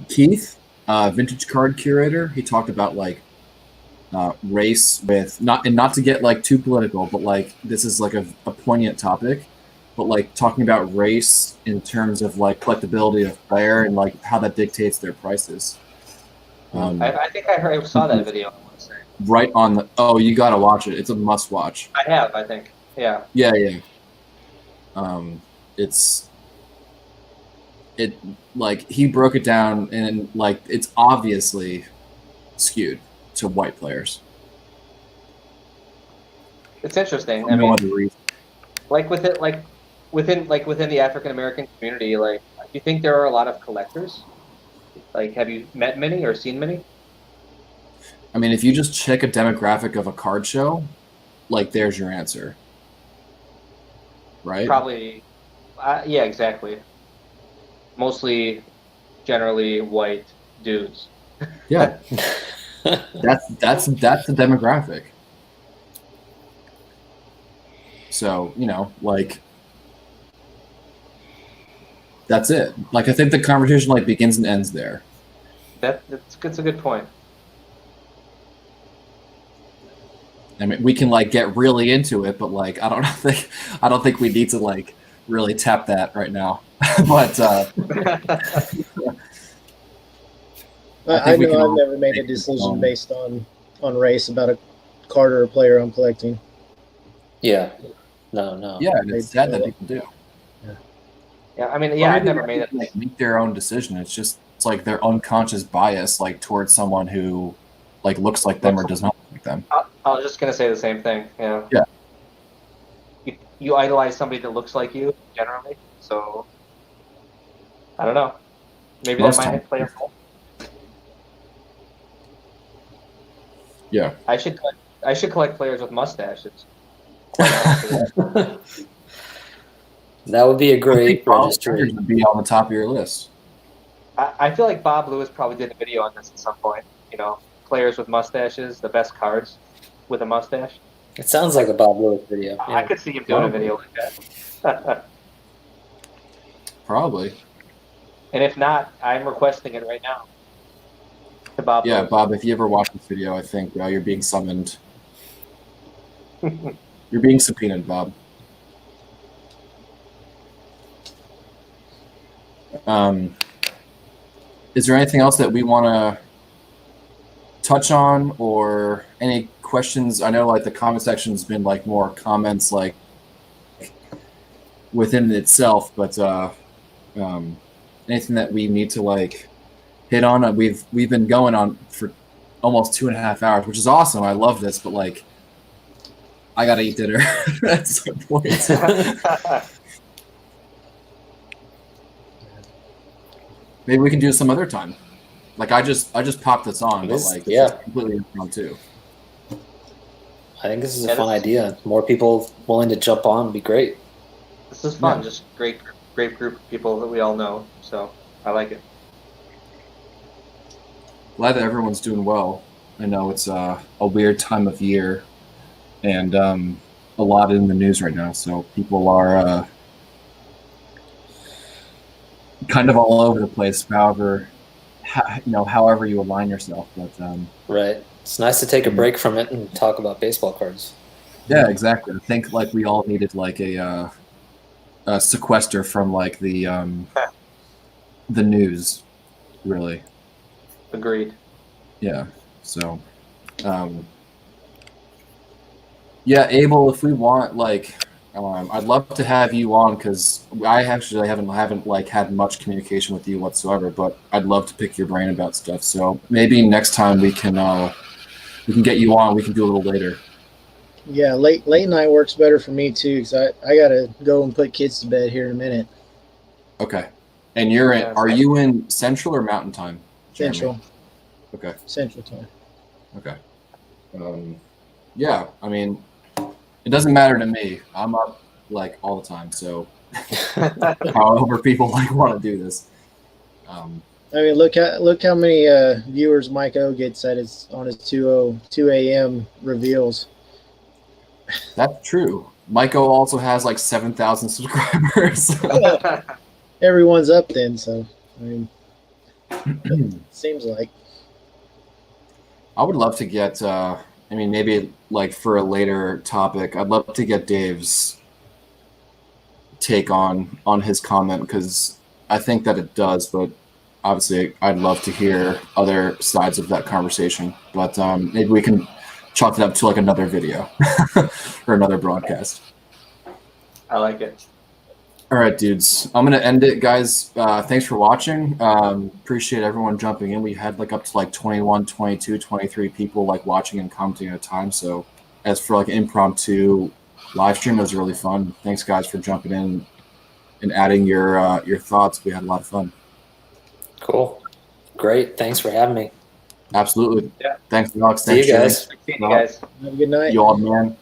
Keith, Vintage Card Curator. He talked about like race with not to get like too political, but like this is like a poignant topic. But like talking about race in terms of like collectability of player and like how that dictates their prices. I think I saw that video. I want to say. Right on the. Oh, you gotta watch it. It's a must watch. I have. I think. Yeah. Yeah. It like he broke it down and like it's obviously skewed to white players. It's interesting. For no other reason. Like within the African American community, like do you think there are a lot of collectors? Like, have you met many or seen many? I mean, if you just check a demographic of a card show, like there's your answer, right? Probably, yeah, exactly. Mostly, generally white dudes. Yeah, that's the demographic. So like that's it. Like I think the conversation like begins and ends there. That's a good point. I mean, we can like get really into it, but like I don't think we need to like really tap that right now. But I know I've never made a decision based on race about a card or a player I'm collecting. Yeah. No. Yeah, and it's sad that people do. Yeah, I mean, Or yeah, I've maybe never made it. they make their own decision. It's like their unconscious bias, like towards someone who like looks like them or does not look like them. I was just gonna say the same thing. Yeah. Yeah. You idolize somebody that looks like you generally, so I don't know. Maybe Most that might times. play a role. Yeah. I should collect players with mustaches. That would be a great registry. Would be on the top of your list. I feel like Bob Lewis probably did a video on this at some point. You know, players with mustaches, the best cards with a mustache. It sounds like a Bob Lewis video. I Yeah. could see him doing a video like that. Probably. And if not, I'm requesting it right now. To Bob Yeah, Lewis. Bob, if you ever watch this video, I think you're being summoned. You're being subpoenaed, Bob. Is there anything else that we want to touch on, or any questions? I know like the comment section has been like more comments like within itself, but anything that we need to like hit on? We've been going on for almost 2.5 hours, which is awesome. I love this, but like I gotta eat dinner at some point. Maybe we can do it some other time. Like I just popped this on, but like Yeah. it's completely impromptu. I think this is a fun idea. More people willing to jump on would be great. This is fun. Yeah. Just great group of people that we all know. So I like it. Glad that everyone's doing well. I know it's a weird time of year, and a lot in the news right now. So people are kind of all over the place. However you align yourself. But Right. It's nice to take a break from it and talk about baseball cards. yeah, exactly. I think like we all needed like a sequester from like the news, really. Agreed. Yeah. So, yeah, Abel, if we want, like, I'd love to have you on because I actually haven't like had much communication with you whatsoever, but I'd love to pick your brain about stuff. So maybe next time we can get you on. We can do a little later. Yeah, late night works better for me too, because I gotta go and put kids to bed here in a minute. Okay. And you're in? Are you in Central or Mountain Time? Jeremy? Central. Okay. Central time. Okay. Yeah, I mean, it doesn't matter to me. I'm up like all the time, so however people like want to do this. I mean, look how many viewers Mike O gets on his 2 a.m. reveals. That's true. Michael also has like 7,000 subscribers. Everyone's up then, so I mean, seems like. I would love to get, maybe like for a later topic, I'd love to get Dave's take on his comment, because I think that it does, but obviously I'd love to hear other sides of that conversation. But maybe we can chalk it up to like another video or another broadcast. I like it. All right, dudes. I'm going to end it, guys. Thanks for watching. Appreciate everyone jumping in. We had like up to like 21, 22, 23 people like watching and commenting at a time. So as for like an impromptu live stream, it was really fun. Thanks, guys, for jumping in and adding your thoughts. We had a lot of fun. Cool. Great. Thanks for having me. Absolutely. Yeah. Thanks, Alex. See you Thanks, guys. See you guys. Have a good night. You all, man.